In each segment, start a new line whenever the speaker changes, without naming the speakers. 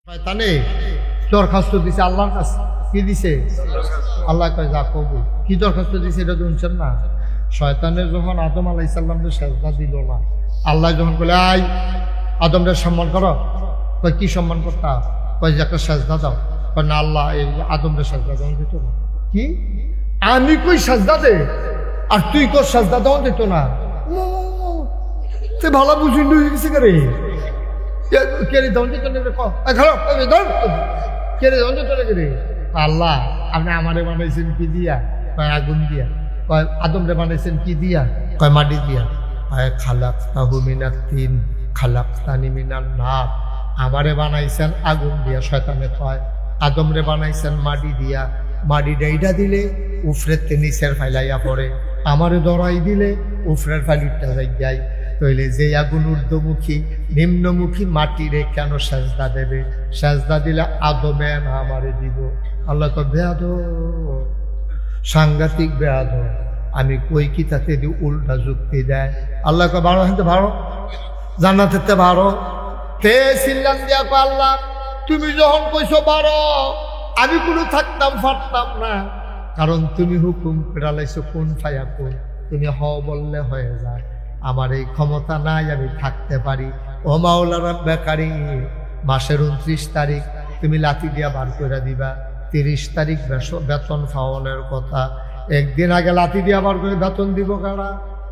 শয়তানে দরখাস্ত দিছে আল্লাহর কাছে। কি দিছে? আল্লাহ কয় যা কবুল। কি দরখাস্ত দিছে এটা শুনছেন না? শয়তানের যখন আদম আলাইহিস সালামকে সেজদা দিল না, আল্লাহ যখন বলে আই আদমরে সম্মান করো, কয় কি সম্মান করতা? কয় যে একটা সেজদা দাও। কয় না আল্লাহ এই আদমরে সেজদা দেওয়া দিত না। কি আমি কই সেজদা দে আর তুই কই সেজদা দেওয়া দিত না? তুই ভালো বুঝিন হয়ে গেছে কে রে? আল্লাহ আপনি আমারে বানাইছেন কি দিয়া? কয় আগুন দিয়া। কয় আদমরে বানাইছেন কি দিয়া? কয় মাটি দিয়া। কয় খালাকতাহু মিনাত তিন খালাকতানি মিনান নার। আমারে বানাইছেন আগুন দিয়া। শয়তানে কয় আদমরে বানাইছেন মাটি দিয়া। মাটি ডাইডা দিলে উফরের নিচের ফাইলাইয়া পড়ে, আমারে দরাই দিলে উফরের ফাইলটা যাই। তইলে যে আগুন ঊর্ধ্বমুখী নিম্নমুখী মাটিরে কেন সেজদা দেবে? সেজদা দিলে আদমে না আমারে দিব। আল্লাহ তো বেয়াদব, সাংঘাতিক বেয়াদব। আমি কই কি তাতে উল্টা যুক্তি দেয়। আল্লাহ কয় ভালো হইতে ভালো, জান্নাতেতে ভালো। তে সিল্লান দিয়া কয় আল্লাহ তুমি যখন কইছো বারো, আমি কোনো থাকতাম পারতাম না, কারণ তুমি হুকুম পেরালাইছো কোন ফায়া কোন, তুমি হ বললে হয়ে যায়। আমার এই ক্ষমতা নাই আমি থাকতে পারি। ও মাওলা রাব্বে কারীম, মাসের 29 তারিখ তুমি লাথি দিয়া বার করে দিবা। 30 তারিখ বেতন পাওয়ানোর কথা, একদিন আগে লাথি দিয়া বার করে বেতন দিব কারা?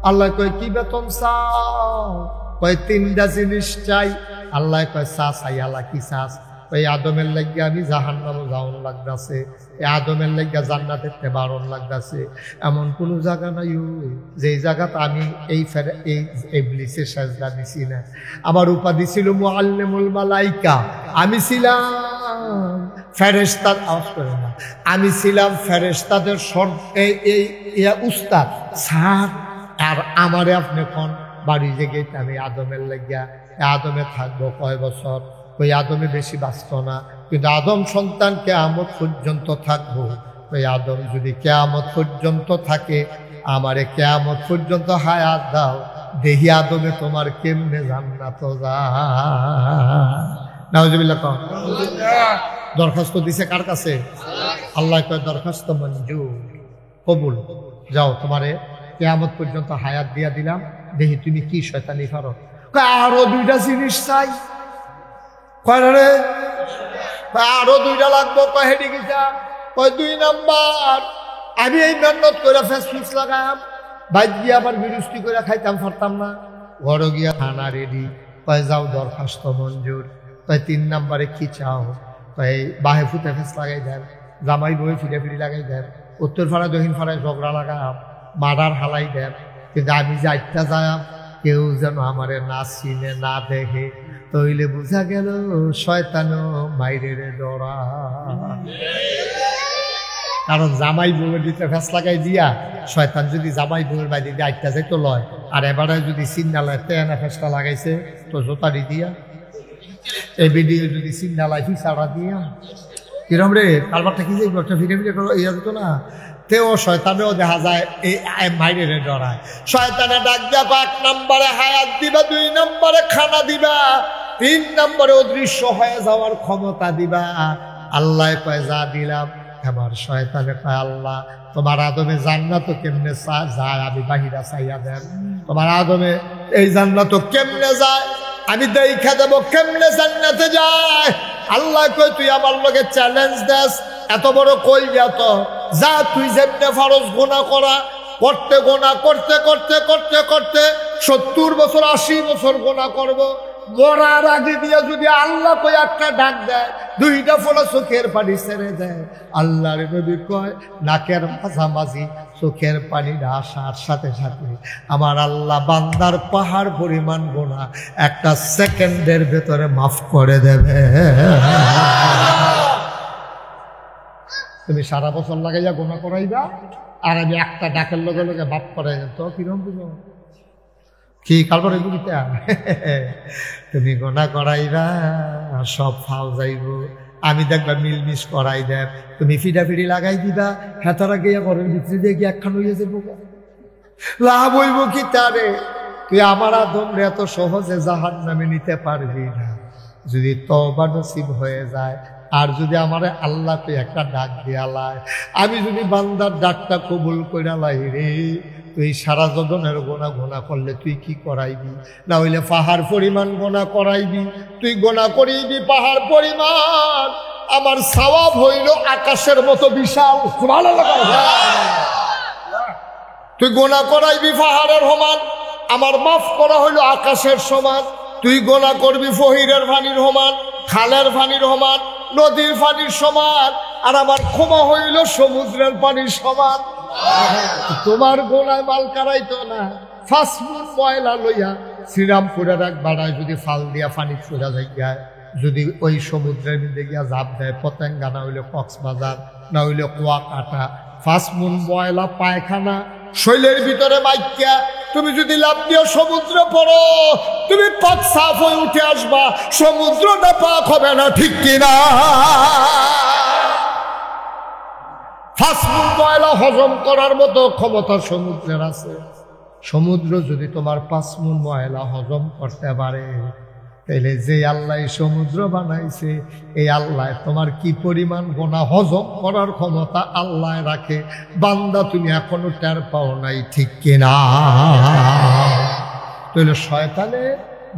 আল্লাহ কয় কি বেতন চাও? কয় 3টা জিনিস চাই। আল্লাহ কয় চাই। আল্লাহ কি চাস? ওই আদমের লাগিয়া আমি জাহান্নামে যাওয়ান লাগতেছে, এই আদমের লাগিয়া জান্নাতে বারণ লাগতেছে। এমন কোনো জায়গা নাই যেই জায়গাতে আমি এই ইবলিসের সাজদা দিছি না। আমার উপাধি ছিল মুআল্লিমুল মালাইকা। আমি ছিলাম ফেরেশতার আওয়াজ করে না, আমি ছিলাম ফেরেশতাদের উস্তাদ স্যার। আর আমারে আপনি কোন বাড়ি জেগে আমি আদমের লাগিয়া আদমে থাকবো কয় বছর? ওই আদমে বেশি বাঁচত না, কিন্তু আদম সন্তান কিয়ামত পর্যন্ত থাকবো। ওই আদম যদি কিয়ামত পর্যন্ত থাকে, আমারে কিয়ামত পর্যন্ত হায়াত দাও, দেহি আদমে তোমার কেমনে জান্নাত যায়। নাউজুবিল্লাহ। দরখাস্ত দিছে কার কাছে? আল্লাহ কয় দরখাস্ত মঞ্জুর, কবুল। যাও তোমারে কিয়ামত পর্যন্ত হায়াত দিয়া দিলাম, দেহি তুমি কি শয়তানি করো। আরো 2টা জিনিস চাই। কয়রে আরো 2টা লাগবো। কয় হেডি গিয়া? কয় 2 নাম্বার আমি এই মেহনত করে ফেসফুস লাগাম, বাইক গিয়ে আবার বিরুষ্টি করে খাইতাম পারতাম না। ঘরে গিয়া খানা রেডি। কয় যাও দরখাস্ত মঞ্জুর। কয় 3 নাম্বারে কি চাও? কয় বাহে ফুটে ফেস লাগাই দেন, জামাই বই ফিরে ফিরি লাগাই দেন, উত্তর ফাড়ায় দক্ষিণ ফাড়ায় ঝগড়া লাগাম, মার্ডার হালাই দেন, কিন্তু আমি যে আটটা যাম কেউ যেন আমারে না চিনে না দেখে। তইলে বুঝা গেল শয়তানও মাইরে ডরা। কারণ জামাই বউয়ের দিতে ফেস লাগাই দিয়া শয়তান যদি জামাই বউয়ের বাইরে দিয়ে আটটা যাইতো লয়, আর এবারে যদি চিন্নালায় তেনা ফেসটা লাগাইছে তো জোতারি দিয়া, এই ভিডিও যদি চিন্নালায় ফিসাড়া দিয়া কিরম রে কারবারটা কি যাইব একটা ফিরে ফিরে ইয়া যেত না। তেও শয়তানেও দেখা যায় এই মাইরে ডরায়। শয়তানে ডাক দিয়া 1 নম্বরে হায়াত দিবা, 2 নম্বরে খানা দিবা, 3 নম্বরে অদৃশ্য হয়ে যাওয়ার ক্ষমতা দিবা। আল্লাহ কয় যা দিলাম। এবার শয়তানে কয় আল্লাহ তোমার আদমে জান্নাত কেমনে যায়? আমি বাহিরা চাইয়া দেন। তোমার আদমে এই জান্নাত কেমনে যায়? আমি দেখা দেবো কেমনে জান্নাতে যায়। আল্লাহ কয় তুই আমার লগে চ্যালেঞ্জ দেস, এত বড় কই যত যা, তুই যেমনে ফরজ গুনাহ করা করতে গুনাহ করতে করতে করতে করতে 70 বছর 80 বছর গুনাহ করবো, মরার আগে দিয়ে যদি আল্লাহ কই একটা ডাক দেয়, 2টা ফোঁটা চোখের পানি ছেড়ে দেয়, আল্লাহর নবী কয় নাকের মাঝামাঝি চোখের পানিটা আসার সাথে সাথে আমার আল্লাহ বান্দার পাহাড় পরিমাণ গুনাহ 1 সেকেন্ডের ভেতরে মাফ করে দেবে। তুমি সারা বছর লাগাইয়া গুনাহ করাইবা, আর আমি একটা ডাকের লগে লগে মাফ করাই তো কিরম বুঝো? কি কালবরে বুঝিতে তুমি গোনা করাইবা সব ফাও যাইব, আমি দেখবা মিলমিশ করাই দেব, তুমি ফিডাফিডি লাগাই দিবা, হেতারা গিয়া ঘরের ভিতরে দিয়ে গিয়ে একখান হইয়া যাবো, লাভ হইব কি তারে? তুই আমার আদমরে এত সহজে জাহান্নামে নিতে পারবি না। যদি তওবা নসিব হয়ে যায়, আর যদি আমারে আল্লাহকে একটা ডাক দিয়ালায়, আমি যদি বান্দার ডাকটা কবুল কইরা লাই রে, তুই সারা জীবনের গোনা গোনা করলে তুই কি করাইবি? না হইলে পাহাড় পরিমাণ গোনা করাইবি। তুই গোনা করিবি পাহাড় পরিমাণ, আমার সওয়াব হইল আকাশের মতো বিশাল। সুবহানাল্লাহ। তুই গোনা করাইবি পাহাড়ের সমান, আমার মাফ করা হইল আকাশের সমান। তুই গোনা করবি ফহিরের পানির সমান, খালের পানির সমান, নদীর পানির সমান, আর আমার ক্ষমা হইল সমুদ্রের পানির সমান। তোমার গোনায় মাল কারাইতো না। ফাসমুন ময়লা লইয়া শ্রীরামপুরের এক বাড়ায় যদি ফাল দিয়া পানি চড়া যায়, যদি ওই সমুদ্রের মধ্যে গিয়া জাপ দেয় পতেঙ্গা, না হইলে কক্সবাজার, না হইলে কুয়াকাটা, ফাসমুন ময়লা পায়খানা শৈলের ভিতরে মাইকিয়া তুমি যদি লাভ দিয়ে সমুদ্রে পড়ো, তুমি পাক সাফ হয়ে উঠে আসবা, সমুদ্রটা পাক হবে না, ঠিক কিনা? ফাসমুন ময়লা হজম করার মতো ক্ষমতা সমুদ্রের আছে। সমুদ্র যদি তোমার পাঁচমুন ময়লা হজম করতে পারে, তাহলে যে আল্লাহ সমুদ্র বানাইছে, এই আল্লাহ তোমার কি পরিমাণ গোনা হজম করার ক্ষমতা আল্লাহ রাখে, বান্দা তুমি এখনো টের পাও নাই, ঠিক কিনা? তাহলে শয়তানে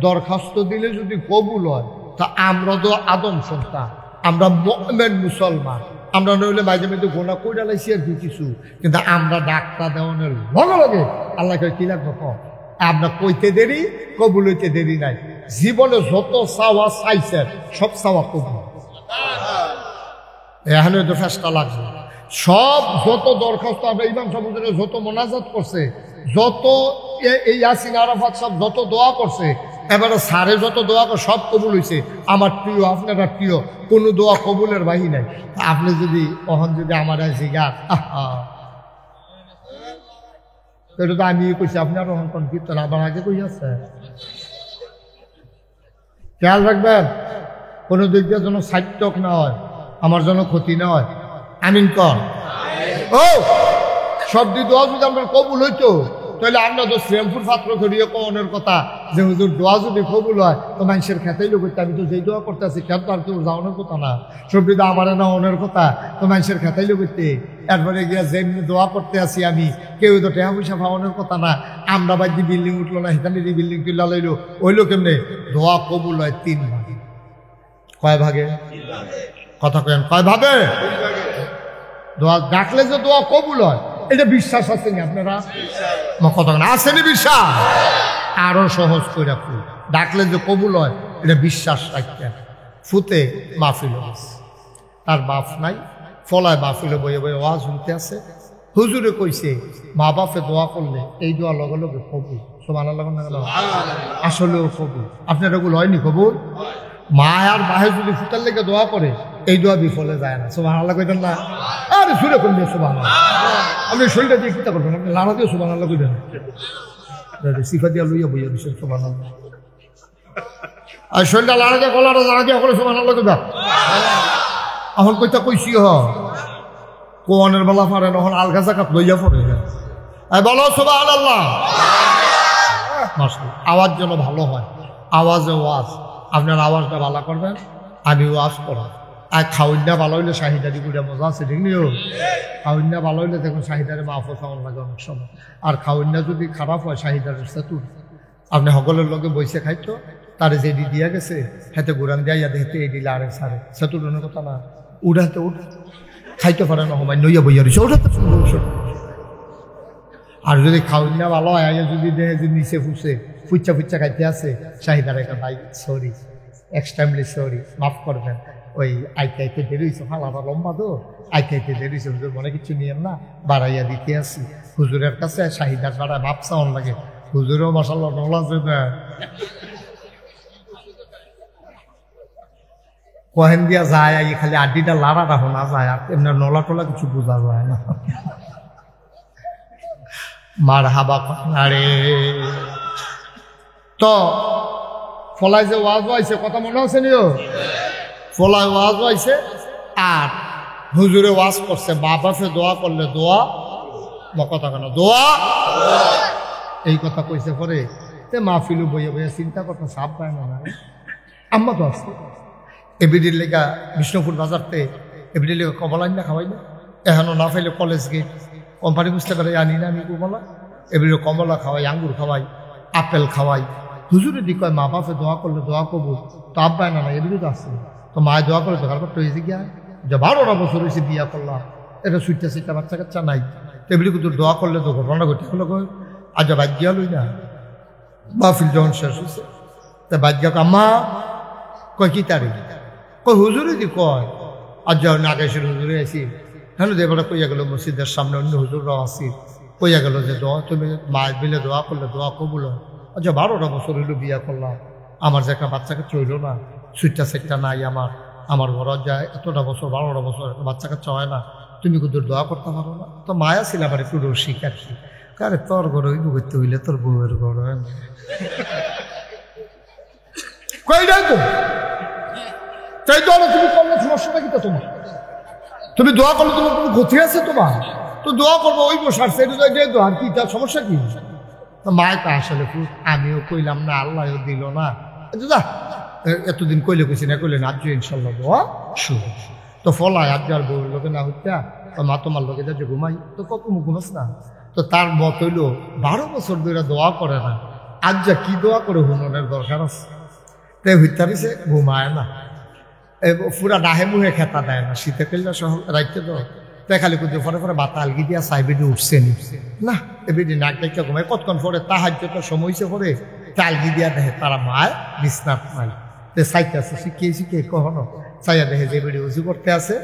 দরখাস্ত দিলে যদি কবুল হয়, তা আমরা তো আদম সন্তান, আমরা মুমিন মুসলমান, আমরা নইলে মাঝে মাঝে গোনা কইরা লাইছি আর কিছু, কিন্তু আমরা ডাক্তার দেওয়ানোর লগে লগে আল্লাহকে কি লাগবে কম, আমরা কইতে দেরি, কবুল হইতে দেরি নাই। জীবনে যত চাওয়া চাইছেন সব চাওয়া কবুল। এখানে তো ফেসটা লাগছে। সব যত দরখাস্ত আমরা ইমাম সাহেব যত মোনাজাত করছে, যত এই ইয়াসিন আরাফাত সব যত দোয়া করছে, এবারে সারে যত দোয়া করে সব কবুল হয়েছে। আমার প্রিয়, আপনারা প্রিয়, কোনো দোয়া কবুলের বাহি নাই। আপনি যদি কখন যদি আমার জিগার এটা তো আমি কইছি, আপনার কখন কোন কীর্তন আবার আগে কই আছে, খেয়াল রাখবেন কোনো দিক দিয়ে যেন সাইটক না হয়, আমার যেন ক্ষতি না হয়। আমিন কর। ও সব দিয়ে দোয়া যদি আপনার কবুল হইতো, তাহলে আমরা তো শ্রীরামপুর ছাত্র করিয়ে কনের কথা যে হুজুর দোয়া যদি কবুল হয় তো মানুষের খেতেই লোক করতে, আমি তো যেই দোয়া করতে আছি খেত আর কেউ যাওয়ানোর কথা না, সবজি তো আমার না অনের কথা, তো মানুষের খেতেই লোক করতে। এরপরে গিয়া যেমনি দোয়া করতে আসি আমি, কেউ তো টেহা পয়সা পাওয়ানোর কথা না, আমরা বাদ দিয়ে বিল্ডিং উঠলো না, হিতানি বিল্ডিং তুল্লা লইলো, ওইলো কেমনে? দোয়া কবুল হয় 3 ভাগে। কয় ভাগে? কথা কেন কয় ভাবে? দোয়া ডাকলে যে দোয়া কবুল হয়, এটা বিশ্বাস আছে না আপনারা? কথা আসেনি বিশ্বাস? আরো সহজ করে রাখুন, ডাকলে যে কবুল হয় এটা বিশ্বাস রাখতে। ফুতে মাহফিল তার বাপ নাই, ফলায় মাহফিলে বইয়ে বইয়ে ওয়াজ শুনতে আছে। হুজুরে কইছে মা বাপে দোয়া করলে এই দোয়া লগে লগে কবুল। সুবহানাল্লাহ না? আসলেও কবুল। আপনার এগুলো হয়নি কবুল? মা আর বাহে যদি ফুটার লেগে দোয়া করে এই দোয়া বিফলে যায় না। সুবহানাল্লাহ কইতেন না? আরে সুরে করবেন সুবহানাল্লাহ। আপনি শরীরটা দিয়ে চিন্তা করবেন, আপনি লাড়া দিয়ে সুবহানাল্লাহ কইবেন, সিফা দিয়া লইয়া বইয়া দিচ্ছেন সুবহানাল্লাহ। আর শরীরটা লাড়া দিয়ে গলাটা লাড়া দিয়ে করে সুবহানাল্লাহ কইবা। এখন কইতা কইছি হ কোয়ানের বেলা পারে না, এখন আলগা জাকাত লইয়া পড়ে বলো সুবহানাল্লাহ। মাশাআল্লাহ। আওয়াজ যেন ভালো হয়, আওয়াজে ওয়াজ। আপনার আওয়াজটা ভালো করবেন, আমি ওয়াজ করা। আর খাউন্যা ভালো হইলে শাহিদারি করে মজা আছে, ঠিক নিও? খাউন্যা ভালো হইলে দেখুন শাহিদারে মাফও খাওয়ান লাগে অনেক সময়। আর খাউন্যা যদি খারাপ হয় শাহিদারের সেতুর, আপনি সকলের লগে বইসে খাইতো, তারে যে দিয়া গেছে হেতে গুরান দিয়া দেখতে এই দিলে আরেক সারে সেতুর অনেক কথা না, উড়াতে উঠে খাইতে পারে না, হমায় নইয়া বইয়া রয়েছে ওটা তো সুন্দর। আর যদি খাউন্যা ভালো হয়, যদি দেখে যে নিচে ফুসে ফুচ্চা ফুচ্চা খাইতে আছে, শাহিদার একটা ভাই সরি, এক্সট্রিমলি সরি, মাফ করবেন, ওই আইতে আইতে দেরি হয়েছে, ফালাটা লম্বা তো আইতে আইতে দেরি হয়েছে, হুজুর মনে কিছু নিয়েন না, বাড়াইয়া দিতে আসি হুজুরের কাছে। শাহিদার বাড়ায় মাপ চাওয়ান লাগে, হুজুরেও মাশাআল্লাহ নলাজ কহেন দিয়া যায়, খালি আড্ডিটা লাড়াটা শোনা যায়, আর এমনি নলা টলা কিছু বোঝা যায় না। মার হাবা রে। তো ফলায় যে ওয়াজ হয়েছে কথা মনে আছে নিও? ফলায় ওয়াজ হয়েছে আর হুজুরে ওয়াজ করছে, মা বাপে দোয়া করলে দোয়া, কথা কেন দোয়া, এই কথা কইছে পরে তে মাহফিলু বইয়ে বইয়ে চিন্তা করতে সাপ পায় না। আম্মা তো আছে এবিডির লেগা বিষ্ণুপুর বাজারতে এবিডির লেগা কমলা না খাওয়াই না এখনো না ফাইলে কলেজ গেট কোম্পানি বুঝতে পারে আনি না আমি কমলা এবিডির কমলা খাওয়াই আঙ্গুর খাওয়াই আপেল খাওয়াই হুজুরে দি কয় মা বাপে দোয়া করলে দোয়া করবো তো আব্বায় না এবিডিও তো আসছে তো মায়ে দোয়া করলে তো তারপর তো হয়েছে গিয়া যে 12টা বছর হয়েছে বিয়া করলাম এটা সুইটা সিটা বাচ্চা কাচ্চা নাই এবিডি কিন্তু দোয়া করলে তো ঘটনা ঘটে হলো কই আজ বাদ গিয়া লই না মাহফিল যখন শেষ হয়েছে তা বাদ গিয়া আম্মা কয় কি তারিখ কই হুজুরে দি কয় আজ যখন নাগেশ্বর হুজুরে আছি হ্যাঁ দেবটা কইয়া গেল মসজিদের সামনে অন্য হুজুররাও আসি কইয়া গেল যে দোয়া তুমি মা মিলে দোয়া করলে দোয়া কবুল হয় আচ্ছা 12টা বছর হইলো বিয়া করলাম আমার যে একটা বাচ্চা কাচ্চা হইলো না সুইটটা সেটটা নাই আমার ঘর যায় এতটা বছর 12টা বছর একটা বাচ্চা কাচ্চা হয় না তুমি কিন্তু দোয়া করতে পারো না তো মায়া ছিল আবার একটু রসিক আর কি কারে তোর ঘর হইব করতে হইলে তোর বউয়ের ঘর হয় না কইটাই তো তাই তো তুমি করলে সমস্যাটা কি তোমার তুমি দোয়া করলে তোমার কোনো ক্ষতি আছে তোমার তো দোয়া করবো ওই বসার সেটা দোয়া কি তার সমস্যা কি মায় তো আসলে আমিও কইলাম না আল্লাহও দিল না যা এতদিন কইলে কইছি না কইলে না আজ ইনশাল্লাহ দোয়া শুরু তো ফলায় আজ আর বউর লোকে না হইতা মা তোমার লোকে যা ঘুমাই তো কত ঘুমাস না তো তার মত হইল 12 বছর ধরে দোয়া করে না আজ যা কি দোয়া করে হুমনের দরকার আছে তাই হইতে পারিছে ঘুমায় না পুরা ডাহে মুহে খেতা দেয় না শীতে পেলে সহ রাখতে তো তাই খালি করতে পরে পরে বাতা আলগি দিয়া সাইবেডি উঠছে নি না এবেডি নাক ডাক্তা ঘুমায় কতক্ষণ পরে তাহাজ্জুদটা সময় হইছে পরে আলগি দিয়া দেখে তারা মায় বিছনাত নাই তে সাইতে আছে শিখিয়ে কখনো চাইয়া দেখে যে বেডি উজু করতে আছে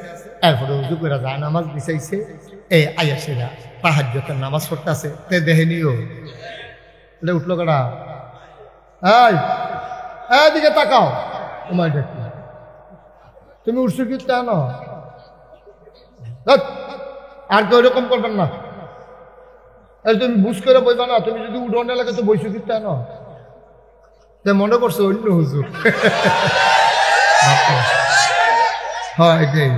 এরপরে উজু করে যায় নামাজ বিছাইছে এই আয়াসেরা তাহাজ্জুদের নামাজ পড়তে আছে তে দেখে নিও এটা উঠলো কাটা এই এদিকে তাকাও তোমার দেখি তুমি উঠছো কি তা না আর তো ওইরকম করবেন না তুমি বুঝ করে বইবা না তুমি যদি উঠোনে লাগে তো বইছো কি তা না মনে করছো অন্য হুজুর হ্যাঁ এটাই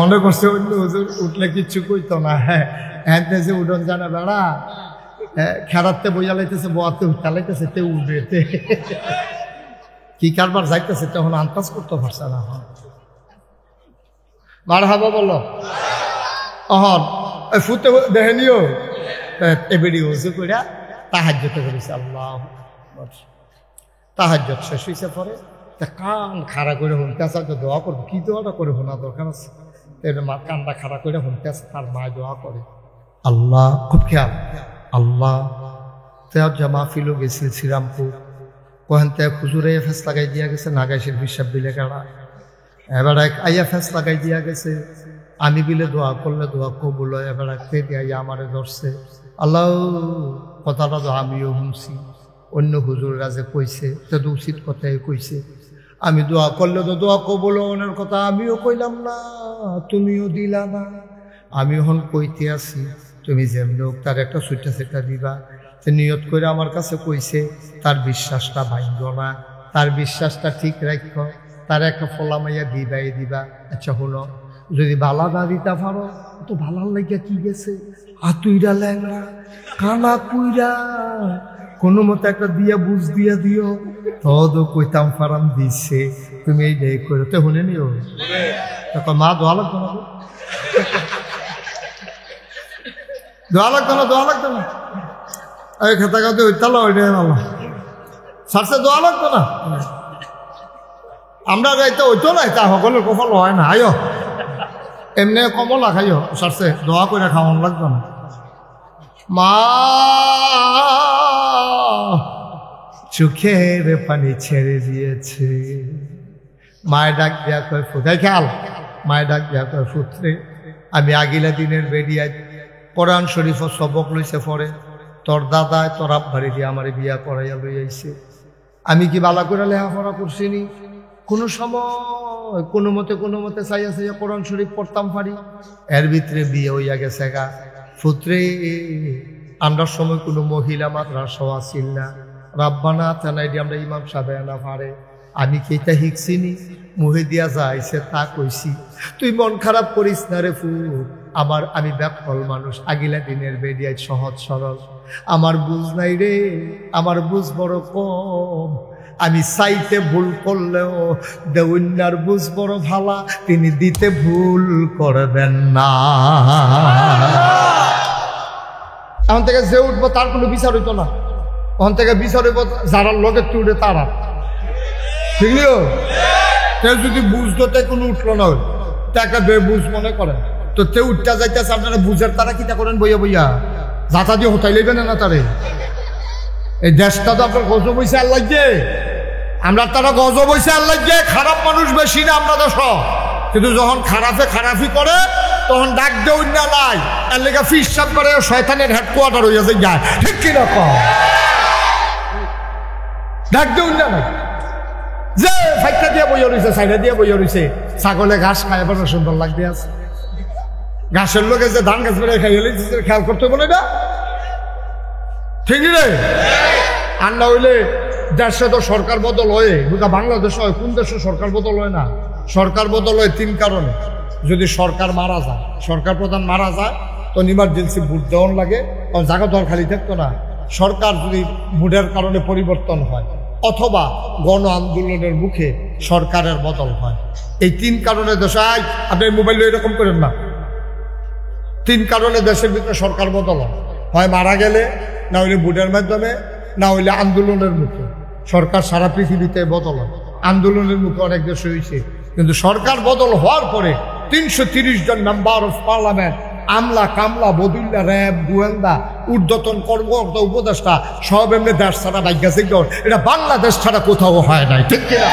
মনে করছে অন্য হুজুর উঠলে কিচ্ছু কইতো না হ্যাঁ যে উঠোন জানা বেড়া খেরাতে বইয়া লাইতেছে বোয়াতে উঠালাইতেছে তে উঠবে কি কারবার যাইতেছে তখন আন্দাজ করতে পারছে না মার হাবা বলো অহন ফুটে দেখে নিও এবেডি উজু কইরা তাহাজ্জুদে করেছে আল্লাহ তাহাজ্জুদ শেষ হইছে পরে কান খাড়া করে শুনতে আছে দোয়া করবো কি দোয়াটা করে শোনা দরকার আছে মা কানটা খাড়া করে শুনতে আছে তার মায় দোয়া করে আল্লাহ খুব খেয়াল আল্লাহ তেয়ার জামা ফিলো গেছিল শ্রীরামপুর ওখান থেকে খুচুরে ফেস লাগাই দিয়া গেছে নাগাইশের হিসাব বিলে কাড়া এবার এক আইয়া ফেস লাগাই দিয়া গেছে আমি বিলে দোয়া করলে দোয়া কবুল হয় এবার এক দিয়া আমারে ধরছে আল্লাহ কথাটা তো আমিও শুনছি অন্য হুজুররা যে কইছে তো উচিত কথাই কইছে আমি দোয়া করলে তো দোয়া কবুল হওয়ার কথা আমিও কইলাম না তুমিও দিলা না আমি এখন কইতে আছি তুমি যেমনি হোক তার একটা সুইটা সেটা দিবা নিয়ত করে আমার কাছে কইছে তার বিশ্বাসটা ভাঙব না তার বিশ্বাসটা ঠিক রাখো তার একটা ফলা মাইয়া দিবা আচ্ছা হলো যদি বালা না দিতে পারো তো ভালার লাগিয়া কি গেছে হাতুইরা ল্যাংরা কানা কুইরা কোনো মতো একটা দিয়া বুঝ দিয়া দিও তো কইতাম ফারাম দিছে তুমি এই ডে করে তো শুনে নিও তখন মা দোয়া লাগতো না দোয়া লাগতো না এই খেতা খাতে ওইতাল ওইটাই ভালো সারসে দোয়া লাগতো না আমরা গাইতে ওইতো না তা সকলের কপাল হয় না আয়ো এমনি কমলা খাইও সারসে দোয়া করে খাওয়ান লাগতো না মা চোখের পানি ছেড়ে দিয়েছে মায়ের ডাক দেয়া কয় ফুটাই খেয়াল মায়ের ডাক দেয়া কয় ফুটরে আমি আগিলা দিনের বেরিয়ায় কোরআন শরীফ সবক লইছে পরে তোর দাদায় তোর আব্বারে দিয়ে আমার বিয়া করাইয়া লই আইছে আমি কি বালা করে লেখাপড়া করছিনি কোনো সময় কোনো মতে চাইয়া কোরআন শরীফ পড়তাম পারি এর ভিতরে বিয়ে হইয়া গেছে গা পুত্রে আমরা সময় কোনো মহিলা মাদ্রাসাও আসিল না রাব্বানা থানাই দিয়ে আমরা ইমাম সাহেব না পারে আমি কি এটা শিখছিনি মুহে দিয়া যাইছে তা কইছি তুই মন খারাপ করিস না রে ফুট আমি ব্যাপল মানুষ আগিলা দিনের বেরিয়ায় সহজ সরল আমার বুঝ নাই রে আমার বুঝ বড় কম আমি চাইতে ভুল করলেও দেউন্যার বুঝ বড় ভালা, তিনি দিতে ভুল করবেন না। এখন থেকে যে উঠবো তার কোনো বিচার হইতো না, ওখান থেকে বিচার হইব যারা লগে তুড়ে তারা। ঠিক নিও, কেউ যদি বুঝতো তে কোনো উঠলো না, একটা বেবুঝ মনে করেন তো তে উঠতে যাইতেছে, আপনারা বুঝের তারা কিটা করেন বইয়া বইয়া যাতা দিয়ে হোতাই লইবেন না তারে। এই দেশটা তো আপনার গজব হয়েছে আল্লাহ যে, আমরা তারা গজব হয়েছে আল্লাহ যে, খারাপ মানুষ বেশি না আমরা দেশ, কিন্তু যখন খারাপি করে তখন ডাক দেউ না লাই, এর লেগে ফিসাব করে শয়তানের হেডকোয়ার্টার হইয়া যায়। ঠিক কিনা কম ডাক দেউ না নাই, যে ফাইটা দিয়ে বইয়া রয়েছে, সাইডা দিয়ে বইয়া রয়েছে, ছাগলে ঘাস খায় এবার সুন্দর লাগতে আছে, ঘাসের লোকে যে ধান গাছ বেড়ে খাই হলে খেয়াল করতে বলে না। ঠিক রে, আর না হইলে দেশে তো সরকার বদল হয়, গোটা বাংলাদেশ হয়, কোন দেশে সরকার বদল হয় না? সরকার বদল হয় তিন কারণে। যদি সরকার মারা যায়, সরকার প্রধান মারা যায়, তো ইমার্জেন্সি ভোট দেওয়ান লাগে, কারণ জায়গা দর খালি থাকতো না। সরকার যদি ভোটের কারণে পরিবর্তন হয়, অথবা গণ আন্দোলনের মুখে সরকারের বদল হয়, এই তিন কারণে দেশে আপনি মোবাইল এরকম করেন না, তিন কারণে দেশের ভিতরে সরকার বদল হয় মারা গেলে, না হইলে ভোটের মাধ্যমে, না হইলে আন্দোলনের মুখে। সরকার সারা পৃথিবীতে বদল হয়, আন্দোলনের মুখে অনেক দেশ হয়েছে, কিন্তু সরকার বদল হওয়ার পরে 330 জন মেম্বার অফ পার্লামেন্ট, আমলা কামলা বদুল্লা র্যাব গোয়েন্দা ঊর্ধ্বতন কর্মকর্তা উপদেষ্টা সব এমনি দেশ ছাড়া ভাগ্যা সিদ্ধ। এটা বাংলাদেশ ছাড়া কোথাও হয় নাই। ঠিক কিনা?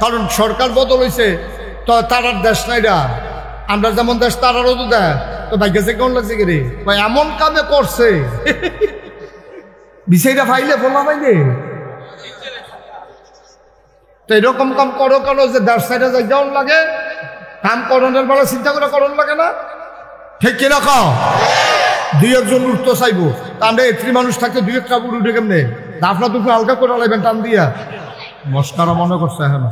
কারণ সরকার বদল হয়েছে, তো তারার দেশ না এটা, আমরা যেমন দেশ তারারও তো দেয়, তো ভাগ্যা সে কেমন লাগছে কি রে ভাই, এমন কামে করছে বিষয়টা ফাইলে বলা পাইলে। তো এরকম কাম করো কেন যে দেশ সাইডে যাই কেমন লাগে, কাম করণের বেলা চিন্তা করে করণ লাগে না? ঠিক কিনা খাও? দুই একজন উঠতে চাইবো, তা আমরা এত্রি মানুষ থাকতে দুই একটা উঠে কেমনে দাফনা দুপুর হালকা করে লাগবেন টান দিয়া, মস্কারা মনে করছে এখন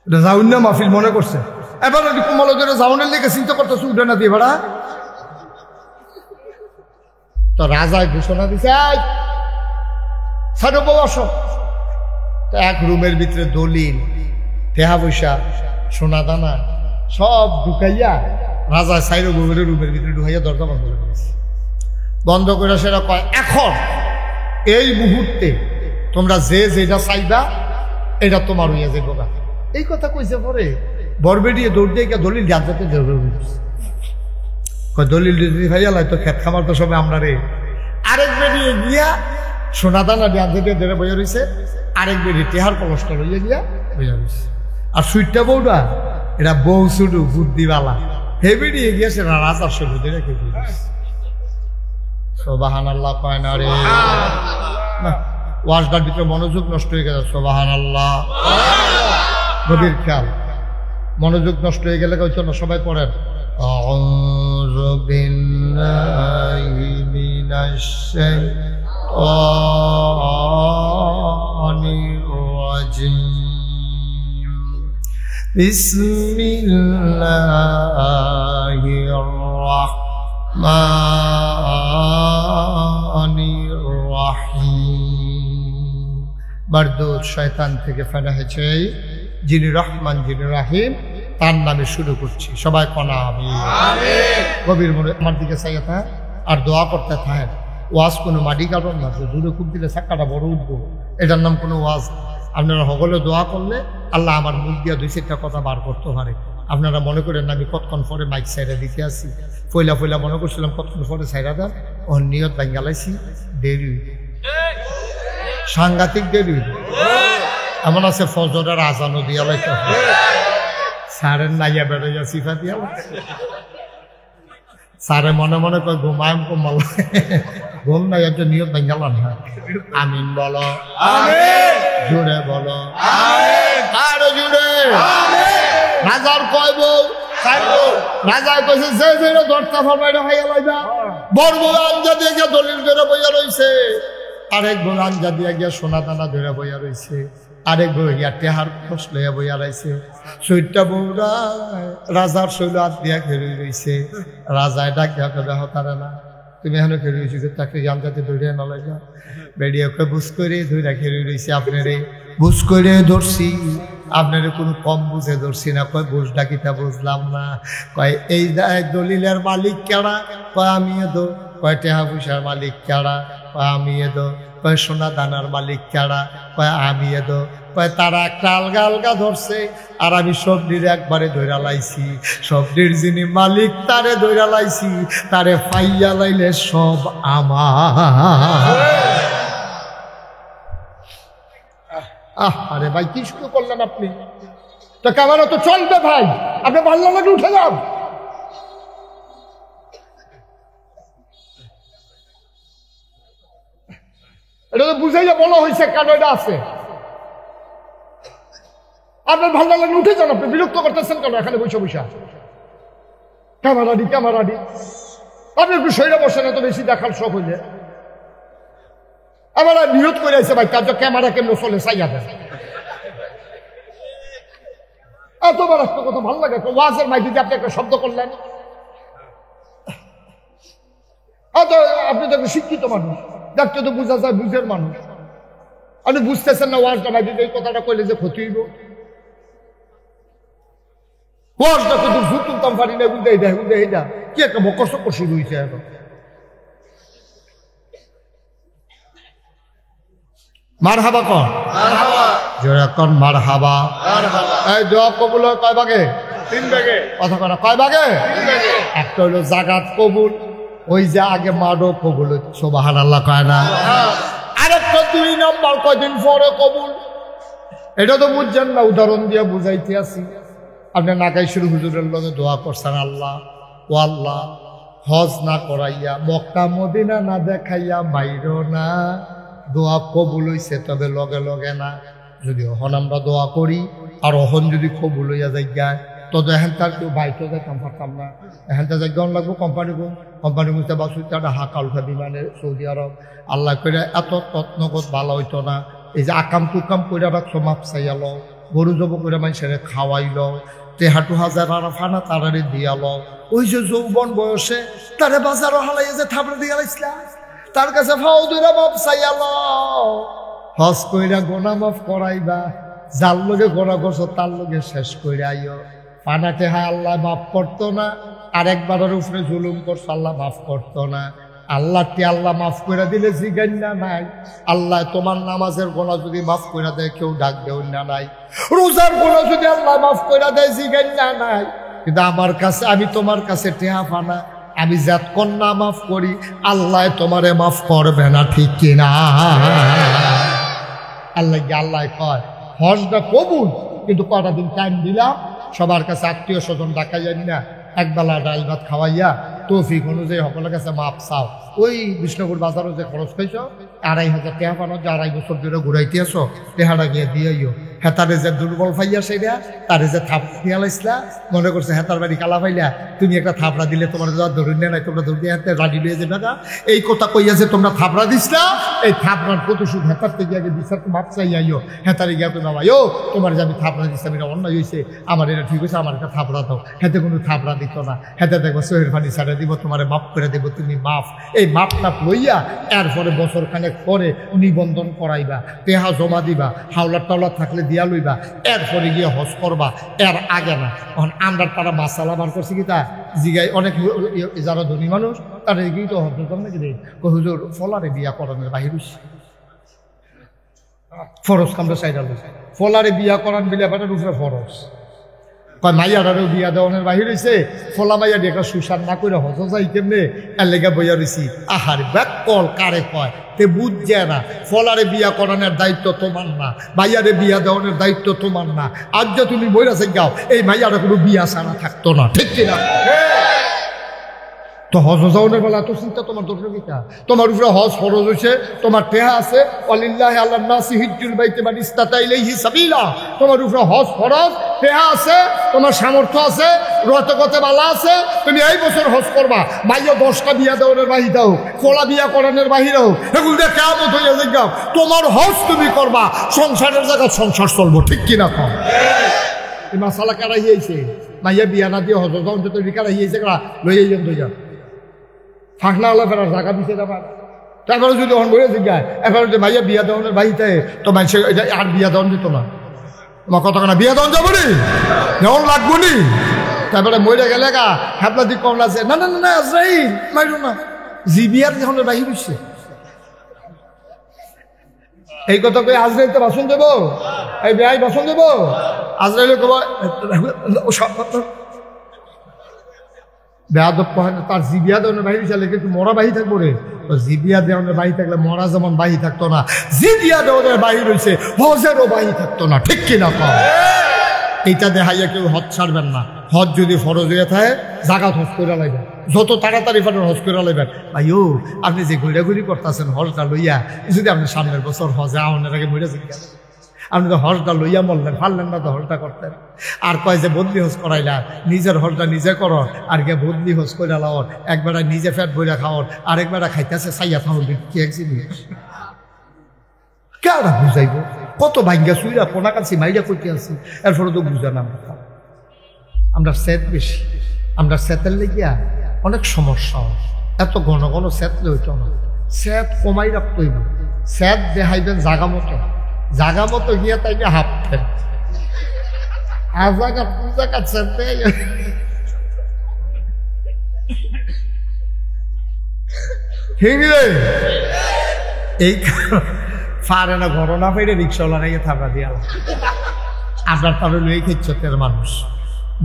এটা যাউন না মাহফিল মনে করছে। এবার কোমল যাউনের লেগে চিন্তা করতেছে উঠে না দিয়ে ভাড়া। তো রাজায় ঘোষণা দিছে, ছাড়ো বউ আসো। তো এক রুমের ভিতরে দলিল, টেহা পয়সা, সোনা দানা সব ঢুকাইয়া রাজা সাইরো বউয়ের রুমের ভিতরে ঢুকাইয়া দরজা বন্ধ করে দিয়েছে। বন্ধ করে সেটা কয়, এখন এই মুহূর্তে তোমরা যে যেটা চাইবা এটা তোমার হইয়া যাইব। এই কথা কইছে পরে বরবেডিয়ে দৌড় দিয়ে দলিল জানতে দলিল যদি ভাইয়া লাই তো খেত খামার তো সবাই আমরা রে। আরেক বেরিয়ে গিয়া সোনা দানা জানতে দিয়ে ধরে বইয়া রয়েছে, আরেক বেরিয়ে টেহার কলসটা লইয়া গিয়া বইয়া রয়েছে। আর সুইটটা বউটা এটা বউ শুধু বুদ্ধিওয়ালা, হে বেরিয়ে গিয়া সে রাজার শুরু দিয়ে রেখে দিয়েছে। সুবহানাল্লাহ কয় না রে, ওয়াজটার ভিতরে মনোযোগ নষ্ট হয়ে গেছে। সুবহানাল্লাহ, গভীর খেয়াল, মনোযোগ নষ্ট হয়ে গেলে কইছো না সবাই পড়েন, আউযু বিল্লাহি মিনাশ শাইতানির রাজিম, বিসমিল্লাহির রাহমানির রাহিম। বারদুদ শয়তান থেকে ফেরা হয়েছে, যিনি রহমান যিনি রাহিম তার নামে শুরু করছি। সবাই কনা আমিন। গভীর মনে আমার দিকে চাইয়া থাক আর দোয়া করতে থাকেন। ওয়াজ কোনো মাটি কারণ না, দূরে খুব দিলে চাক্কাটা বড় উঠবো, এটার নাম কোনো ওয়াজ। আপনারা সকলে দোয়া করলে আল্লাহ আমার মুখ দিয়া 2-4টা কথা বার করতে পারে। আপনারা মনে করেন আমি কতক্ষণ পরে মাইক সাইডা দিতে আসি, ফইলা মনে করছিলাম কতক্ষণ পরে সাইডা দেন, ও নিয়ত বাঙ্গালাইছি, দেরি সাংঘাতিক দেরি। এমন আছে ফজরের আজানও দিয়া লাইতে সারের নাইয়া বেড়াইয়া সিফা দিয়া সারে মনে মনে কয় ঘুমায় কমাল, ঘুম নাই একটা নিয়ত বাঙ্গালান। হ্যাঁ আমিন বলো, জুড়ে বলো, আরো জুড়ে। রাজার কয় বউ, রাজা কইছে যে যেন দরটা ফরমাইটা হইয়া লইবা। বড় বউ আঞ্জা দিয়ে গিয়া দলিল ধরে বইয়া রইছে, আরেক বউ আঞ্জা দিয়ে গিয়া সোনা দানা ধরে বইয়া রইছে। আরেক বইয়া টেহার খোঁজ লইয়া বইয়া রাইছে। চৈতটা বউরা রাজার শৈল হাত দিয়া খেয়ে রইছে। রাজায় ডাক দেওয়া কবে হতারে না, তুমি এখনো খেয়ে রয়েছি, তাকে জান যাতে দৌড়িয়ে না লাগা। বেড়িয়ে ওকে বুঝ করে ধরে খেয়ে রয়েছে, আপনারে বুঝ করে ধরছি, আপনারে কোনো কম বুঝে ধরছি না। কয় বুঝ ডাকিটা বুঝলাম না। কয় এই দলিলের মালিক কেডা? কয় আমি এদো। কয় টেহা পয়সার মালিক কেডা? কয় আমি এদো। কয় সোনা দানার মালিক কেডা? কয় আমি এদো। কয় তারা একটা আলগা আলগা ধরছে, আর আমি সবজির একবারে ধইরা লাইছি। সবজির যিনি মালিক তারে ধইরা লাইছি, তারে ফাইয়া লাইলে সব আমার। আরে ভাই কি শুরু করলেন আপনি? তো ক্যামেরা তো চলবে ভাই, আপনি ভালো লাগে উঠে যান। এটা তো বুঝাইয়া বলা হয়েছে কেন এটা আছে। আপনার ভালো লাগলে উঠে যান, আপনি বিরক্ত করতেছেন কেন এখানে বসে বসে? ক্যামেরাডি ক্যামেরাডি, আপনি একটু শরীরে বসেন, এত বেশি দেখার শখ হইলে। আবার নিয়ত করে আছে ভাই, তার ক্যামেরা কেন চলে চাইয়া দেন। এতবার একটা কথা ভালো লাগে, ওয়াজের মাইকে যে আপনি একটা শব্দ করলেন। আপনি তো একটা শিক্ষিত মানুষ, দেখতে তো বোঝা যায় বুঝের মানুষ। আপনি বুঝতেছেন না ওয়াজটা মাইকে এই কথাটা কইলে যে ক্ষতি হইব। ওয়াজটা কিন্তু ভূত তুলতাম পারি না, বুঝে এইটা বুঝে এইটা কি একটা বকর সকর শুরু হয়েছে এখন। মারহাবা কন, জোরে কন মারহাবা। এই দোয়া কবুল হয় কয় ভাগে? 3 ভাগে। কথা কয় কয় ভাগে? 3 ভাগে। একটা হলো জাগাত কবুল, ওই যে আগে মারো কবুল, সুবহানাল্লাহ কয় না। আরেকটা 2 নম্বর কয়দিন পরে কবুল। এটা তো বুঝছেন না, উদাহরণ দিয়ে বুঝাইতে আছি। আপনি নাকাইশুর হুজুরের লগে দোয়া করছেন, আল্লাহ ও আল্লাহ হজ না করাইয়া মক্কা মদিনা না দেখাইয়া বাইরো না। দোয়া কবুল হইছে, তবে লগে লগে না। যদি অহন আমরা দোয়া করি আর অহন যদি কবুল হইয়া যাই, তবে এখান তার কেউ বাইকেও যাইতাম পারতাম না। এখানটা যাইগান লাগবো কোম্পানি বুঝতে পারছি তারা হাকাল উঠা বিমানে সৌদি আরব। আল্লাহ করে এত তত্নগত ভালো হইতো না। এই যে আকাম কুকাম কইরা রাখছো, মাপ চাইয়াল, গরু জব করে মানুষের খাওয়াইল, তেহাটু হাজার আর ফানা তারারে দিয়াল। ওই যে যৌবন বয়সে তারে বাজারও হালাইয়া যে থাপড়ে দিয়া লাইছিলাম, তার কাছে ফাও দুইরা মাপ চাইয়াল। হজ কইরা গোনা মাফ করাইবা, যার লগে গোনা করছো তার লগে শেষ কইরা আইও। ফানা টেহা আল্লাহ মাফ করতো না, আরেকবারের উপরে জুলুম করছো আল্লাহ মাফ করতো না। আল্লাহকে আল্লাহ মাফ করে দিলে জিগান্না নাই। আল্লাহ তোমার নামাজের গোনা যদি মাফ করে দেয় কেউ ডাক দেও না নাই। রোজার গোনা যদি আল্লাহ মাফ করে দেয় জিগান্না নাই। কিন্তু আমার কাছে, আমি তোমার কাছে টেহা ফানা, আমি যতক্ষণ না মাফ করি আল্লাহ তোমারে মাফ করবে না, ঠিক কিনা? আল্লাহ কয় হজটা কবুল, কিন্তু কটা দিন টাইম দিলাম। সবার কাছে আত্মীয় স্বজন ডাকা যায়নি না, একবেলা ডাল ভাত খাওয়াইয়া তৌফিক অনুযায়ী সকলের কাছে মাপ চাও। ওই বিষ্ণুপুর বাজারও যে খরচ পাইছ 2,500 টাকা পানো, যে 2.5 বছর ধরে ঘুরাইতে আসো, টেহাটা গিয়ে দিয়েও। হেতারে যে দুর্বল পাইয়া সেইটা, তারে যে থাপ দিয়া লাইছিলা, মনে করছে হেতার বাড়ি কালা পাইলা, তুমি একটা থাপড়া দিলে তোমার ধরুন নাই, তোমরা ধরতে হাতে রাজি লিয়ে যাবে না। এই কথা কইয়া যে তোমরা থাপড়া দিসলা, এই থাপড়ার প্রতিশোধ হেতার থেকে আগে বিচার মাপ চাইয়াইও। হেতারে গিয়া তুমি ভাইও তোমার যে আমি থাপড়া দিচ্ছি, এটা অন্যায় হয়েছে, আমার এটা ঠিক হয়েছে, আমার একটা থাপড়া দাও। হেতে কোনো থাপড়া দিত না, হেতে দেখবো সোহের পানি ছাড়া দিব, তোমার মাফ করে দেবো, তুমি মাফ। এই মাপ টাপ লইয়া এরপরে বছর খানেক পরে নিবন্ধন করাইবা, টেহা জমা দিবা, হাওলার টাওলার থাকলে দিয়া লইবা, এরপরে গিয়ে হজ করবা, এর আগে না। এখন আমরা তারা মাসালা বার করছি কি তা জিগাই, অনেক যারা ধনী মানুষ তাদের গিয়ে তো হজ করবে নাকি দেয়, হুজুর ফলারে বিয়া করানোর বাহির ফরজ কামটা চাইডা লইছে, ফলারে বিয়া করান বিলে বেটার উপরে ফরজ। কয় মাইয়ারারেও বিয়া দেওয়ানের বাহির হয়েছে, ফলা মাইয়া দিয়ে একটা সুসার না করে হজ যাই কেমনে, এর লেগে বইয়া রয়েছি। আহার ব্যাক কল কারে কয় তে বুঝছে না। ফলারে বিয়া করানোর দায়িত্ব তোমার না, মাইয়ারে বিয়া দেওয়ানোর দায়িত্ব তোমার না। আজ যে তুমি বইরা যাও, এই মাইয়ারা কোনো বিয়া সারা থাকতো না, ঠিক কিনা? তো হজ যাওয়ানোর বেলা এত চিন্তা তোমার দরকার কিটা? তোমার উপরে হজ ফরজ হয়েছে, তোমার টেহা আছে, ওয়ালিল্লাহি আলান নাসি হিজ্জুল বাইতি মান ইসতাতা ইলাইহি সাবিলা। তোমার উপরে হজ ফরজ, টেহা আছে, তোমার সামর্থ্য আছে, রতকতে বালা আছে, তুমি এই বছর হজ করবা। ভাইয়া 10টা বিয়া দেওয়ার বাহিরে হোক, কোলা বিয়া করানোর বাহিরে হোক, এগুলো দিয়ে কেমন হইয়া যাও, তোমার হজ তুমি করবা, সংসারের জায়গায় সংসার চলবো। ঠিক কিনা কম? এই মাসালা কারা হিয়েছে, মাইয়া বিয়া না দিয়ে হজ যখন যত কারা হিয়েছে কারা লইয়া যান তো যান ফাঁকনা হলে ফেরার জায়গা দিতে যাবা। তারপরে যদি অন বইয়া জিজ্ঞায় এবার যদি ভাইয়া বিয়া দেওয়ানের বাহিতে, তো মানুষের আর বিয়া দেওয়ান দিত না। তোমার কতখানা বিয়া দেওয়ান যাবো নি, যেমন লাগবো নি। তারপরে মরে গেলে গা হ্যাপলা দিক কম আছে, না না না আজরাইল মাইরো না, জি বিয়ার যখন বাহির হচ্ছে এই কথা কই আজরাইল তো ভাষণ দেবো, এই বিয়াই ভাষণ দেবো, আজরাইল কব বেয়াদব কহেন তার জিবিয়া দেওয়ানের বাহির চালে কিন্তু মরা বাহি থাকবো রে। তো জিবিয়া দেওয়ানের বাহি থাকলে মরা যেমন বাহি থাকতো না, জিবিয়া দেওয়ানের বাহির হয়েছে হজেরও বাহি থাকতো না। ঠিক কিনা কম? এইটা দেখাইয়া কেউ হজ ছাড়বেন না। হজ যদি ফরজ হয়ে থাকে জাগাত হজ করে লাইবেন, যত তাড়াতাড়ি পারেন হজ করে লাইবেন। ভাইও আপনি যে ঘুরাঘুরি করতেছেন হজটা লইয়া, যদি আপনি সামনের বছর হজে আওয়ানের আগে মরে যান, আপনি তো হজটা লইয়া মরলেন, পারলেন না তো হজটা করতেন। আর কয় যে বদলি হজ করাইলা, নিজের হজটা নিজে করো, আর কে বদলি হজ করে লাওয়ার, একবেলা নিজে ফ্যাট বইরা খাওয়ার, আরেকবেলা খাইতেছে চাইয়া খাওয়ার, কি এক জিনিস কেরা বুঝাইব? কত ভাঙ্গা সুইরা পোনা কাছি মাইরা করতে আছি, এরপরে তো বুঝা না। আমরা সেট বেশি, আমরা সেতের লেগিয়া অনেক সমস্যা। এত ঘন ঘন সেতলে হইতো না, সেট কমাই রাখতই না। সেট দেখাইবেন জাগা মতো, জাগা মতো গিয়া তাইকে হাঁপতেন আজাগা পূজাকা সেতে ঠিক রে। এই পারে না ঘটনা পেরে রিক্সাওয়ালা নাকি থাকা দিয়া আপনার তাহলে লই খেচ্ছের মানুষ,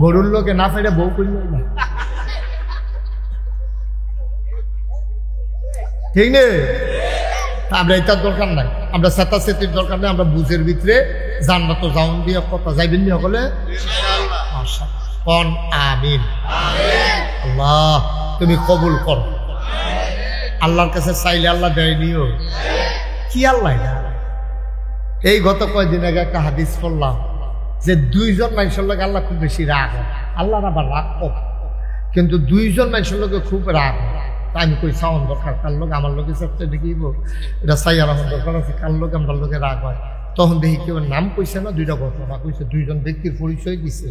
গরুর লোকে না ফেরে বউ করি না। ঠিক নেই, আমরা এটার দরকার নাই, আমরা সেতা সেতির দরকার নেই। আমরা বুঝের ভিতরে জান্নাত যাওন দিয়ে কথা যাইবেন নি সকলে? আমিন। আল্লাহ তুমি কবুল করো। আল্লাহর কাছে চাইলে আল্লাহ দেয়নিও কি? আল্লাহ এই গত কয়েকদিন আগে একটা হাদিস পড়লাম যে 2জন মানুষের লোক আল্লাহ খুব বেশি রাগ হয়। আল্লাহর আবার রাগ কম, কিন্তু 2জন মানুষের লোকে খুব রাগ হয়। আমি কই সাউন্ড দরকার, কার লোক আমার লোকের সাথে দেখিব, এটা সাইয়ার আমার দরকার আছে, কার লোক আমার লোকে রাগ হয়। তখন দেখি কেউ নাম কইছে না, 2টা ঘটনা কইছে, 2জন ব্যক্তির পরিচয় দিছে।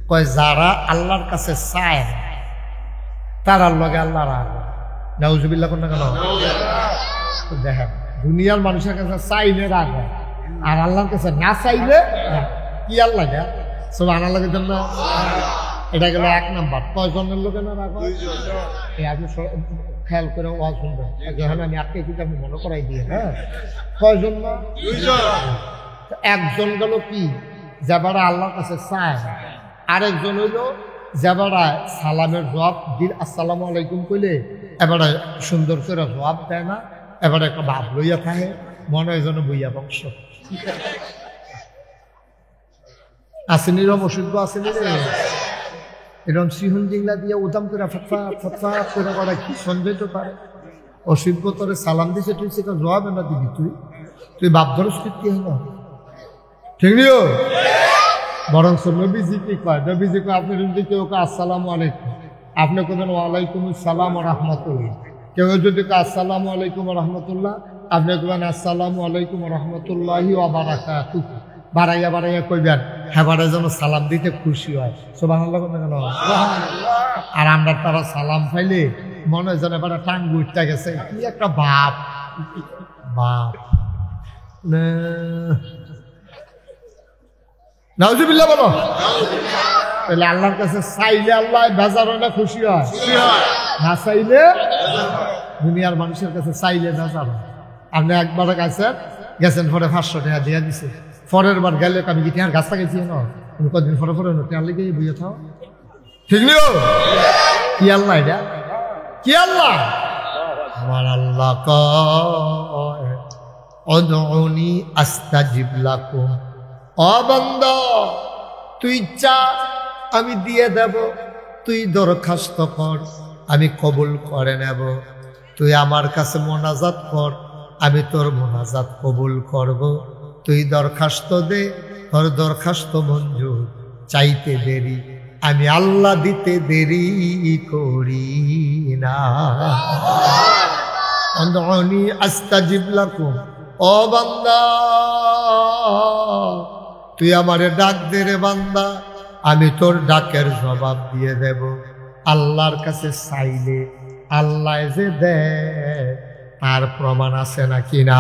কয় যারা আল্লাহর কাছে চায় তারার লগে আল্লাহ রাগ হয়। নাউজুবিল্লাহ কোন না কেন? দেখেন দুনিয়ার মানুষের কাছে চাইলে রাগ হয়, আর আল্লাহর কাছে না চাইলে কি আল্লাহ সুবহানাল্লাহ লাগের জন্য। এটা গেল 1 নাম্বার। কয়জনের লোকে না রাগ হয়? আপনি খেয়াল করে ওয়াজ শুনবেন, যখন আমি আটকে কিন্তু আপনি মনে করাই দিয়ে। হ্যাঁ, কয়জন না? 2জন। একজন গেল কি যাবারা আল্লাহর কাছে চায়, আরেকজন হইল যাবারা সালামের জবাব দিল, আসসালামু আলাইকুম কইলে এবারে সুন্দর করে জবাব দেয় না, এবারে একটা ভাব লইয়া থাকে, মনে হয় যেন বইয়া বংশ আসেনি। রম অসুখ আসেনি রে, এরকম সিহুন জিংলা দিয়ে উদাম করে ফটফা ফটফা করে করা কি সন্দেহ তো পারে। অসিদ্ধ তোরে সালাম দিছে, তুই সেটা জবাব এবার দিবি, তুই বাপ ধরস কি হইল? ঠিক নিও। বরং নবীজি কি কয়? নবীজি কয় আপনি যদি কেউ আসসালামু আলাইকুম, আপনি কেবেন ওয়ালাইকুম আসসালাম ওয়া রাহমাতুল্লাহ। কেউ যদি কয় আসসালামু আলাইকুম ওয়া রাহমাতুল্লাহ, আপনি কেবেন আসসালামু আলাইকুম ওয়া রাহমাতুল্লাহি ওয়া বারাকাতুহু। বাড়াইয়া বাড়াইয়া কইবেন, হ্যাঁ বাড়াই যেন সালাম দিতে খুশি হয়। সুবহানাল্লাহ কেন? আর আমরা তারা সালাম পাইলে মনে হয় যেন এবারে টান উঠতে গেছে, কি একটা ভাব ভাব। নাউজুবিল্লাহ বলো। তাহলে আল্লাহর কাছে চাইলে আল্লাহ বেজার হয় না খুশি হয়? না চাইলে দুনিয়ার মানুষের কাছে চাইলে বেজার হয়। আপনি একবার গেছেন পরে 500 টাকা দিয়ে দিছে, পরের বার গেলে আমি কি টিয়ার গাছটা গেছি না, কদিন পরে পরে টিয়ার লেগে বুঝে থাও। ঠিক নিও। কি আল্লাহ এটা? কি আল্লাহ? আমার আল্লাহ কয় উদউনি আস্তাজিব লাকুম। ও বান্দা, তুই চা আমি দিয়ে দেব, তুই দরখাস্ত কর আমি কবুল করে নেব। তুই আমার কাছে মোনাজাত কর, আমি তোর মোনাজাত কবুল করব। তুই দরখাস্ত দে, তোর দরখাস্ত মঞ্জুর চাইতে দেরি, আমি আল্লাহ দিতে দেরি করি না। উদউনি আস্তাজিব লাকুম, ও বান্দা তুই আমারে ডাক দে রে বান্দা, আমি তোর ডাকের জবাব দিয়ে দেব। আল্লাহর কাছে চাইলে আল্লাহ যে দেয় তার প্রমাণ আছে নাকি না?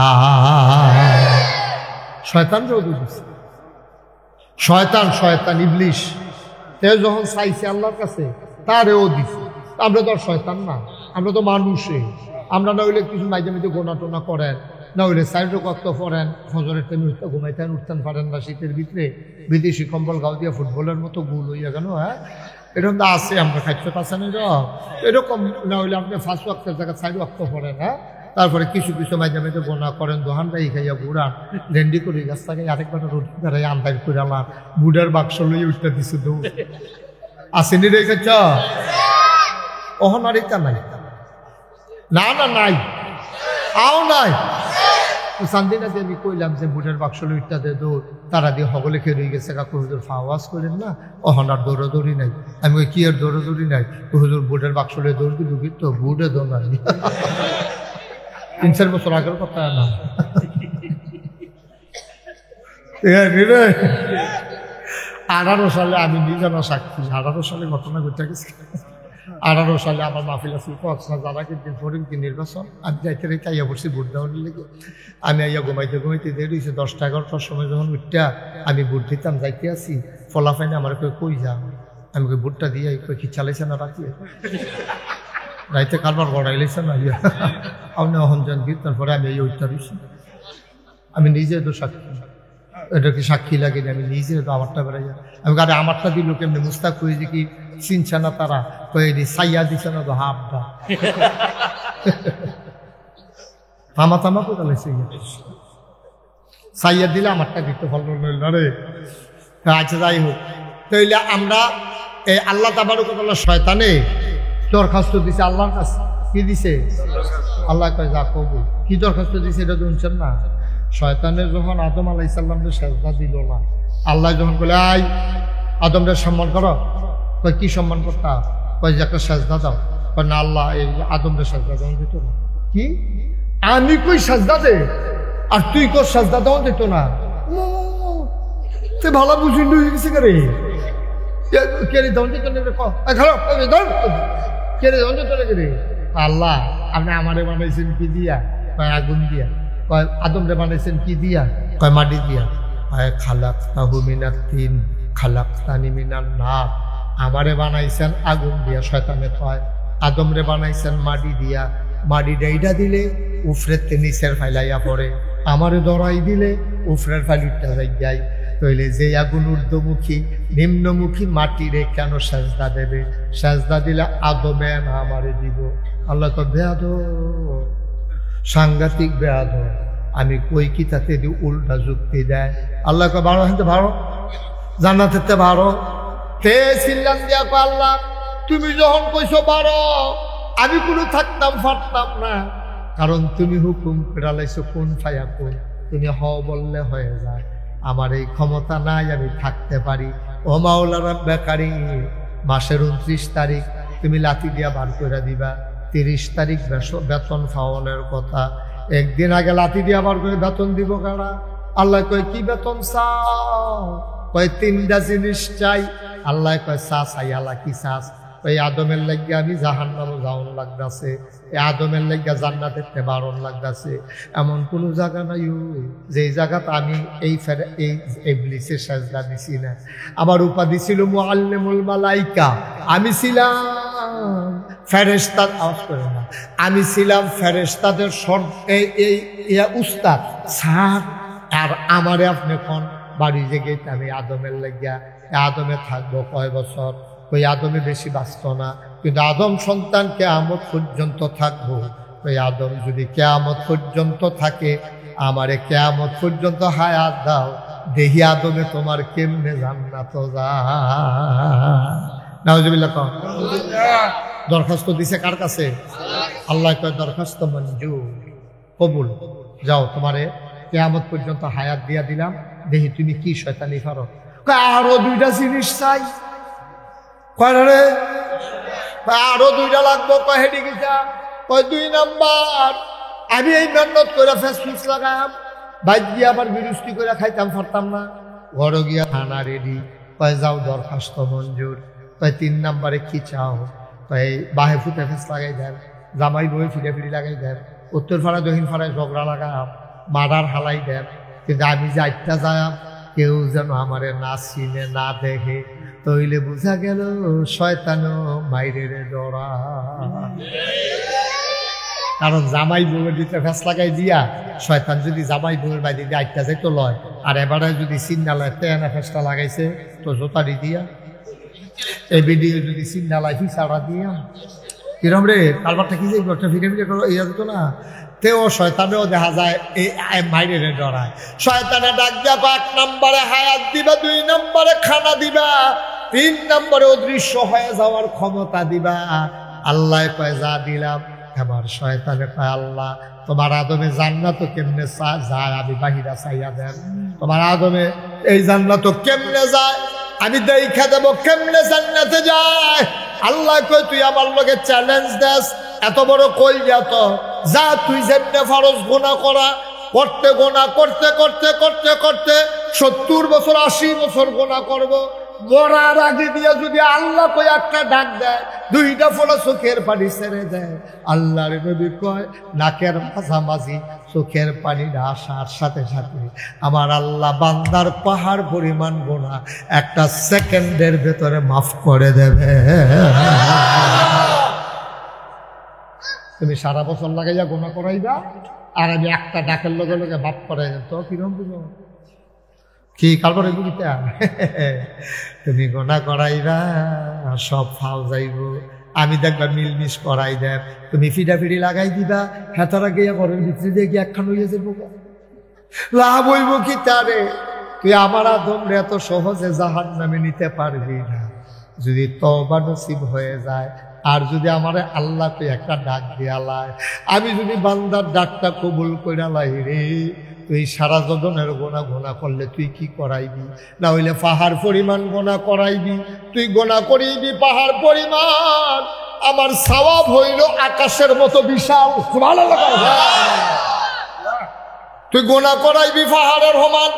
শয়তান রোধ দিচ্ছে, শয়তান ইবলিশ তেও যখন চাইছে আল্লাহর কাছে তারেও দিছে। আমরা তো আর শয়তান না, আমরা তো মানুষে। আমরা না হইলে কিছু মাঝে মাঝে গোনা টোনা করেন, না হইলে সাইড কত পড়েন, ফজরের টাইমে ঘুমাইতেন উঠতেন পারেন না, শীতের ভিতরে বিদেশি কম্বল গাও দিয়ে ফুটবলের মতো গুল হইয়া গেল। হ্যাঁ, এরকম তো আছে, আমরা খাদ্য পাচ্ছেন এরকম। না হইলে আপনি ফার্স্ট ওয়াক্তের জায়গায় সাইড ওয়াক্ত পড়েন। হ্যাঁ, তারপরে কিছু মাঝে মাঝে গোনা করেন, দোহানটাই খাইয়া বুড়ান রেন্ডি করি গাছ থাকে, আরেকবার রুটি বেড়াই আন্দাজ করে আলার বুড়ার বাক্স লইয়া উঠতে দিছে দৌড়। আসেনি রেখেছ অহনারিতা নাই, না না নাই, আও নাই। চান্দিনা দিয়ে আমি কইলাম যে বুটের বাক্স লইটা দে দৌড়, তারা দিয়ে হগলে খেয়ে রয়ে গেছে। কাকু হুজুর ফাওয়াজ করেন না, অহনার দৌড়াদৌড়ি নাই। আমি ওই কি আর দৌড়াদৌড়ি নাই, হুজুর বুটের বাক্স লইয়ে দৌড় দিল, কিন্তু বুটে দৌড় নাই। 3-4 বছর আগের কথা না। 18 সালে আমি নিজে না সাক্ষী, 18 সালে ঘটনা ঘটে গেছে। 18 সালে আমার মাহফিল আছিল যারা কিন্তু ফরিদপুর নির্বাচন, আমি যাইতে রেখে আইয়া পড়ছি ভোট দেওয়ার লেগে। আমি আইয়া ঘুমাইতে দেরি হয়েছে, 10টা-11টার সময় যখন উঠটা আমি ভোট দিতাম যাইতে আসি, ফলাফাইনে আমার কই যাম, আমি কই ভোটটা দিয়ে কি চালাইছে না রাখি রাইতে কারবার গড়াই লাইছে না ইয়া আপনি অহন যান কি। তারপরে আমি এই উঠতে দিছি, আমি নিজে তো সাক্ষী, এটা কি সাক্ষী লাগে, আমি নিজে তো আমারটা বেড়াই যাই। আমি গাড়ি আমারটা দিল কেমনি, মুস্তাক কই যে কি চিনছে না তারা, কয়ে সাইয়া দিছে না তো হাফটা থামা কোথা লাগছে সাইয়া দিলে আমারটা দিতে ভালো নইল রে। আচ্ছা যাই হোক, তাইলে আমরা এই আল্লাহ তাবারকাল্লাহ শয়তানে দরখাস্ত দিছে আল্লাহর কাছে। কি দিছে? আল্লাহ কয় যা কবুল। কি দরখাস্ত দিছে এটা শুনছেন না? শয়তানের যখন আদম আলাইহিস সালামকে সেজদা দিল না, আল্লাহ যখন বলে আই আদমরে সম্মান করো, কয় কি সম্মান করতা? কয় যে একটা সেজদা দাও। কয় না আল্লাহ এই আদমরে সেজদা দেওয়া দিত না। কি আমি কই সেজদা দে আর তুই কর সেজদা দেওয়া দিত না? তুই ভালো বুঝি হয়ে গেছে কে রে? কেড়ে দেওয়া দিত না? কেড়ে দেওয়া দিত না কে রে? আল্লাহ আপনি আমারে বানাইছেন কি দিয়া? কয় আগুন দিয়া। কয় আদমরে বানাইছেন কি দিয়া? কয় মাটি দিয়া। কয় খালাকতাহু মিনাত তিন খালাকতানি মিনান নার। আমারে বানাইছেন আগুন দিয়া। শয়তানে কয় আদমরে বানাইছেন মাটি দিয়া, মাটি ডাইডা দিলে উফরের নিচের ফাইলাইয়া পড়ে, আমারে দরাই দিলে উফরের ফাইলটা যাই। তাইলে যে আগুন ঊর্ধ্বমুখী নিম্নমুখী মাটিরে কেন সেজদা দেবে? সেজদা দিলে আদমে না আমারে দিব। আল্লাহ তো বেয়াদ, সাংঘাতিক বেয়াদ। আমি কই কি তাতে উল্টা যুক্তি দেয়। আল্লাহ কয় ভালো হইতে ভালো, জান্নাতে ভালো। তে চিল্লান দিয়া কয় আল্লাহ তুমি যখন কইছো বারো, আমি কোনো থাকতাম পারতাম না, কারণ তুমি হুকুম ফেরালাইছো কোন ফায়া কোন, তুমি হ বললে হয়ে যায়। আমার এই ক্ষমতা নাই আমি থাকতে পারি। ও মাওলা রাব্বে কারীম, মাসের 29 তারিখ তুমি লাথি দিয়া বার করে দিবা, 30 তারিখ বেতন পাওয়ানোর কথা, একদিন আগে লাথি দিয়া বার করে বেতন দিব কারা? আল্লাহ কয় কি বেতন চাও? কয় 3টা জিনিস চাই। আল্লাহ কয় চা চাই। আল্লাহ কি চাস? ওই আদমের লাগিয়া আমি জাহান্নামে যাওয়ান লাগতেছে, এই আদমের লাগিয়া জান্নাতে বারণ লাগতেছে। এমন কোনো জায়গা নাই যে জায়গাতে আমি এই ইবলিসের সাজদা দিছি না। আমার উপাধি ছিল মুআল্লিমুল মালাইকা। আমি ছিলাম ফেরেশতার, আওয়াজ করে না, আমি ছিলাম ফেরেশতাদের উস্তাদ স্যার। আর আমারে আপনি কোন বাড়ি জেগে আমি আদমের লাগিয়া আদমে থাকবো কয় বছর? ওই আদমে বেশি বাঁচত না, কিন্তু আদম সন্তান কিয়ামত পর্যন্ত থাকবো। ওই আদম যদি কিয়ামত পর্যন্ত থাকে, আমারে কিয়ামত পর্যন্ত হায়াত দাও, দেহি আদমে তোমার কেমনে জান্নাত যায়। নাউজুবিল্লাহ। দরখাস্ত দিছে কার কাছে? আল্লাহ কয় দরখাস্ত মঞ্জুর, কবুল। যাও তোমারে কিয়ামত পর্যন্ত হায়াত দিয়া দিলাম, দেহি তুমি কি শয়তানি পারো। আরো 2টা জিনিস চাই। কয়টা রে? আরো 2টা লাগবো। কয় হেডি গেছা? কয় 2 নাম্বার আমি এই মেহনত করে ফেসফুস লাগাম, বাইক গিয়ে আবার বিরুষ্টি করে খাইতাম পারতাম না। ঘরে গিয়া খানা রেডি। কয় যাও দরখাস্ত মঞ্জুর। কয় 3 নাম্বারে কি চাও? কয় বাহে ফুটে ফেস লাগাই দেন, জামাই বই ফিরে ফিরে লাগাই দেন, উত্তর ফাড়া দক্ষিণ ফাড়ায় ঝগড়া লাগাম, মাদার হালাই দেন। কিন্তু আমি যে আটটা যাম কেউ যেন আমারে না চিনে না দেখে, তইলে বুঝা গেল শয়তানো মাইরের ডরা। কারণ জামাই বউয়ের দিতে ফেস লাগাই দিয়া শয়তান যদি জামাই বউয়ের বাইরে দিয়ে আটটা যাই তো লয়, আর এবারে যদি চিন্নালায় তেনা ফেসটা লাগাইছে তো জোতারি দিয়া, এই ভিডিও যদি চিন্নালায় ফিসাড়া দিয়া কিরম রে কালবারটা কি যাইব একটা ফিরে ফিরে করো ইয়া দিত না। তেও শয়তানেও দেখা যায় এই মাইরের ডরায়। শয়তানে ডাক দিয়া 1 নম্বরে হায়াত দিবা, 2 নম্বরে খানা দিবা, 3 নম্বরে অদৃশ্য হয়ে যাওয়ার ক্ষমতা দিবা। আল্লাহ কয় যা দিলাম। আমার শয়তানে কয় আল্লাহ তোমার আদমে জান্নাত কেমনে যায় আমি বাহিরা চাইয়া দেন, তোমার আদমে এই জান্নাত কেমনে যায় আমি দেখা দেব কেমনে জান্নাতে যায়। আল্লাহ কয় তুই আমার লগে চ্যালেঞ্জ দেস, এত বড় কই যা যা তুই যেমনে ফরজ গুনাহ করা করতে গুনাহ করতে করতে করতে করতে 70 বছর 80 বছর গুনাহ করব, মরার আগে দিয়ে যদি আল্লাহ কয় একটা ডাক দেয় 2টা ফোঁটা চোখের পানি ছেড়ে দেয়, আল্লাহর নবী কয় নাকের মাঝামাঝি চোখের পানিটা আসার সাথে সাথে আমার আল্লাহ বান্দার পাহাড় পরিমাণ গুনাহ একটা সেকেন্ডের ভেতরে মাফ করে দেবে। তুমি সারা বছর লাগাইয়া গুনাহ করাইবা, আর আমি একটা ডাকের লগে লগে মাফ করাই তো কিরম বুঝো কি কালবরে বুঝিতা তুমি গুনাহ করাইবা সব ফাও যাইব, আমি দেখবা মিলমিশ করাই দেব, তুমি ফিডাফিডি লাগাই দিবা, হেতারা গিয়া ঘরের ভিতরে দিয়ে গিয়ে একখান হইয়া যাবো, লাভ হইব কি তারে? তুই আমার আদম রে এত সহজে জাহান্নামে নিতে পারবি না। যদি তওবা নসিব হয়ে যায়, আর যদি আমারে আল্লাহ তুই একটা ডাক দিয়ালায়, আমি যদি বান্দার ডাকটা কবুল কইরা লাই রে, তুই সারা জগনের গোনা গোনা করলে তুই কি করাইবি? না হইলে পাহাড় পরিমাণ গোনা করাইবি, তুই গোনা করিবি পাহাড় পরিমাণ, আমার সওয়াব হইল আকাশের মতো বিশাল। তুই গোনা করাইবি পাহাড়ের সমান,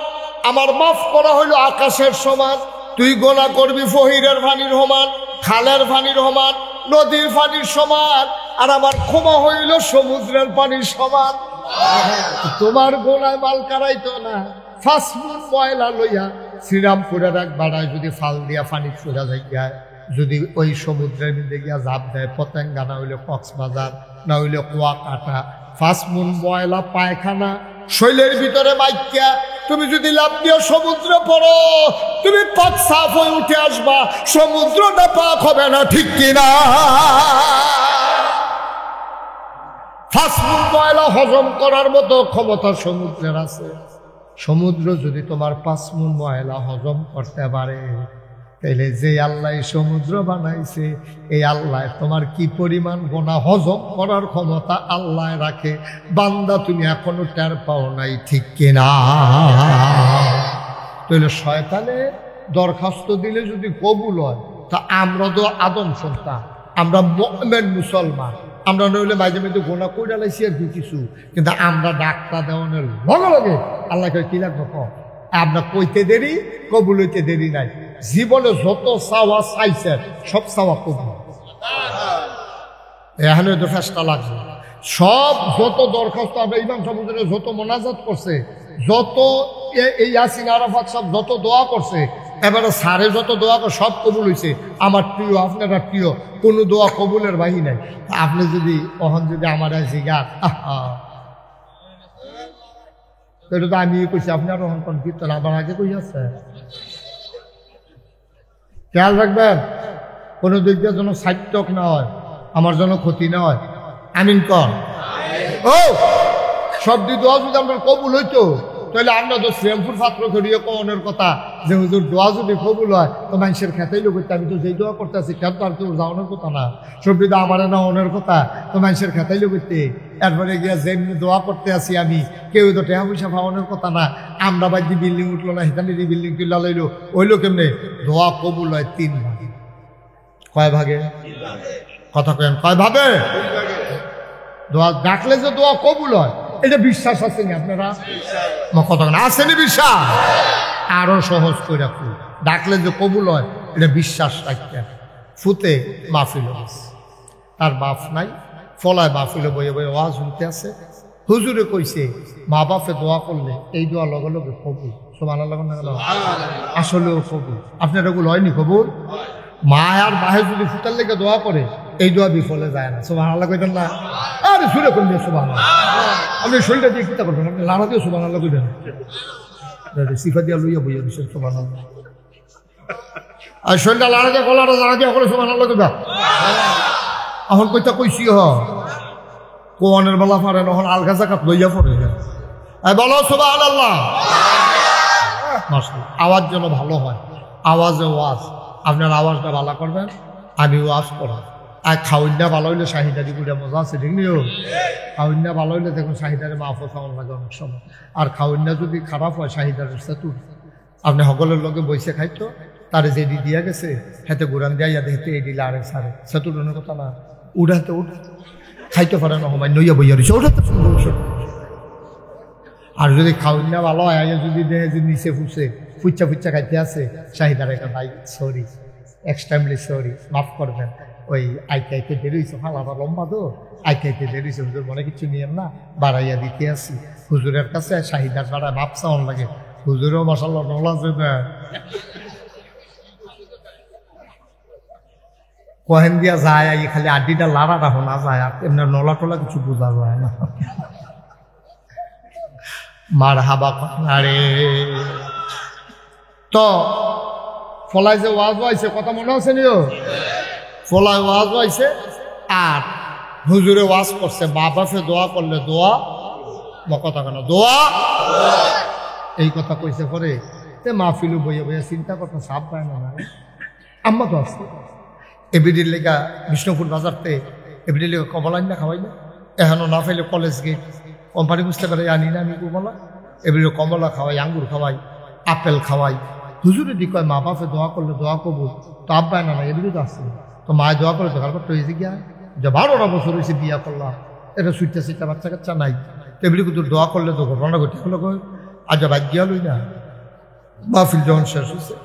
আমার মাফ করা হইল আকাশের সমান। তুই গোনা করবি ফহিরের পানির সমান, খালের পানির সমান, নদীর পানির সমান, আর আমার ক্ষমা হইল সমুদ্রের পানির সমান। তোমার গোনায় মাল কারাইতো না, ফাঁসমুন ময়লা লইয়া শ্রীরামপুরের এক বাড়ায় যদি ফাল দিয়া পানি চড়া যায়, যদি ওই সমুদ্রের মধ্যে গিয়া জাপ দেয় পতেঙ্গা, না হইলে কক্সবাজার, না হইলে কুয়াকাটা, ফাঁসমুন ময়লা পায়খানা শৈলের ভিতরে মাইকিয়া তুমি যদি লাভ দিয়ে সমুদ্রে পড়ো, তুমি পাক সাফ হয়ে উঠে আসবা, সমুদ্রটা পাক হবে না, ঠিক কিনা? ফাঁসমুন ময়লা হজম করার মতো ক্ষমতা সমুদ্রের আছে। সমুদ্র যদি তোমার 5 মুন ময়লা হজম করতে পারে, তাইলে যে আল্লাহ সমুদ্র বানাইছে এই আল্লাহ তোমার কি পরিমাণ গোনা হজম করার ক্ষমতা আল্লাহ রাখে, বান্দা তুমি এখনো টের পাও নাই, ঠিক কিনা? তাহলে শয়তানে দরখাস্ত দিলে যদি কবুল হয়, তা আমরা তো আদম সন্তান, আমরা মুমিন মুসলমান, আমরা নইলে মাঝে মাঝে গোনা কইরা লাইছি আর কিছু, কিন্তু আমরা ডাক্তার দেওয়ানোর লগে লগে আল্লাহকে কি লাগবে আমরা কইতে দেরি, কবুল হইতে দেরি নাই। জীবনে যত চাওয়া চাইছে সব চাওয়া কবুল, এখানে তো ফেসটা লাগছে। সব যত দরখাস্ত আমরা ইমাম সাহেবের যত মোনাজাত করছে, যত এই ইয়াসিন আরাফাত সব যত দোয়া করছে, এবারে সারে যত দোয়া করে সব কবুল হয়েছে। আমার প্রিয়, আপনারা প্রিয়, কোনো দোয়া কবুলের বাহি নাই। আপনি যদি কখন যদি আমার জিগান, এটা তো আমি কইছি, আপনি আরো হন কীর্তন আবার আগে কই আছে। খেয়াল রাখবেন কোনো দিক দিয়ে যেন সাইটক না হয়, আমার জন্য ক্ষতি না হয়। আমিন কর। ও সব দিয়ে দোয়া যদি আপনার কবুল হইতো, তাহলে আমরা তো শ্রীরামপুর পাত্র করিয়ে কনের কথা যে হুজুর দোয়া যদি কবুল হয় তো মানুষের খেতেই লোক আমি তো যেই দোয়া করতে আছি খেত আর কেউ যাওয়ানোর কথা না সবজি আমার না অনের কথা তো মানুষের খেতেই লোকতে এরপরে গিয়া যেমনি দোয়া করতে আছি আমি কেউ তো টেহা পয়সা পাওয়ানোর কথা না আমরা বাড়ি বিল্ডিং উঠলো না সেখানে বিল্ডিং তুলা লইলো ওইলো কেমনে দোয়া কবুল হয় 3 ভাগে কয় ভাগে কথা কেন কয় ভাবে দোয়া ডাকলে যে দোয়া কবুল হয় এটা বিশ্বাস আছে না আপনারা কথা আসেনি বিশ্বাস আরো সহজ করে রাখুন ডাকলে যে কবুল হয় এটা বিশ্বাস রাখতেন ফুতে মাহফিল তার বাপ নাই ফলায় মাহফিলে বইয়ে বইয়ে ওয়াজ শুনতে আছে হুজুরে কইছে মা বাপে দোয়া করলে এই দোয়া লগে লগে কবুল সুবহানাল্লাহ আসলেও কবুল আপনার এগুলো হয়নি কবুল মা আর বাহে যদি ফুটার লেগে দোয়া করে এই দোয়া বিফলে যায় না সুবহানাল্লাহ কইতেন না আরে শুনে করবেন সুবহানাল্লাহ আপনি শরীরটা দিয়ে চিন্তা করবেন আপনি লাড়া দিয়ে সুবহানাল্লাহ কইবেন সিফা দিয়া লইয়া বইয়া দিচ্ছেন সুবহানাল্লাহ আর শরীরটা লাড়া দিয়ে গলাটা লাড়া দিয়ে করে সুবহানাল্লাহ কইবা এখন কইতা কইছি কোয়ানের বেলা পারে তখন আলগা জাকাত লইয়া পড়ে বলো সুবহানাল্লাহ মাশাআল্লাহ আওয়াজ যেন ভালো হয় আওয়াজে ওয়াজ আপনার আওয়াজটা ভালো করবেন আমি ওয়াজ করব আর খাওয়াইনা ভালো হইলে শাহিদারি করে মজা আছে দেখলিও খাওয়াইনা ভালো হইলে দেখুন শাহিদারে মাফও খাওয়ান লাগে অনেক সময় আর খাওয়াইনা যদি খারাপ হয় শাহিদারের সেতুর আপনি সকলের লগে বসে খাইতো তারে যেদি দিয়া গেছে হেতে গুরান দিয়া দেখতে এই দিলে আরেক সারে সেতুর অন্য কথা না উড়াতে উঠ খাইতে পারে না সময় নইয়া বইয়া রয়েছে ওঠাতে আর যদি খাওয়াইনা ভালো হয় যদি দেহে যদি নিচে ফুসে ফুচ্চা ফুচ্চা খাইতে আছে শাহিদারে ভাই সরি এক্সট্রিমলি সরি মাফ করবেন ওই আইতে আইতে বেরোইছে ফালাটা লম্বা তো আইতে আইতে বেরোইছে হুজুর মনে কিছু নিয়েন না বাড়াইয়া দিতে আসি হুজুরের কাছে শাহিদার বাড়ায় মাপ চাওয়ান লাগে হুজুরও মশাল্লা নলা না কহেন দিয়া যায় এই খালি আড্ডিটা লাড়া রাখো না যায় আর এমনি নলা টলা কিছু বোঝা যায় না মার হাবা আরে তো ফলায় যে ওয়াজ হয়েছে কথা মনে আছে নিও ফলায় ওয়াজ হয়েছে আর হুজুরে ওয়াজ করছে মা বাপে দোয়া করলে দোয়া বা কথা কেন দোয়া এই কথা কইছে পরে তে মাহফিলু বইয়ে বইয়ে চিন্তা করতে সাপ পায় না আম্মা তো আসছে এবিডির লেগা বিষ্ণুপুর বাজারতে এবিডির লেগা কমলাইন না খাওয়াই না এখনো না ফেলে কলেজ গেট কোম্পানি বুঝতে পারে জানি না আমি কমলা এবিডি কমলা খাওয়াই আঙ্গুর খাওয়াই আপেল খাওয়াই হুজুরে দি কয় মা বাপে দোয়া করলে দোয়া করবো তো আব্বায় না এবিডি তো আসছে তো মায়ে দোয়া করে দোকান করতে হয়েছে গিয়া যে 12টা বছর হয়েছে বিয়া করলাম এটা সুইটটা সিটটা বাচ্চা কাচ্চা নাই এবিডি কিন্তু দোয়া করলে তো ঘটনা ঘটে হলো আজ ভাগ্য লই না মাহফিল যখন শেষ হয়েছে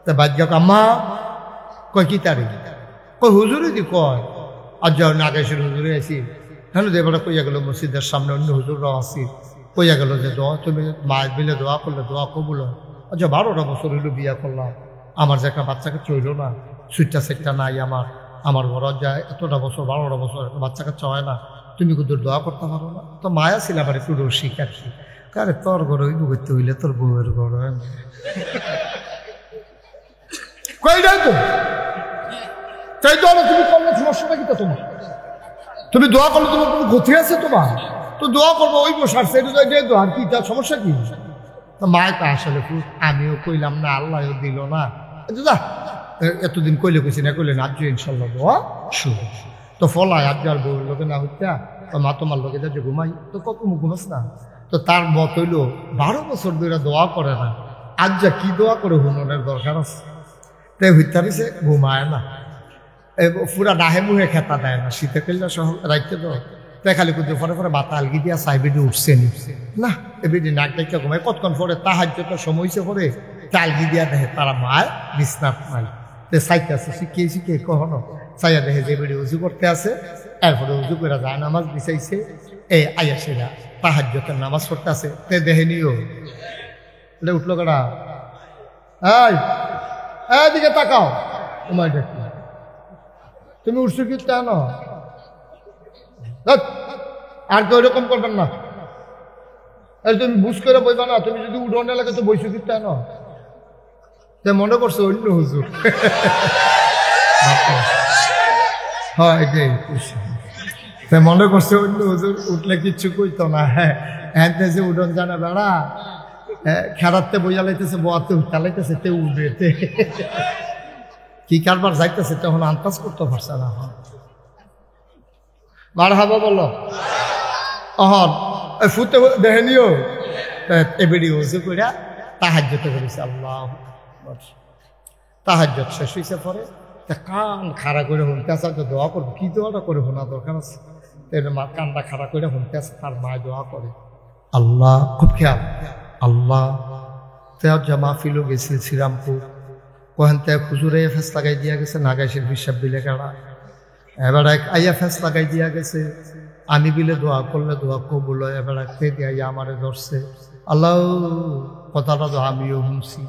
তা ভাগ্য আম্মা কয় কি তারিখ কই হুজুরে দি কয় আজ যখন নাগেশের হুজুরে আছি হ্যাঁ এবারে কইয়া গেল মসজিদের সামনে অন্য হুজুররাও আসি কইয়া গেল যে দোয়া তুমি মা মিলে দোয়া করলে দোয়া কবুল হয় আচ্ছা 12টা বছর হইলো বিয়া করলাম আমার যে একটা বাচ্চাকে চইল না সুইটটা সেটটা নাই আমার ঘর যায় এতটা বছর 12টা বছর একটা বাচ্চা কাচ্চা হয় না তুমি কিন্তু দোয়া করতে পারো না তো মায়া ছিল আবার একটু রসিক আর কি কারে তোর ঘর হইব করতে হইলে তোর বউয়ের ঘর হয় না কইটাই তো তাই দোয়া তুমি করলে সমস্যাটা কি তোমার তুমি দোয়া করলে তোমার কোনো ক্ষতি আছে তোমার তো দোয়া করবো ওই বসার সেটা দোয়া আর কি তার সমস্যা কি তো মায়ের আসলে আমিও কইলাম না আল্লাহও দিল না যা এতদিন কইলে কইছি না কইলে না আজ ইনশাল্লাহ দোয়া শুরু তো ফলায় আজ আর বউর লোকে না হইতা তো মা তোমার লোকে যা যে ঘুমাই তো কত ঘুমাস না তো তার মত হইলো 12 বছর ধরে দোয়া করে না আজ যা কি দোয়া করে হুননের দরকার আছে তাই হইতারিছে ঘুমায় না পুরা ডাহে মুহে খেতা দেয় না শীতে কেলটা সহ রাখতে তো তাই খালি কিন্তু পরে পরে বাতা আলগি দিয়া সাইবেডি উঠছে নি না এবেডি নাক ডাইকা ঘুমায় কতক্ষণ পরে তাহাজ্জুদের সময় হইছে পরে আলগি দিয়া দেখে তারা মায় বিছনাত নাই তে সাইতে আছে শিখিয়ে কখনো চাইয়া দেখে যে বেডি উজু করতে আছে এরপরে উজু করে যায় নামাজ বিছাইছে এই আইয়াসেরা তাহাজ্জুদের নামাজ পড়তে আছে তে দেখে নিও এটা উঠলো কেডা এই এদিকে তাকাও তোমার দেখি তুমি উঠছো কি তা না আর কেউ এরকম করবেন না তুমি বুঝ করে বইবা না তুমি যদি উঠোনে লাগে তো বইছো কি তা না মনে করছো অন্য হুজুর হ্যাঁ এটাই মনে করছে অন্য হুজুর উঠলে কিচ্ছু কইতো না হ্যাঁ যে উঠোন জানা বেড়া খেড়াতে বইয়া লাইতেছে, বোয়াতে উঠতে লাইতেছে, তে উঠে কি কারবার যাইতেছে তখন আন্দাজ করতে পারছে না। মারহাবা বলো অহন ফুতে দেখেনিও এবারে ওজু কইরা তাহাজ্জুদ করেছে। আল্লাহ তাহাজ্জুদ শেষ হইছে পরে কান খাড়া করে শুনতে আছে, দোয়া করবো, কি দোয়াটা করে শোনা দরকার আছে, মা কানটা খাড়া করে শুনতে আছে, তার মায় দোয়া করে আল্লাহ, খুব খেয়াল আল্লাহ তেও জামা ফিলো গেছিল শ্রীরামপুর, কোহেন তে খুচুরে ফেস লাগাই দিয়া গেছে, নাগাইশের হিসাব বিলে কাড়া, এবার এক আইয়া ফেস লাগাই দিয়া গেছে, আমি বিলে দোয়া করলে দোয়া কবুল হয়, এবার তে দিয়া আমারে ধরছে। আল্লাহ কথাটা তো আমিও শুনছি,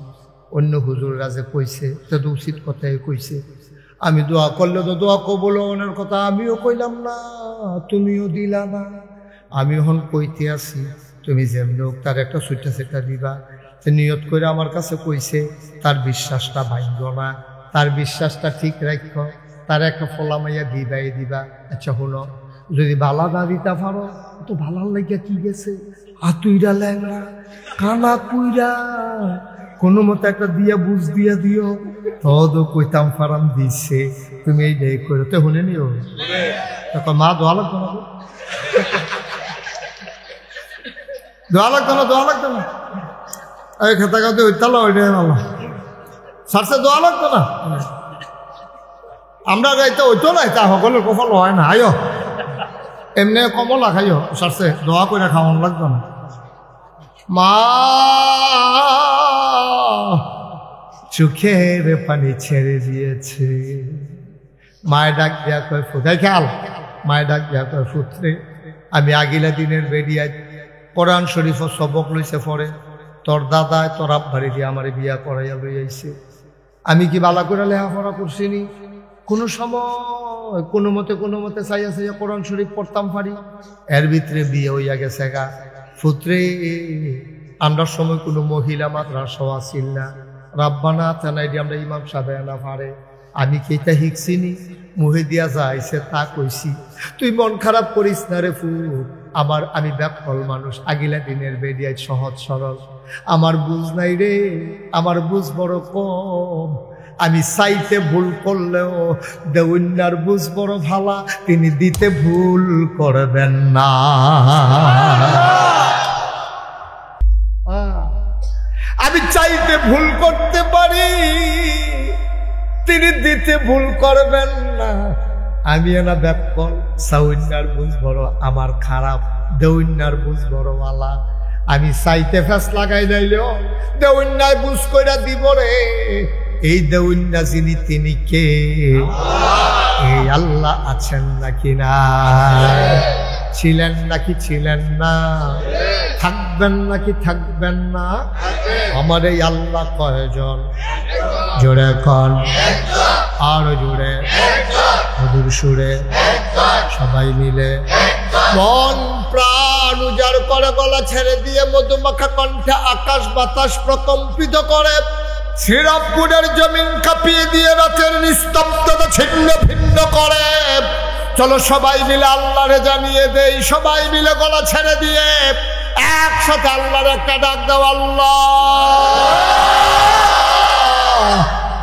অন্য হুজুররা যে কইছে তো উচিত কথাই কইছে, আমি দোয়া করলে তো দোয়া কবুল হওয়ার কথা আমিও কইলাম না, তুমিও দিলা না, আমি এখন কইতে আছি তুমি যেমনি হোক তার একটা সুইটা সেটা দিবা। নিয়ত করে আমার কাছে কইছে, তার বিশ্বাসটা ভাঙ্গ না, তার বিশ্বাসটা ঠিক রাখো, তার একটা ফলামাইয়া দিবাই দিবা। আচ্ছা হলো যদি বালা না দিতে পারো তো ভালার লাগিয়া কি গেছে, আতুইরা ল্যাংরা কানা কুইরা কোনো মতো একটা দিয়া বুঝ দিয়া দিও, তো কইতাম ফারাম দিচ্ছে, তুমি এই ডে করে তো শুনে নিও। মা দোয়া লাগতো না, দোয়া লাগতো না, দোয়া লাগতো না, এই খেতা খাতে ওইতালো ওইটাই ভালো, সারসে দোয়া লাগতো না, আমরা গাইতে ওইতো না, তা সকলের কপাল হয় না, আয়ো এমনি কমলা খাইও, সারসে দোয়া করে খাওয়ান লাগতো না। মা চোখের পানি ছেড়ে দিয়েছে, মায়ের ডাক দিয়া কয় ফুটাই খেয়াল, মায়ের ডাক দিয়া কয় ফুটরে আমি আগিলা দিনের বেরিয়ায় কোরআন শরীফ সবক লইছে পরে, তোর দাদায় তোর আব্বারে দিয়ে আমার বিয়া করাইয়া লই আইছে, আমি কি বালা করে লেখাপড়া করছিনি, কোনো সময় কোনো মতে চাইয়া চাইয়া কোরআন শরীফ পড়তাম পারি, এর ভিতরে বিয়ে হইয়া গেছে গা। ফুত্রে আমরা সময় কোনো মহিলা মাদ্রাসাও আসিল না, রাব্বানা থানায় দিয়ে আমরা ইমাম সাহেব না পারে, আমি কি এটা শিখছিনি, মুহে দিয়া যাইছে তা কইছি, তুই মন খারাপ করিস না রে ফুট, আমি ব্যাকল মানুষ, আগিলা দিনের বেরিয়ায় সহজ সরল, আমার বুঝ নাই রে, আমার বুঝ বড় কম, আমি চাইতে ভুল করলেও দেউন্যার বুঝ বড় ভালা, তিনি দিতে ভুল করবেন না। আমি চাইতে ভুল করতে পারি, তিনি দিতে ভুল করবেন না। আমি না ব্যাপক, সাউন্যার বুঝ বড় আমার খারাপ, দেউন্যার বুঝ বড় ভালা, আমি চাইতে ফেস লাগাই যাইলেও দেউন্যায় বুঝ কইরা দিব রে। এই দেউন্যা যিনি তিনি কে? এই আল্লাহ আছেন নাকি না? ছিলেন নাকি ছিলেন না? থাকবেন নাকি থাকবেন না? আমার এই আল্লাহ কয়জন? জোরে কন, আরো জোরে, মধুর সুরে, সবাই মিলে মন প্রাণ উজাড় করে গলা ছেড়ে দিয়ে মধুমাখা কণ্ঠে আকাশ বাতাস প্রকম্পিত করে, শ্রীরামপুরের জমিন কাঁপিয়ে দিয়ে রাতের নিস্তব্ধতা ছিন্ন ভিন্ন করে। চলো সবাই মিলে আল্লাহরে জানিয়ে দেই, সবাই মিলে গলা ছেড়ে দিয়ে একসাথে আল্লাহর একটা ডাক দাও, আল্লাহ।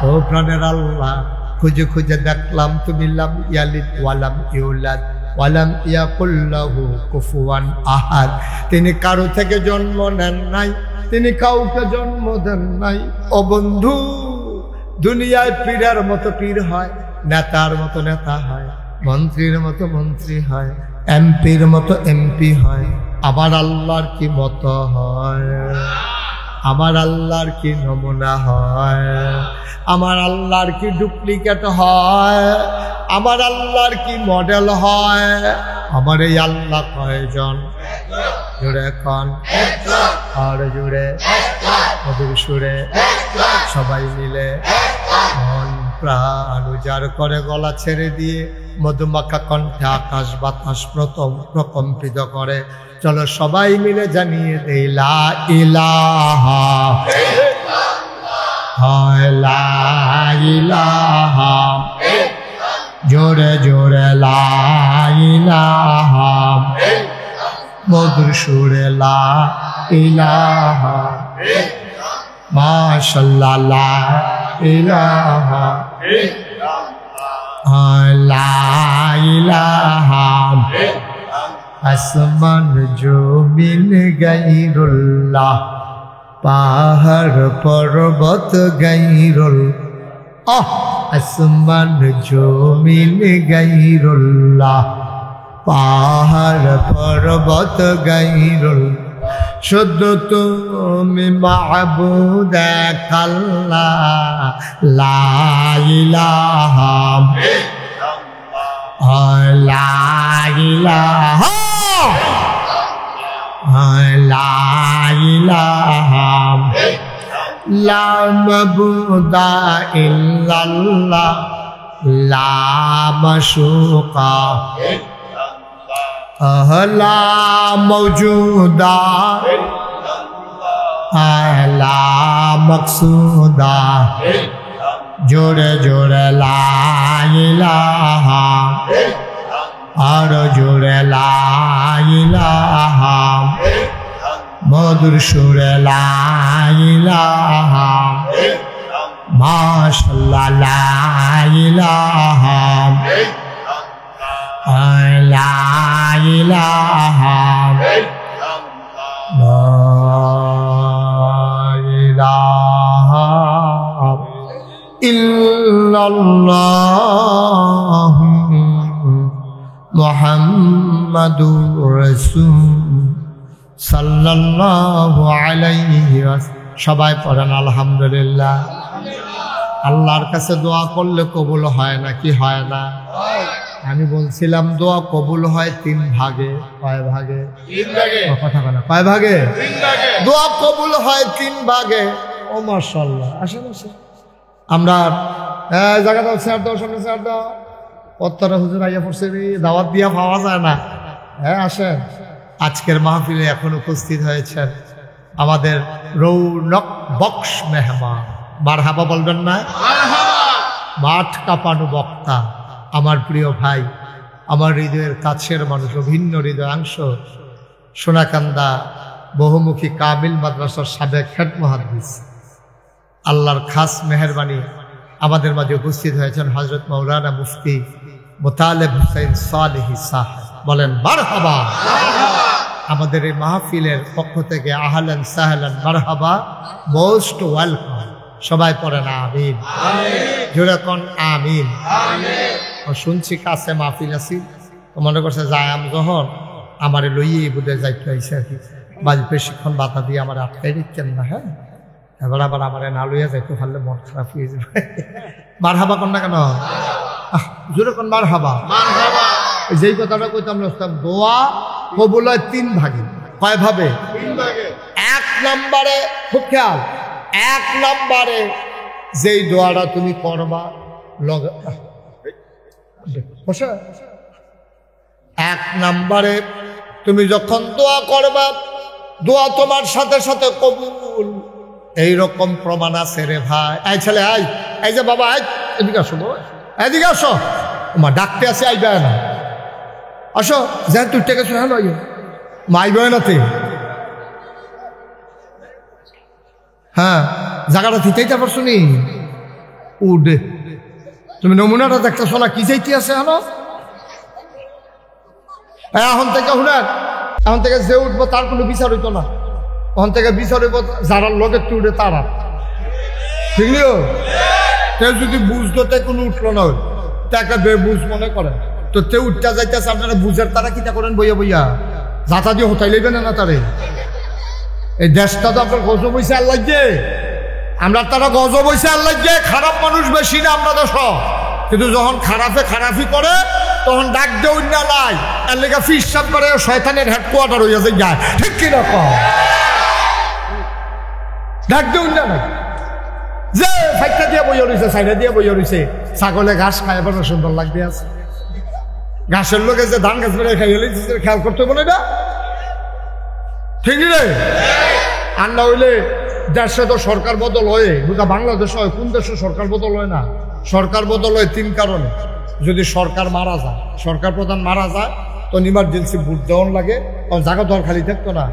ও প্রাণের আল্লাহ, খুঁজে খুঁজে দেখলাম তুমি লাম ইয়ালিদ ওয়ালাম ইউলাদ ওয়ালাম ইয়াকুল লাহু কুফুয়ান আহাদ, তিনি কারো থেকে জন্ম নেন নাই, তিনি কাউকে জন্ম দেন নাই। ও বন্ধু, দুনিয়ায় পীরের মতো পীর হয়, নেতার মতো নেতা হয়, মন্ত্রীর মতো মন্ত্রী হয়, এমপির মতো এমপি হয়, আমার আল্লাহর কি মতো হয়? আমার আল্লাহর কি নমুনা হয়? আমার আল্লাহর কি ডুপ্লিকেট হয়? আমার আল্লাহর কি মডেল হয়? আমার এই আল্লাহ কয়জন? জোরে কন, আর জোরে, মধুর সুরে, সবাই মিলে মন প্রাণ উজাড় করে গলা ছেড়ে দিয়ে মধুমাখা কণ্ঠে আকাশ বাতাস প্রকম্পিত করে। চলো সবাই মিলে জানিয়ে দেই লা ইলাহা ইল্লাল্লাহ, লা ইলাহা, জোরে জোরে লা ইলাহা, মধুর সুরে লা ইলাহা মাশাআল্লাহ লা ইলাহা লা ইলাহা আসমান জমিন গায়রুল্লাহ পাহাড় পর্বত গায়রুল্লাহ আসমান জমিন গায়রুল্লাহ পাহাড় পর্বত গায়রুল্লাহ শুধু তুমি মাহবুদ আল্লাহ লা ইলাহা লা ইলাহা লা ইলাহা লা মাবুদা ইল্লাল্লাহ লা মাশুকা লা মওজুদা লা মকসুদা জোরে জোরে লা ইলাহা আর জোরে লা ইলাহা মধুর সুরে লা ইলাহা মাশাআল্লাহ লা ইলাহা লা ইলাহা লা ইলাহা ইল্লাল্লাহ মুহাম্মাদুর রাসূল সাল্লাল্লাহু আলাইহি ওয়াসাল্লাম। সবাই পড়েন আলহামদুলিল্লাহ। আল্লাহর কাছে দোয়া করলে কবুল হয় না কি হয় না? আমি বলছিলাম দোয়া কবুল হয় 3 ভাগে। কয় ভাগে? 3 ভাগে। কথা বলা কয় ভাগে? 3 ভাগে। দোয়া কবুল হয় 3 ভাগে। ও মাশাআল্লাহ। আসেন আসেন আমরা জায়গা দাও, স্যার দাও, সামনে স্যার দাও। পত্তরা হুজুর আইয়া পড়ছে, দাওয়াত দিয়া পাওয়া যায় না। হ্যাঁ আসেন। আজকের মাহফিলে এখন উপস্থিত হয়েছেন আমাদের রৌনক বক্স মেহমান। মারহাবা বলবেন না? মাঠ কাঁপানো বক্তা, আমার প্রিয় ভাই, আমার হৃদয়ের কাছের মানুষ, ভিন্ন হৃদয়াংশ, সোনাকান্দা বহুমুখী কামিল মাদ্রাসার সাবেক হেড মুহাদ্দিস, আল্লাহর খাস মেহরবানি আমাদের মাঝে উপস্থিত হয়েছেন হযরত মাওলানা মুফতি মোতালেব হুসাইন সালেহী সাহেব। বলেন মারহাবা। আমাদের এই মাহফিলের পক্ষ থেকে আহলান সাহলান মারহাবা, মোস্ট ওয়েলকাম। সবাই পড়েন আমিন। জোরে কোন আমিন। শুনছি কাছে মাহফিল আছি, তো মনে করছে যায়াম যখন আমার লইয়ে বুধে যাইতে হয়েছে আর কি, বাজি বেশিক্ষণ বাধা দিয়ে আমার আটকাই দিচ্ছেন না। হ্যাঁ এবার আবার আমার না লইয়া যাইতে পারলে মন খারাপ হয়ে যাবে। মারহাবা কোন না কেন? জোরে কোন মারহাবা। যেই কথাটা কইতাম দোয়া কবুল হয় 3 ভাগে। কয় ভাবে? 3 ভাগে। 1 নম্বরে খুব খেয়াল, 1 নম্বরে যেই দোয়াটা তুমি করবা লগে 1 নম্বরে তুমি যখন দোয়া করবা, দোয়া তোমার সাথে সাথে কবুল, এইরকম প্রমাণ আছে রে ভাই। এই ছেলে আই, এই যে বাবা আই, এদিকে আসো, এদিকে আসো, তোমার ডাকতে আছে, আইবে না, আসো, যা তুই টেকে শোনা নয় মাইবে নাতে। হ্যাঁ জায়গাটা দিতেই পারছো নি উডে, তুমি নমুনাটা দেখতেছো না কি চাইতে আছে হলো। এখন থেকে শুনেন, এখন থেকে যে উঠবো তার কোনো বিচার হইতো না, এখন থেকে বিচার হইব যারা লগে উঠে তারা। ঠিক নিও, কেউ যদি বুঝতো তে কোনো উঠলো না, তাকে বেবুঝ মনে করেন, তো তে উঠতে যাইতেছে, আপনারা বুঝের তারা কিটা করেন বইয়া বইয়া যাতা দিয়ে হতাই লইবেন না তারে। এই দেশটা তো আপনার গজব হইছে আল্লাহ যে, আমরা তারা গজব হইছে আল্লাহ যে, খারাপ মানুষ বেশি না আমরা দেশ, কিন্তু যখন খারাপে খারাপি করে তখন ডাক দেও না লাই, এর লেগে ফিসাব করে শয়তানের হেডকোয়ার্টার হইয়া যায়। ঠিক কিনা কম ডাক দেও না নাই যে ফাইটটা দিয়ে বইয়া রয়েছে, সাইডা দিয়ে বইয়া রয়েছে, ছাগলে ঘাস খায় এবার সুন্দর লাগবে আছে, ঘাসের লোকে যে ধান গাছ বেড়ে খাইয়ে খেয়াল করতে বলে না। ঠিক রে, আন্না হইলে দেশে তো সরকার বদল হয়ে, গোটা বাংলাদেশ হয়, কোন দেশে সরকার বদল হয় না? সরকার বদল হয় 3 কারণে। যদি সরকার মারা যায়, সরকার প্রধান মারা যায়, তো ইমার্জেন্সি ভোট দেওয়ান লাগে, তখন জায়গা দল খালি থাকতো না,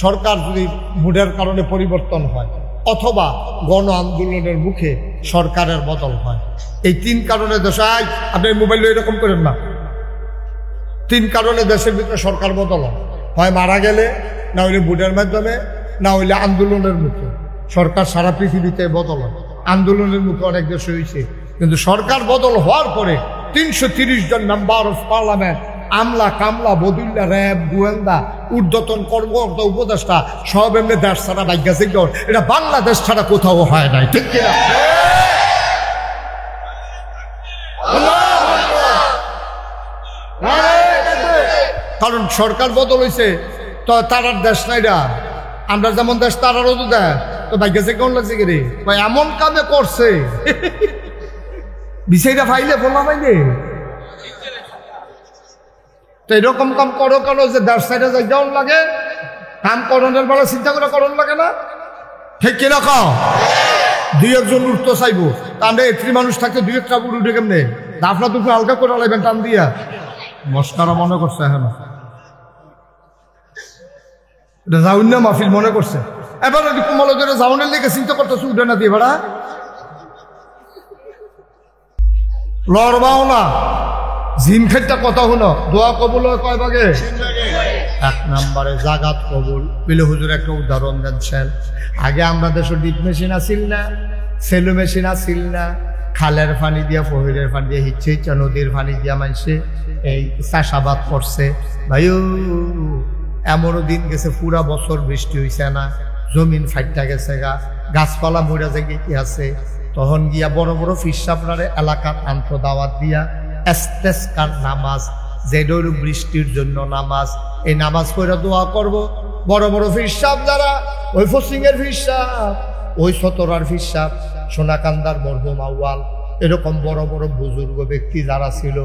সরকার যদি ভোটের কারণে পরিবর্তন হয় অথবা গণ আন্দোলনের মুখে সরকারের বদল হয়, এই 3 কারণে দেশে আপনি মোবাইল এরকম করেন না, 3 কারণে দেশের ভিতরে সরকার বদল হয় মারা গেলে, না হইলে ভোটের মাধ্যমে, না হইলে আন্দোলনের মুখে। সরকার সারা পৃথিবীতে বদল হয়, আন্দোলনের মুখে অনেক দেশে হয়েছে, কিন্তু সরকার বদল হওয়ার পরে 330 জন মেম্বার অফ পার্লামেন্ট, আমলা কামলা বদুল্লা র্যাব গোয়েন্দা ঊর্ধ্বতন কর্মকর্তা উপদেষ্টা সব এমনি দেশ ছাড়া ভাগ্যা সিদ্ধ, এটা বাংলাদেশ ছাড়া কোথাও হয় নাই, ঠিক কিনা? কারণ সরকার বদল হয়েছে তো তারার দেশ নাই, আমরা যেমন দেশ তারারও তো দেয়, তো ভাগ্যে কেমন লাগছে কি রে এমন কামে করছে বিষয়টা ফাইলে বলা পাইলে। তো এরকম কাম করো কেন যে দেশ সাইডে যাই কেমন লাগে, কাম করণের বেলা চিন্তা করে করণ লাগে না, ঠিক কিনা? খাও 2-1 উঠতে চাইবো, আমরা 3 মানুষ থাকতে 2-1টা উঠে কেমনে দাফনা দুপুর হালকা করে লাগবেন টান দিয়া, মস্কারা মনে করছে হ্যাঁ না, এটা যাউন না মাহফিল মনে করছে। এবার কোমল ধরে যাওনের লেগে চিন্তা করতেছে উঠে না দিয়ে ভাড়া লড়বাও না, জিম খেটটা কথা হলো দোয়া কবুল হয় কয় ভাগে? 1 নম্বরে জাগাত কবুল পেলে হুজুর একটা উদাহরণ দিচ্ছেন। আগে আমরা দেশে ডিপ মেশিন আসিল না, সেলু মেশিন আসিল না, খালের পানি দিয়া ফহিরের পানি দিয়ে হিচ্ছে ইচ্ছা নদীর পানি দিয়া মাইছে এই চাষাবাদ করছে। ভাইও এমনও দিন গেছে পুরা বছর বৃষ্টি হয়েছে না, জমিন ফাইটটা গেছে গা, গাছপালা মরা যে কি আছে, তখন গিয়া বড় বড় ফিরসাবনারে এলাকার আন্ত দাওয়াত দিয়া ইস্তেসকার নামাজ, যেডোর বৃষ্টির জন্য নামাজ, এই নামাজ পড়ে দোয়া করব। বড় বড় ফিরসাব যারা, ওই ফসিংয়ের ফিরসাব, ওই সতরার ফিরসাব, সোনাকান্দার মরহুম আউয়াল, এরকম বড় বড় বুজুর্গ ব্যক্তি যারা ছিল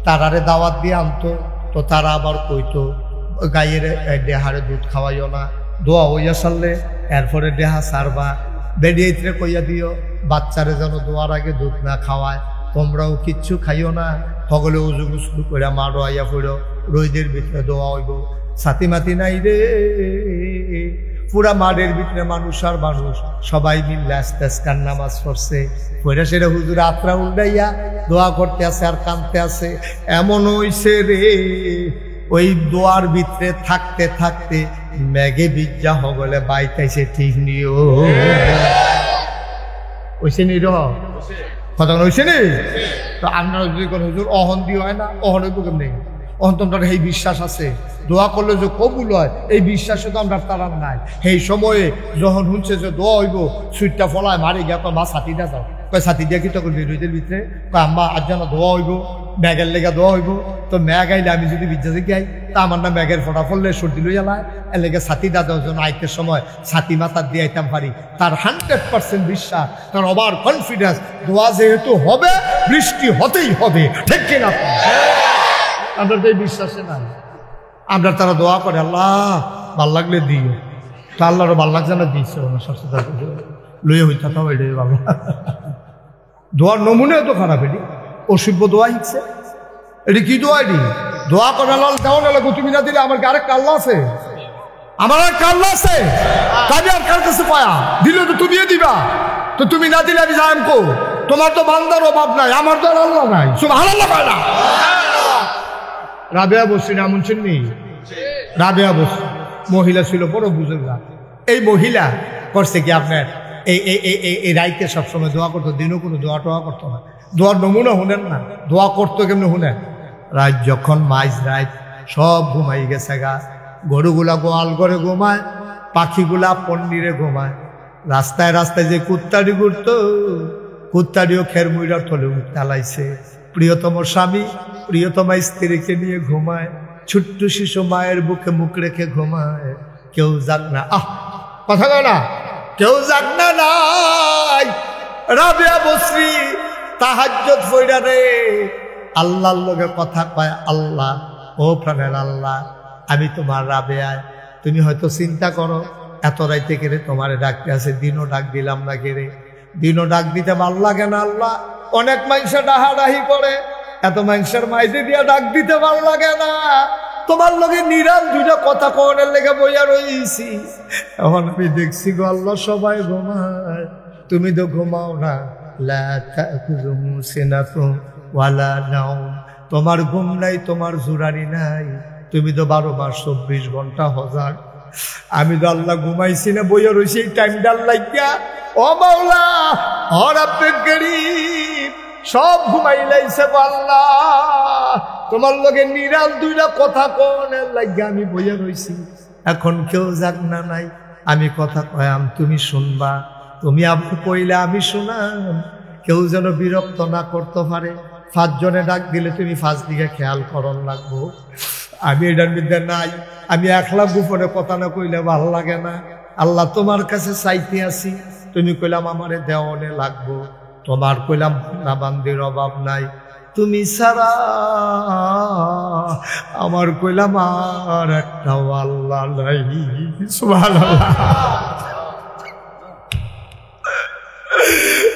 তারারে দাওয়াত দিয়ে আনতো। তো তারা আবার কইতো গাইয়ের দেহারে দুধ খাওয়াইও না, দোয়া হইয়া সারলে এরপরে দেহা সারবা, বেরিয়ে কইয়া দিও বাচ্চারে যেন দোয়ার আগে দুধ না খাওয়ায়, তোমরাও কিচ্ছু খাইও না, সকলে উজু গুসু করে মারো আইয়া পড়ো, রোদের ভিতরে দোয়া হইব। সাথী মাতি নাই রে, পুরা মাঠের ভিতরে মানুষ আর মানুষ সবাই মিললে আস্তে আস্তে নামাজ পড়ছে, পড়ে সেটা হুজুর আত্রা উল্টাইয়া দোয়া করতে আছে আর কাঁদতে আছে। এমন হইছে রে ওই দোয়ার ভিতরে থাকতে থাকতে মেঘে বিজ্জা হগলে বাইতাইছে, ঠিক নিও ওইসে নি কথা হয়েছে নি। তো আপনারা যদি কোনো হুজুর অহন দিয়ে হয় না, অহন হইব কেমনি? অহন তো আমরা এই বিশ্বাস আছে দোয়া করলে যে কবুল হয়, এই বিশ্বাসে তো আমরা তারার নাই। সেই সময়ে যখন শুনছে যে দোয়া হইব, সুইটটা ফলায় মারি গিয়া তো মা ছাতি দিয়া যাও, কয় ছাতি দিয়া কি তখন রোদের ভিতরে কয় আম্মা আজ যেন দোয়া হইব, ম্যাগের লেগে দোয়া হইব। তো ম্যাগ আইলে আমি যদি বিজ্ঞাসে গাই তা আমার না ম্যাগের ফোটা ফললে সর্দি লইয়া লাই, এর লেগে ছাতি দা দেওয়ার জন্য আইতের সময় ছাতি মাথার দিয়ে আইতাম পারি। তার 100% বিশ্বাস, তার ওভার কনফিডেন্স, দোয়া যেহেতু হবে বৃষ্টি হতেই হবে, ঠিক কিনা? আমরা তো এই বিশ্বাসে নাই, আমরা তারা দোয়া করে আল্লাহ ভাল লাগলে দিও, তা আল্লাহরও ভাল লাগছে না দিয়েছে লইয়া হইতে এটাই ভালো। দোয়ার নমুনে তো খারাপ, এটি অসভ্য দোয়া হিচ্ছে। এটি কি দোয়া? এটি দোয়া করে লাল তেমন এলাকা তুমি না দিলে আমার আরেক কাল্লা আছে, আমার আর কাল্লা আছে, তাই আর কার কাছে পায়া দিলে তো তুমিও দিবা, তো তুমি না দিলে আমি যাই কো, তোমার তো বান্দার অভাব নাই, আমার তো আর আল্লাহ নাই, সুবহানাল্লাহ পায় না। রাবেয়া বসছি না এমন চিনি, রাবেয়া বসছি মহিলা ছিল বড় বুজুর্গা। এই মহিলা করছে কি আপনার এই রাইতে সবসময় দোয়া করতো, দিনও কোনো দোয়া টোয়া করতো না, দোয়ার নমুনা শুনেন না, দোয়া করতো কেমনি শুনেন? রাত যখন মাইজ রাত সব ঘুমাই গেছে গা, গরুগুলা গোয়াল করে ঘুমায়, পাখিগুলা পন্ডিরে ঘুমায়, রাস্তায় রাস্তায় যে কুত্তাড়ি ঘুরতো, কুত্তাড়িও খের মুইরার থলে চালাইছে। প্রিয়তম স্বামী প্রিয়তমা স্ত্রীকে নিয়ে ঘুমায়, ছোট্ট শিশু মায়ের বুকে মুখ রেখে ঘুমায়, কেউ যাক না, কথা কয় না, কেউ যাক না নাই। রাবেয়া বসরি তাহাজ্জুদ পড়া রে আল্লাহর লগে কথা কয়, আল্লাহ ও প্রাণের আল্লাহ, আমি তোমার রাবেয়ায়, তুমি হয়তো চিন্তা করো এত রাইতে কেড়ে তোমারে ডাকতে আছে, দিনও ডাক দিলাম না কেড়ে, দিনও ডাক দিতে ভাল লাগে না আল্লাহ, অনেক মানুষে ডাহাডাহি করে, এত মানুষের মাইজে দিয়া ডাক দিতে ভাল লাগে না, তোমার লগে নিরাল দুইটা কথা কোনের লেগে বইয়া রইছি। এখন আমি দেখছি গো আল্লাহ সবাই ঘুমায়, তুমি তো ঘুমাও না। লা তাখুযুহু সিনাতুন ওয়ালা নাওম, তোমার ঘুম নাই, তোমার জুরানি নাই, তুমি তো 12 মাস 24 ঘন্টা হজার। আমি তো আল্লাহ ঘুমাইছি না, বইয়া রইছি এই টাইমটা লাগিয়া। ও মাওলা ও রব্বে করিম, সব ঘুমাইলাইছে আল্লাহ, তোমার লগে নিরাল দুইটা কথা কোনের লাগিয়া আমি বইয়া রইছি। এখন কেউ যাক না নাই, আমি কথা কয়াম তুমি শুনবা, তুমি আবার কইলে আমি শোনাম, কেউ যেন বিরক্ত না করতে পারে। 5 জনে ডাক দিলে তুমি 5 দিকে খেয়াল করন লাগবো। আমি এটার মধ্যে নাই, আমি একলা গোপনে কথা না কইলে ভাল লাগে না। আল্লাহ তোমার কাছে চাইতে আসি, তুমি কইলাম আমারে দেওয়ানে লাগবো, তোমার কইলাম না বান্দির অভাব নাই, তুমি ছাড়া আমার কইলাম আর একটাও আল্লাহ নাই। সুবহানাল্লাহ।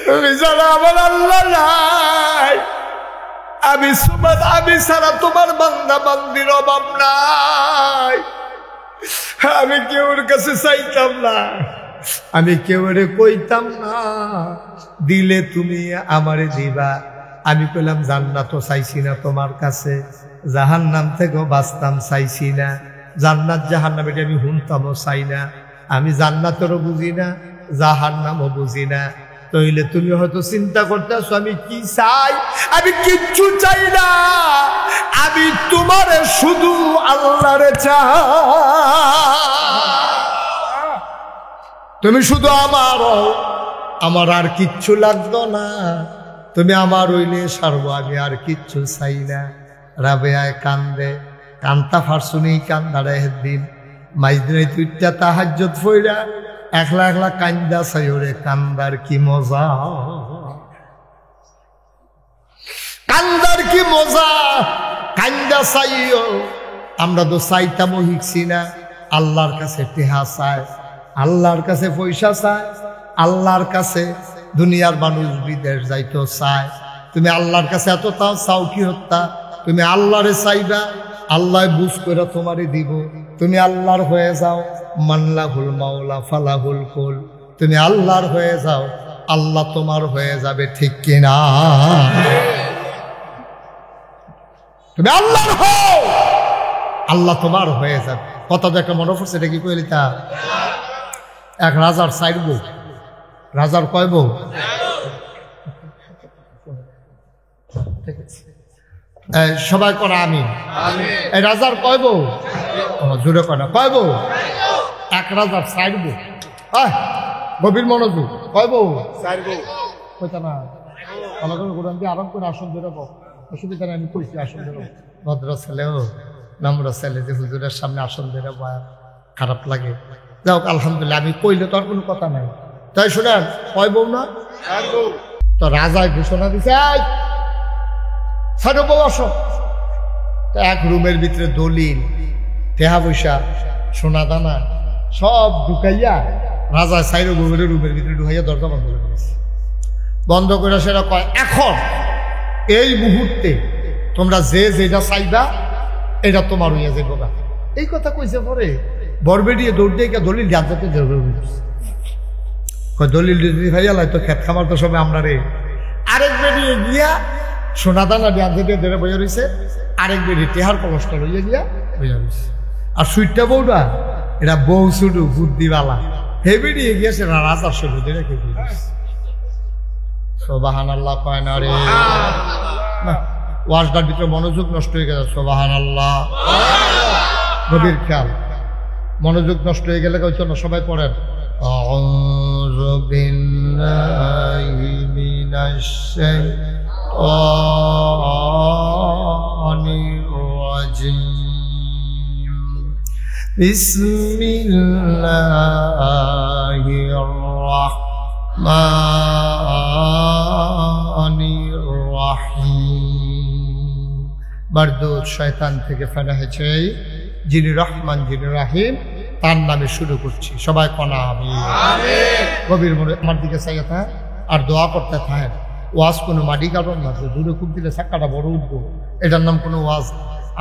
তুমি ছাড়া আমার আল্লাহ নাই, আমি ছাড়া তোমার বান্দা বান্দির অভাব নাই। আমি কেউর কাছে চাইতাম না, আমি কেউরে কইতাম না, দিলে তুমি আমারে দিবা। আমি কইলাম জান্নাতও চাইছি না তোমার কাছে, জাহান্নাম থেকেও বাঁচতাম চাইছি না, জান্নাত জাহান্নাম এটা আমি শুনতামও চাই না। আমি জান্নাতেরও বুঝি না, জাহান্নামও বুঝি না। তাইলে তুমি হয়তো চিন্তা করতেছো আমি কি চাই, আমি কিচ্ছু চাই না, আমি তোমারে শুধু আল্লাহরে চাই। তুমি শুধু আমার আর কিচ্ছু লাগতো না, তুমি আমার হইলে সারবো, আমি আর কিচ্ছু চাই না। রাবেয়ায় কান্দে, কান্তা ফারসুনি কান্দারে একদিন মাইজনে তুইটা তাহাজ্জুদ ফইরা একলা একলা কান্দা চাই, ওরে কান্দার কি মজা, কান্দার কি মজা, কান্দা চাইও। আমরা তো চাইতামও শিখছি না, আল্লাহর কাছে টেহা চায়, আল্লাহর কাছে পয়সা চায়, আল্লাহর কাছে দুনিয়ার মানুষ বিদেশ যাইতো চায়। তুমি আল্লাহর কাছে এত তাও চাও কি হত্যা, তুমি আল্লাহরে চাইবা, আল্লাহ বুঝ করে তোমারে দিব। তুমি আল্লাহর হয়ে যাও, মানলাহুল মাওলা ফালাহুল কুল, তুমি আল্লাহর হয়ে যাও, আল্লাহ তোমার হয়ে যাবে, ঠিক কিনা? তুমি আল্লাহর হও, আল্লাহ তোমার হয়ে যাবে। কথা তো একটা মনে পড়ছে, এটা কি কইলি তা? এক রাজার 4 বউ, রাজার কয় বউ? সবাই করা আমিন। এই রাজার কয় বউ? জোরে কয়, কয় বউ? এক রাজার 4 বউ। গভীর মনোযোগ, কয় বউ? 4 বউ। কইতা না কোরআন দিয়ে আরাম করে আসন ধরে বউ, অসুবিধা নেই, আমি কইছি আসন ধরে। ভদ্র ছেলেও নম্র ছেলে যে হুজুরের সামনে আসন ধরে বয়া খারাপ লাগে। যাও আলহামদুলিল্লাহ, আমি কইলে তো আর কোনো কথা নাই। তাই শোনেন, কয় বউ না? 4 বউ। তো রাজায় ঘোষণা দিছে, 4 বউ আসো। তো এক রুমের ভিতরে দলিল, টেহা পয়সা, সোনা দানা সব ঢুকাইয়া রাজা 4 বউয়ের রুমের ভিতরে ঢুকাইয়া দরজা বন্ধ করে দিয়েছে। বন্ধ করে সেটা কয়, এখন এই মুহূর্তে তোমরা যে যেটা চাইবা এটা তোমার হইয়া যাইব না। এই কথা কইছে পরে বরবেডিয়ে দৌড় দিয়ে দলিল জানতে দলিল ভাইয়া লাই তো খেত খামার তো সবাই আমরা রে। আরেক বেরিয়ে গিয়া সোনা দানা জানতে দিয়ে ধরে বইয়া রয়েছে, আরেক বেরিয়ে টেহার কলসটা লইয়া গিয়া বইয়া রয়েছে। আর সুইটটা বউটা এটা বউ শুধু বুদ্ধিওয়ালা, হে বেরিয়ে গিয়া সে রাজার শুরু দিয়ে রেখে দিয়েছে। সুবহানাল্লাহ কয় না রে? ওয়াজটার ভিতরে মনোযোগ নষ্ট হয়ে গেছে। সুবহানাল্লাহ, গভীর খেয়াল, মনোযোগ নষ্ট হয়ে গেলে সবাই পড়েন আউযু বিল্লাহি মিনাশ শাইতানির রাজিম, বিসমিল্লাহির রাহমানির রাহিম। বারদুদ শয়তান থেকে ফেনা হয়েছে, যিনি রহমান যিনি রাহিম তার নামে শুরু করছি। সবাই কনা আমিন। গভীর মনে আমার দিকে চাইয়া থাক আর দোয়া করতে থাকেন। ওয়াজ কোনো মাটি কারণ না, দূরে খুব দিলে চাক্কাটা বড় উঠবো, এটার নাম কোনো ওয়াজ।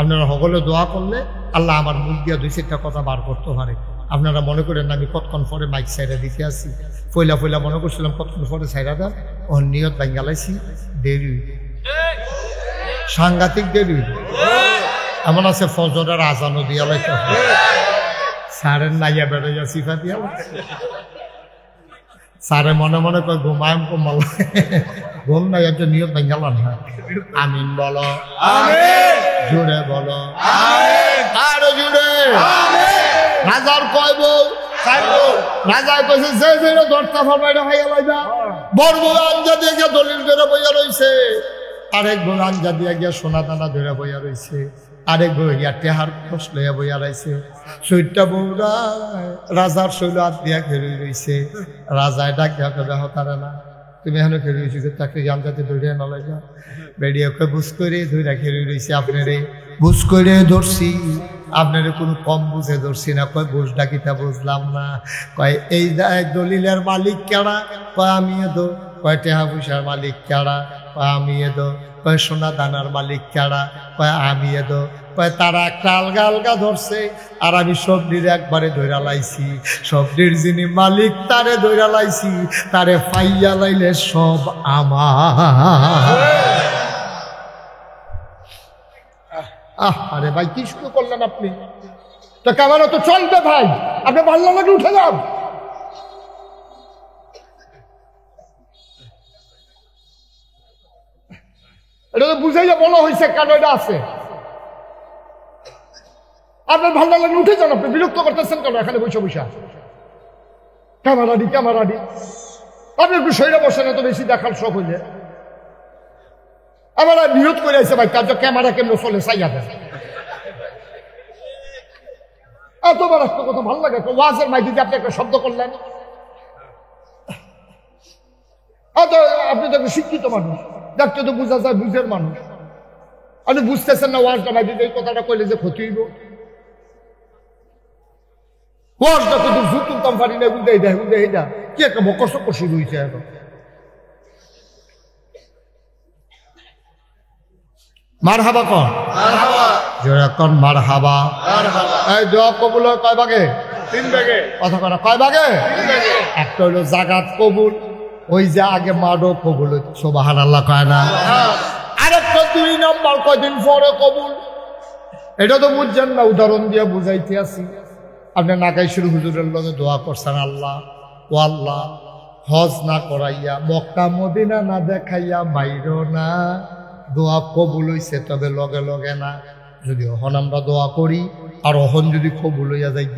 আপনারা সকলে দোয়া করলে আল্লাহ আমার মুখ দিয়ে 2-4টা কথা বার করতে পারে। আপনারা মনে করেন আমি কতক্ষণ পরে মাইক সাইডা দিতে আসি, পয়লা মনে করছিলাম কতক্ষণ পরে সাইডা দেন, ও নিয়ত বাঙ্গালাইছি, দেরি সাংঘাতিক দেরি। এমন আছে ফজরের আজানও দিয়া লাইতে সারের নাইয়া বেড়াইয়া সিফা দিয়া সারে মনে মনে কয় ঘুমায় কমাল ঘুম নাই, একটা নিয়ত বাঙ্গালান। হ্যাঁ আমিন বলো, জুড়ে বলো, আরো জুড়ে। রাজার কয় বউ, রাজা কইছে যে যে দরটা ফরমাইরা হইয়া লাইবা, বড় বউ আঞ্জা দিয়ে গিয়া দলিল ধরে বইয়া রইছে, আরেক বউ আঞ্জা দিয়ে গিয়া সোনা দানা ধরে বইয়া রইছে, আরেক বউ ইয়া টেহার খোঁজ লইয়া বইয়া রইছে। সৈটা বউরা রাজার শৈল হাত দিয়া খেলে রইছে। রাজায় ডাক দেওয়া কবে হতারে না, তুমি এখানে খেলে রয়েছি, তাকে আঞ্জাতে ধরে না লাইবা। বেড়িয়ে ওকে বুঝ করে ধরে খেলে রয়েছে, আপনারে বুঝ করে ধরছি, আপনারে কোনো কম বুঝে ধরছি না। কয় বুঝ ডাকিটা বুঝলাম না। কয় এই দলিলের মালিক কেডা? কয় আমি এদো। কয় টেহা পয়সার মালিক কেডা? কয় আমি এদো। কয় সোনা দানার মালিক কেডা? কয় আমি এদো। কয় তারা একটা আলগা আলগা ধরছে, আর আমি সবজির একবারে ধইরা লাইছি। সবজির যিনি মালিক তারে ধইরা লাইছি, তারে ফাইয়া লাইলে সব আমার। আরে ভাই কি শুরু করলেন আপনি? তো ক্যামেরা তো চলবে ভাই, আপনি ভালো লাগে উঠে যান। এটা তো বুঝাইয়া বলা হয়েছে কেন এটা আছে। আপনার ভালো লাগে উঠে যান, আপনি বিরক্ত করতেছেন কেন এখানে বসে বসে? ক্যামেরা দি আপনি একটু শরীরে বসেন, এত বেশি দেখার শখ হইলে। আবার নিয়ত করে আছে ভাই, তার ক্যামেরা কেমন চলে চাইয়া দেন। এতবার একটা কথা ভালো লাগে, ওয়াজের মাইকে দিয়ে আপনি একটা শব্দ করলেন। আপনি তো একটা শিক্ষিত মানুষ, দেখতে তো বোঝা যায় বুঝের মানুষ। আপনি বুঝতেছেন না ওয়াজটা মাইকে এই কথাটা কইলে যে ক্ষতি হইব। ওয়াজটা কিন্তু জুতুম কোম্পানি না, বুঝে এটা বুঝে এটা কি একটা বকর সকর শুরু হয়েছে এখন। মারহাবা কন, জোরে কন মারহাবা। এই দোয়া কবুল হয় কয় ভাগে? 3 ভাগে। কথা কয় কয় ভাগে? 3 ভাগে। একটা হইলো জাগাত কবুল, ওই যে আগে মাডো কবুল, সুবহানাল্লাহ কয় না। আরেকটা 2 নম্বর কয়দিন পরে কবুল। এটা তো বুঝছেন না, উদাহরণ দিয়ে বুঝাইতে আছি। আপনি নাকাইশুর হুজুরের লগে দোয়া করছেন, আল্লাহ ও আল্লাহ হজ না করাইয়া, মক্কা মদিনা না দেখাইয়া বাইরো না। দোয়া কবুল হইছে, তবে লগে লগে না। যদি অহন আমরা দোয়া করি আর অহন যদি কবুল হইয়া যাই,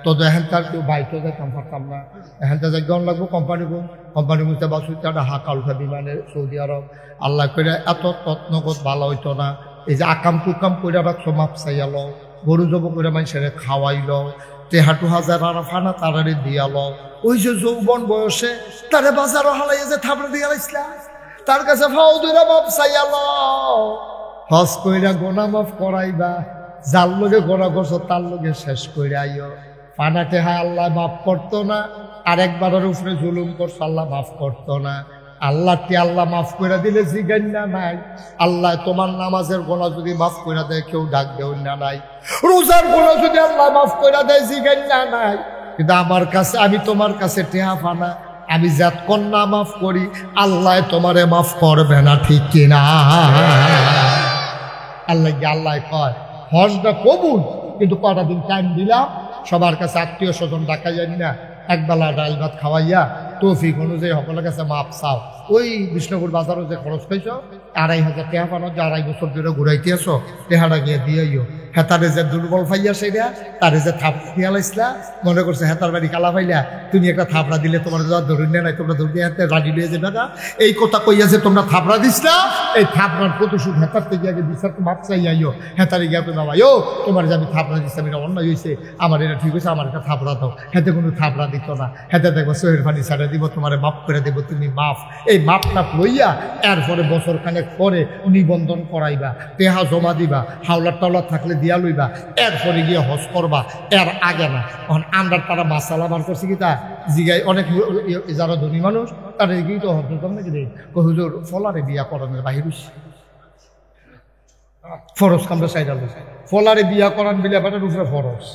তবে এখানকার কেউ বাইকে যাইতাম পারতাম না। এখানটা যাইগান লাগবো কোম্পানি মুখতে বাসুইতে একটা হাঁকা উঠা বিমানে সৌদি আরব। আল্লাহ করে এত তত্নগত ভালো হইতো না। এই যে আকাম কুকাম কইরা রাখছো, মাপ চাইয়াল, গরু জব করে মানুষের খাওয়াইল, টেহাটু হাজার আর ফানা তারারে দিয়াল। ওই যে যৌবন বয়সে তারে বাজারও হালাইয়া যে থাপড়ে দিয়া লাইছিলাম, তার কাছে ফাও দুইরা মাপ চাইয়াল। হজ কইরা গোনা মাফ করাইবা, যার লগে গোনা করছো তার লগে শেষ কইরা আইও। ফানা টেহা আল্লাহ মাফ করতো না, আরেকবারের উপরে জুলুম করছো আল্লাহ মাফ করতো না। আল্লাহকে আল্লাহ মাফ করে দিলে জিগান্না নাই। আল্লাহ তোমার নামাজের গোনা যদি মাফ করে দেয় কেউ ডাক দেও না নাই। রোজার গোনা যদি আল্লাহ মাফ করে দেয় জিগান্না নাই। কিন্তু আমার কাছে, আমি তোমার কাছে টেহা ফানা, আমি যতক্ষণ না মাফ করি আল্লাহ তোমারে মাফ করবে না, ঠিক কিনা? আল্লাহ কয় হজটা কবুল, কিন্তু কটা দিন টাইম দিলাম। সবার কাছে আত্মীয় স্বজন ডাকা জানি না, একবেলা ডাল ভাত খাওয়াইয়া তৌফিক অনুযায়ী সকলের কাছে মাপ চাও। ওই বিষ্ণুপুর বাজারও যে খরচ পাইছ 2,500 টাকা পানো, যে 2.5 বছর ধরে ঘুরাইতে আসো, টেহাটা গিয়ে দিয়েইও। হেতারে যে দুর্বল ফাইয়া সেটা, তারে যে থাপড়া দিয়া লাইসলা, মনে করছে হেতার বাড়ি কালা ফাইলা, তুমি একটা থাপড়া দিলে তোমার ধরুন নাই, তোমরা ধরতে হাতে রাজি লিয়ে যাবে না। এই কথা কইয়া যে তোমরা থাপড়া দিসলা, এই থাপড়ার প্রতিশোধ হেতার থেকে আগে বিচার মাপ চাইয়াইও। হেতারে গিয়া তুমি ভাইও তোমার যে আমি থাপড়া দিচ্ছি, আমি এটা অন্যায় হয়েছে, আমার এটা ঠিক হয়েছে, আমার একটা থাপড়া দাও। হেতে কোনো থাপড়া দিত না, হেতে দেখবো সোহের পানি ছাড়া দিব, তোমার মাফ করে দেবো, তুমি মাফ। এই মাপটা লইয়া এরপরে বছর খানেক পরে নিবন্ধন করাইবা, টেহা জমা দিবা, হাওলার টাওলার থাকলে দিয়া লইবা, এরপরে গিয়ে হজ করবা, এর আগে না। এখন আমরা তারা মাসালা বার করছি কি তা জিগাই, অনেক যারা ধনী মানুষ তাদের গিয়ে তো হজ করবে নাকি রে, হুজুর ফলারে বিয়া করানোর বাহির। ফরজ কামটা সাইডা লইছে ফলারে বিয়া করান বিলে বেটার উপরে ফরজ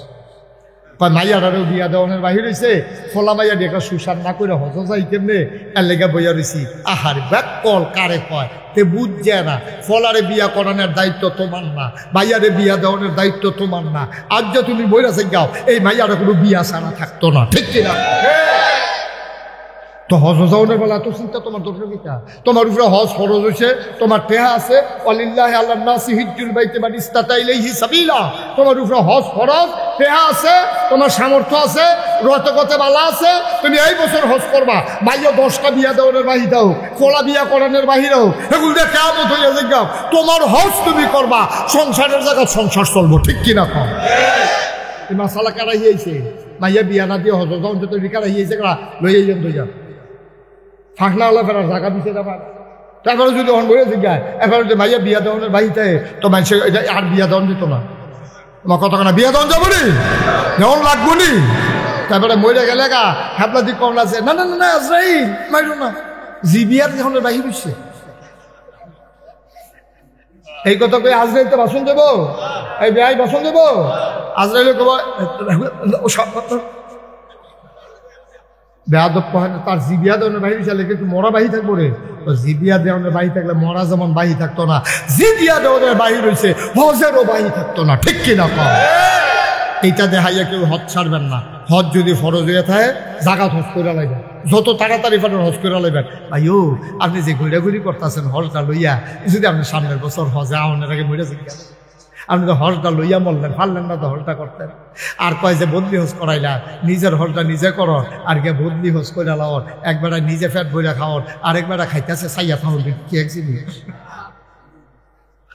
কয় মাইয়ারারেও বিয়া দেওয়ানের বাহির হয়েছে ফলা মাইয়া দিয়ে একটা সুসার না করে হজ যাই কেমনে এর লেগে বইয়া রয়েছি আহার ব্যাক কল কারে কয় তে বুঝছে না ফলারে বিয়া করানোর দায়িত্ব তোমার না মাইয়ারে বিয়া দেওয়ানোর দায়িত্ব তোমার না আজ যে তুমি বইরা যাও এই মাইয়ারা কোনো বিয়া সারা থাকতো না ঠিক কিনা তো হজ যাওয়ানোর বেলা এত চিন্তা তোমার দরকার কিটা তোমার উপরে হজ ফরজ হয়েছে তোমার টেহা আছে ওয়ালিল্লাহি আলান নাসি হিজ্জুল বাইতি মান ইসতাতা ইলাইহি সাবিলা তোমার উপরে হজ ফরজ টেহা আছে তোমার সামর্থ্য আছে রতগতে বালা আছে তুমি এই বছর হজ করবা মাইয়া 10টা বিয়া দেওয়ানোর বাহিরে হোক ফলা বিয়া করানোর বাহিরে হোক এগুলো দিয়ে কিয়ামত হইয়া যাও তোমার হজ তুমি করবা সংসারের জায়গা সংসার চলবো ঠিক কিনা কম এই মাসালা কারা হইছে মাইয়া বিয়া না দিয়ে হজ যাও যত কারা হইছে কারা লইয়া যান তো যা ফাঁকনা হলে ফেরার জায়গা দিতে যাবার তারপরে যদি অন বলে জিজ্ঞায় এবার যদি ভাইয়া বিয়া দেওয়ানের বাড়িতে তো মানুষের আর বিয়া দেওয়ান দিত না তোমার কতখানা বিয়া দেওয়ান যাবো নি দেওয়ান লাগবো নি তারপরে মরে গেলে গা হ্যাপলা দিক কমলা আছে না না না না আজরাইল মাইরো না জি বিয়ার যখন বাহির হচ্ছে এই কথা কই আজরাইল তো বাসন দেবো এই বিয়াই বাসন দেবো আজরাইলে কব বেয়াদব কহেন তার জিবিয়া দেওয়ানের বাহির চালে একটু মরা বাহি থাকবো রে তো জিবিয়া দেওয়ানের বাহি থাকলে মরা যেমন বাহি থাকতো না জিবিয়া দেওয়ানের বাহির হয়েছে হজেরও বাহি থাকতো না ঠিক কিনা কম এইটা দেখাইয়া কেউ হজ ছাড়বেন না হজ যদি ফরজ হয়ে থাকে জাগাত হজ করে লাইবেন যত তাড়াতাড়ি পারেন হজ করে লাইবেন ভাইও আপনি যে ঘুরাঘুরি করতেছেন হজটা লইয়া যদি আপনি সামনের বছর হজে আওয়ানের আগে মরে জিজ্ঞাসা আপনি তো হজটা লইয়া মরলেন পারলেন না তো হজটা করতেন আর কয় যে বদলি হজ করাইলা নিজের হজটা নিজে করো আর কে বদলি হজ করে লাওর একবেলা নিজে ফ্যাট বইরা খাওয়ার আরেকবেলা খাইতেছে সাইয়া খাওয়ার কি এক জিনিস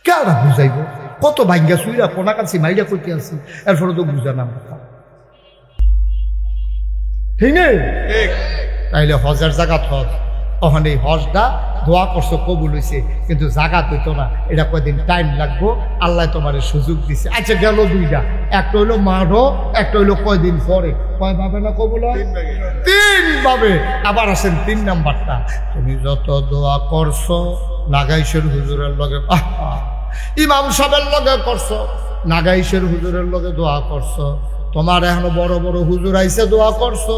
কেন বুঝাইব কত ভাগ্যা সুইরা কোনা কাছি মাইরা করতে আসি এরপরে তো বুঝা না ঠিক নেই তাইলে হজের জায়গা হজ তখন এই হজটা দোয়া করছো কবুল হয়েছে কিন্তু জাগাত হইতো না এটা কয়দিন টাইম লাগবো আল্লাহ তোমার সুযোগ দিছে আচ্ছা গেল দুইটা একটা হইলো মাঠও একটা হইলো কয়দিন পরে কয় ভাবে না কবুল হয় 3 ভাবে আবার আসেন 3 নাম্বারটা তুমি যত দোয়া করছো নাগাইশের হুজুরের লগে ইমাম সাহেবের লগে করছো নাগাইশের হুজুরের লগে দোয়া করছো তোমার এখনো বড় বড় হুজুর আইসে দোয়া করছো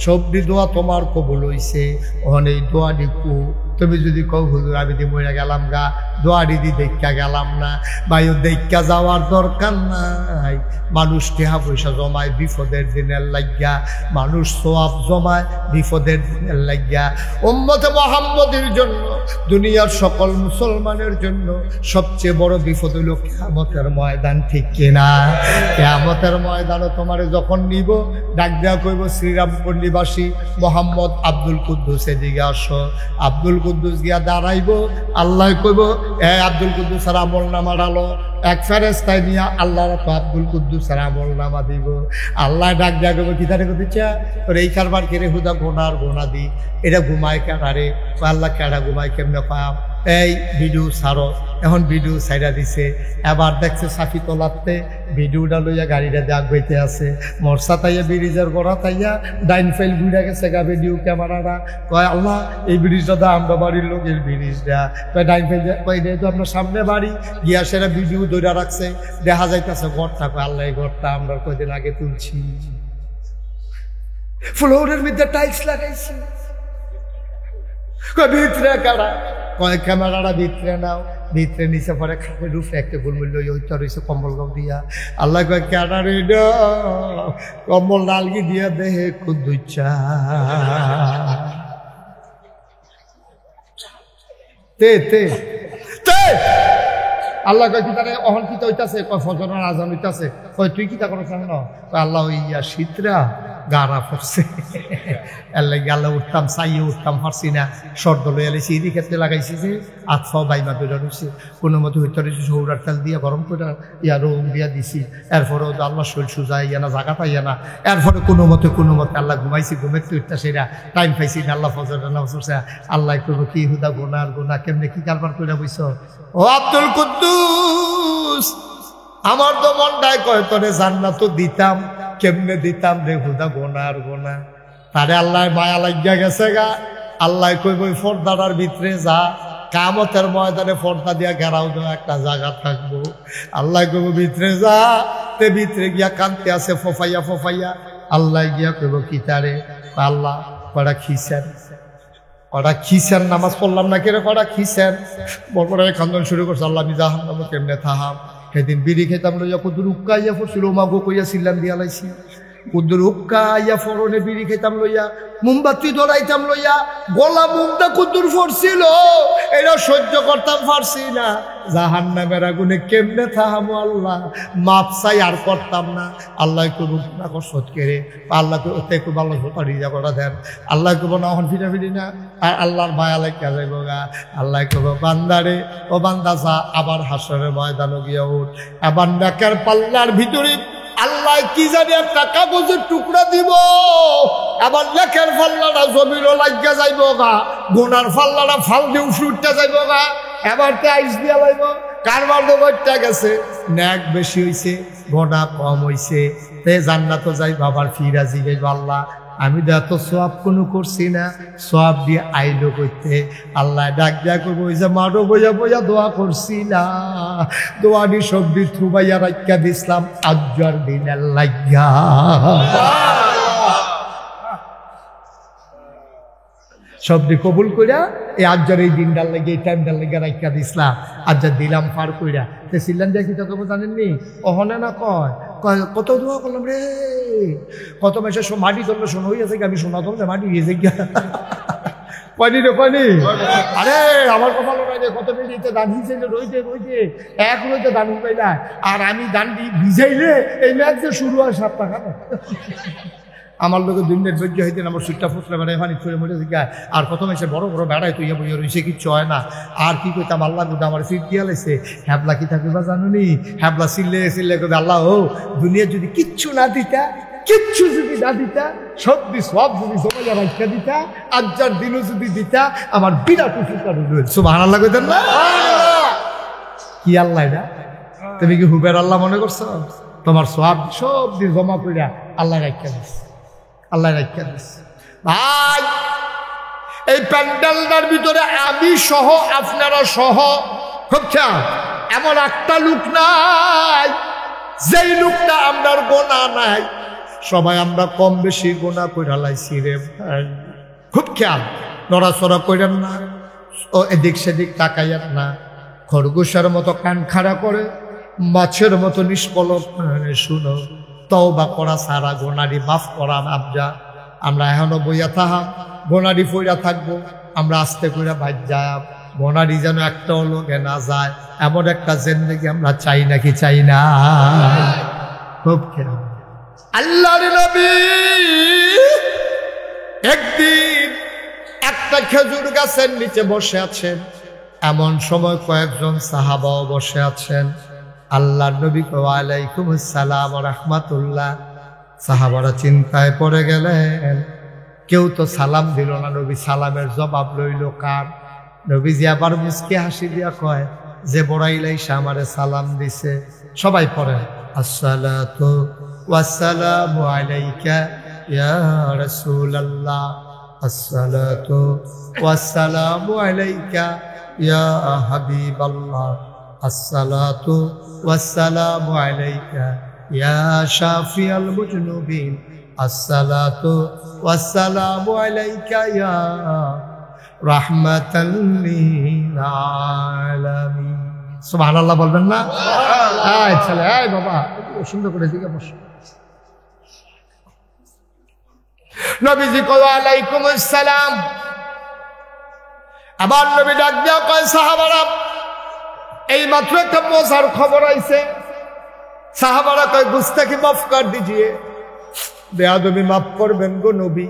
সবটি দোয়া তোমার কবুল হইছে ওখানে এই দোয়া দিকু তুমি যদি কও হুজুর আমি দি মরে গেলাম গা দোয়ারি দি দেখা গেলাম না ভাইও দেখা যাওয়ার দরকার নাই মানুষ টেহা পয়সা জমায় বিপদের দিনের লাগিয়া মানুষ সোয়াব জমায় বিপদের দিনের লাগিয়া উম্মতে মুহাম্মদের জন্য দুনিয়ার সকল মুসলমানের জন্য সবচেয়ে বড় বিপদ হইল কিয়ামতের ময়দান ঠিক কিনা কিয়ামতের ময়দানে তোমারে যখন নিব ডাক দেয়া কইব শ্রীরামপুর নিবাসী মোহাম্মদ আব্দুল কুদ্দুস এদিকে আসো আব্দুল কুদ্দুস গিয়া দাঁড়াইব আল্লাহ কইব এ আব্দুল কুদ্দুস আর আমল নামা ডালো এক ফেরেস্তায় নিয়ে আল্লাহ তো আব্দুল কুদ্দুস আর আমল নামা দিব আল্লাহ ডাক দেয়া কইব কি তারে দিচ্ছা তোর এই কারবার কেড়ে হুদা গোনার গোনা দি এটা ঘুমায় কেডারে আল্লাহ কেডা ঘুমায় কেমনে পাম এই ভিডিও ছাড়ো এখন ভিডিও ছাইরা দিছে এবার দেখছে সাফি তোলাতে ভিডিওটা লইয়া গাড়িটা দাগ বইতে আছে মরসা তাইয়া ব্রিজের গোড়া তাইয়া ডাইন ফাইল ঘুরে গেছে গা ভিডিও ক্যামেরাটা কয় আল্লাহ এই ব্রিজটা দা আমরা বাড়ির লোকের ব্রিজটা কয় ডাইন ফাইল কয় তো আপনার সামনে বাড়ি গিয়া সেরা ভিডিও ধরে রাখছে দেখা যাইতেছে ঘরটা কয় আল্লাহ এই ঘরটা আমরা কয়দিন আগে তুলছি ফ্লোরের মধ্যে টাইলস লাগাইছি কয় ভিতরে কারা কয় ক্যামেরাটা ভিতরে নাও ভিতরে নিচে পরে খাপে রুফে একটা গুলমূল্য ওইটা রয়েছে কম্বল গাও দিয়া আল্লাহ কয় কেডা রে কম্বল নালগি দিয়া দেহে কুদ্দুচ্চা তে তে তে আল্লাহ কয় কি তারে অহন কিতা হইতাছে কয় ফজরের আজান হইতাছে কয় তুই কিতা করছ না কয় আল্লাহ ইয়া শীতরা গাড়া পড়ছে আল্লাহ গালা উঠতাম চাইয়ে উঠতাম পারছি না সর্দ লইয়া লেছি এদিকে ক্ষেত্রে লাগাইছি যে আতফাও বাইমা ধরে রয়েছে কোনো মতো হইতে রয়েছে সৌরার তেল দিয়া গরম করে ইয়া রোম দিয়া দিছি এরপরে আল্লাহ শরীর সুজা ইয়া না জাগা পাইয়া না এরপরে কোনো মতে আল্লাহ ঘুমাইছি ঘুমেতে উঠতা সেরা টাইম পাইছি না আল্লাহ ফজর নামাজ পড়ছে আল্লাহ করবো কি হুদা গোনার গোনা কেমনে কি কারবার করে বইছ ও আব্দুল কুদ্দুস আমার তো মনটায় কয় তোরে জান্নাত দিতাম কেমনে দিতাম রে হুদা গোনার গোনা তারে আল্লাহ মায়া লাগিয়া গেছে গা আল্লাহ কইব পর্দাটার ভিতরে যা কিয়ামতের ময়দানে পর্দা দিয়া ঘেরাও দেওয়া একটা জায়গা থাকবো। আল্লাহ কইব ভিতরে যা, তে ভিতরে গিয়া কানতে আছে ফফাইয়া ফফাইয়া। আল্লাহ গিয়া কইব কি তারে? আল্লাহ কটা খিসেন, কটা খিসেন, নামাজ পড়লাম না কেন, কটা খিসেন। বড় কান্দন শুরু করছে, আল্লাহ আমি জাহান্নাম কেমনে থাহাম। সেদিন বিড়ি খেতাম লইয়া কুদুর উক্কাইয়া পড়ছিল, মাগো কইয়া ছিলাম দিয়া লাইছি। কুদুর উক্কাইয়া ফরনে বিড়ি খেতাম লইয়া, মোমবাতি ধরাইতাম লইয়া, গলা মুখটা কুদুর ফরছিল, এটা সহ্য করতাম পারছি না। জাহান্নামের আগুনে কেমনে থাহামো আল্লাহ, মাপ চাই আর করতাম না। আল্লাহ করবো না কষ্ট করে, আল্লাহ একটু ভালো রিজা করা দেন। আল্লাহ করবো না এখন ফিরা ফিরি না, আর আল্লাহর মায়া লেখা যাইব গা। আল্লাহ করবো বান্দারে, ও বান্দা যা, আবার হাসরের ময়দানে গিয়া উঠ। আবার নেকের পাল্লার ভিতরে আল্লাহ কি জানি একটা কাগজের টুকরা দিব, আবার লেখের পাল্লাটা জমিরও লাগিয়া যাইব গা, গুনার পাল্লাটা ফাল দিয়ে উঠতে যাইব গা। এবার তে আইস দিয়া লাইব, কারবার তো করতে গেছে, ন্যাক বেশি হইছে, গোনা কম হইছে, তে জান্নাত যাই বাবার ফিরা জিগাইব, আল্লাহ আমি তো এত সওয়াব কোনো করছি না, সওয়াব দিয়ে আইলো করতে। আল্লাহ ডাক দিয়া করবো, ওই যে মাঠো বইয়া বইয়া দোয়া করছি না, দোয়ানি সবজি থুবাইয়া রাখিয়া দিছিলাম আজ্জার দিনের লাগিয়া। সবজি কবুল কইরা এই আজ্জার এই দিনটার লাগে, এই টাইমটার লাগে রাখিয়া দিছিলাম, আজ্জার দিলাম পার কইরা। তে সিল্লান দিয়া কি তোকে জানেননি, অহনে না কয় কত দোয়া করলাম রে, কত মাসে মাটি ধরলে শোনা হইয়াছে, আমি শোনা ধরলে মাটি হয়েছে গিয়া পানি রে পানি। আরে আমার কথা লোকাই রে, কত মিনিটে দান হিসেবে রইতে রইতে এক রইতে দান পাইলা, আর আমি দানটি ভিজাইলে এই ম্যাচ যে শুরু হয় 7 টাকা। আমার লোকে 2 মিনিট ধৈর্য হইতে আমার সুটটা ফুটলে বেড়ায় পানি ছড়ে মরে শিখায়, আর প্রথম এসে বড় বড় বেড়ায় তুই বইয়া রয়েছে, কিচ্ছু হয় না। আর কি কইতাম, আল্লাহ গুদা আমার ফিট দিয়া লাইছে। হ্যাবলা কি থাকবে বা জানুনি, হ্যাবলা চিল্লে চিল্লে কবে, আল্লাহ ও দুনিয়া যদি কিচ্ছু না দিতা, কিচ্ছু যদি না দিতা, সবজি সব যদি জমাইয়া রাখা দিতা, আজ্জার দিনও যদি দিতা, আমার বিরাট উপকার হইল। সুবহানাল্লাহ কইতেন না? কি আল্লাহ এটা? তুমি কি হুবের আল্লাহ মনে করছো? তোমার সব সব দিন জমা কইরা আল্লাহ রাখা দিস, আল্লাহ রাখা দিস। ভাই এই প্যান্ডেলটার ভিতরে আমি সহ, আপনারা সহ, খুব খেয়াল, এমন একটা লোক নাই যেই লোকটা আমরার গোনা নাই। সবাই আমরা কম বেশি গোনা কইরা লাইছি রে ভাই। খুব খেয়াল, নড়াচড়া কইরেন না, ও এদিক সেদিক তাকাইয়েন না, খরগোশের মতো কান খাড়া করে, মাছের মতো নিষ্কলক শুনো। তওবা করা সারা গোনারি মাফ করা নাবজা। আমরা এখনো বইয়া থাহাম, গোনারি ফইরা থাকবো, আমরা আস্তে করে ভাই যাব, গোনারি যেন একটা লোকে না যায়, এমন একটা জিন্দেগি আমরা চাই নাকি চাই না? খুব খেয়াল। আল্লাহর নবী একদিন একটা খেজুর গাছের নিচে বসে আছেন, এমন সময় কয়েকজন সাহাবাও বসে আছেন। আল্লাহর নবী ওয়ালাইকুম আসসালাম ওয়া রাহমাতুল্লাহ। সাহাবারা চিন্তায় পড়ে গেলেন, কেউ তো সালাম দিল না, নবী সালামের জবাব লইল কার? নবীজি আবার মুস্কি হাসি দিয়া কয়, যে বড়াইলাইসা আমারে সালাম দিছে। সবাই পড়ে, আসসালাতু ওয়াসসালামু আলাইকা ইয়া রাসূলুল্লাহ, আসসালাতু ওয়াসসালামু আলাইকা ইয়া হাবিবাল্লাহ, আসসালাতু ওয়াসসালামু আলাইকা ইয়া শাফিয়াল মুজনুবিন, আসসালাতু ওয়াসসালামু আলাইকা ইয়া রাহমাতাল লিল আলামিন। সুবহানাল্লাহ বলবেন না? এই ছেলে, এই বাবা, সুন্দর করে দিকে বসো। নবীজি কয় ওয়ালাইকুম আসসালাম। আবার নবী ডাক দিয়া কয়, সাহাবারা এই মাত্র একটা মজার খবর আইছে। সাহাবারা কয়, গুস্তাখি মাফ কর দিজিয়ে, বেয়াদবি মাফ করবেন গো নবী,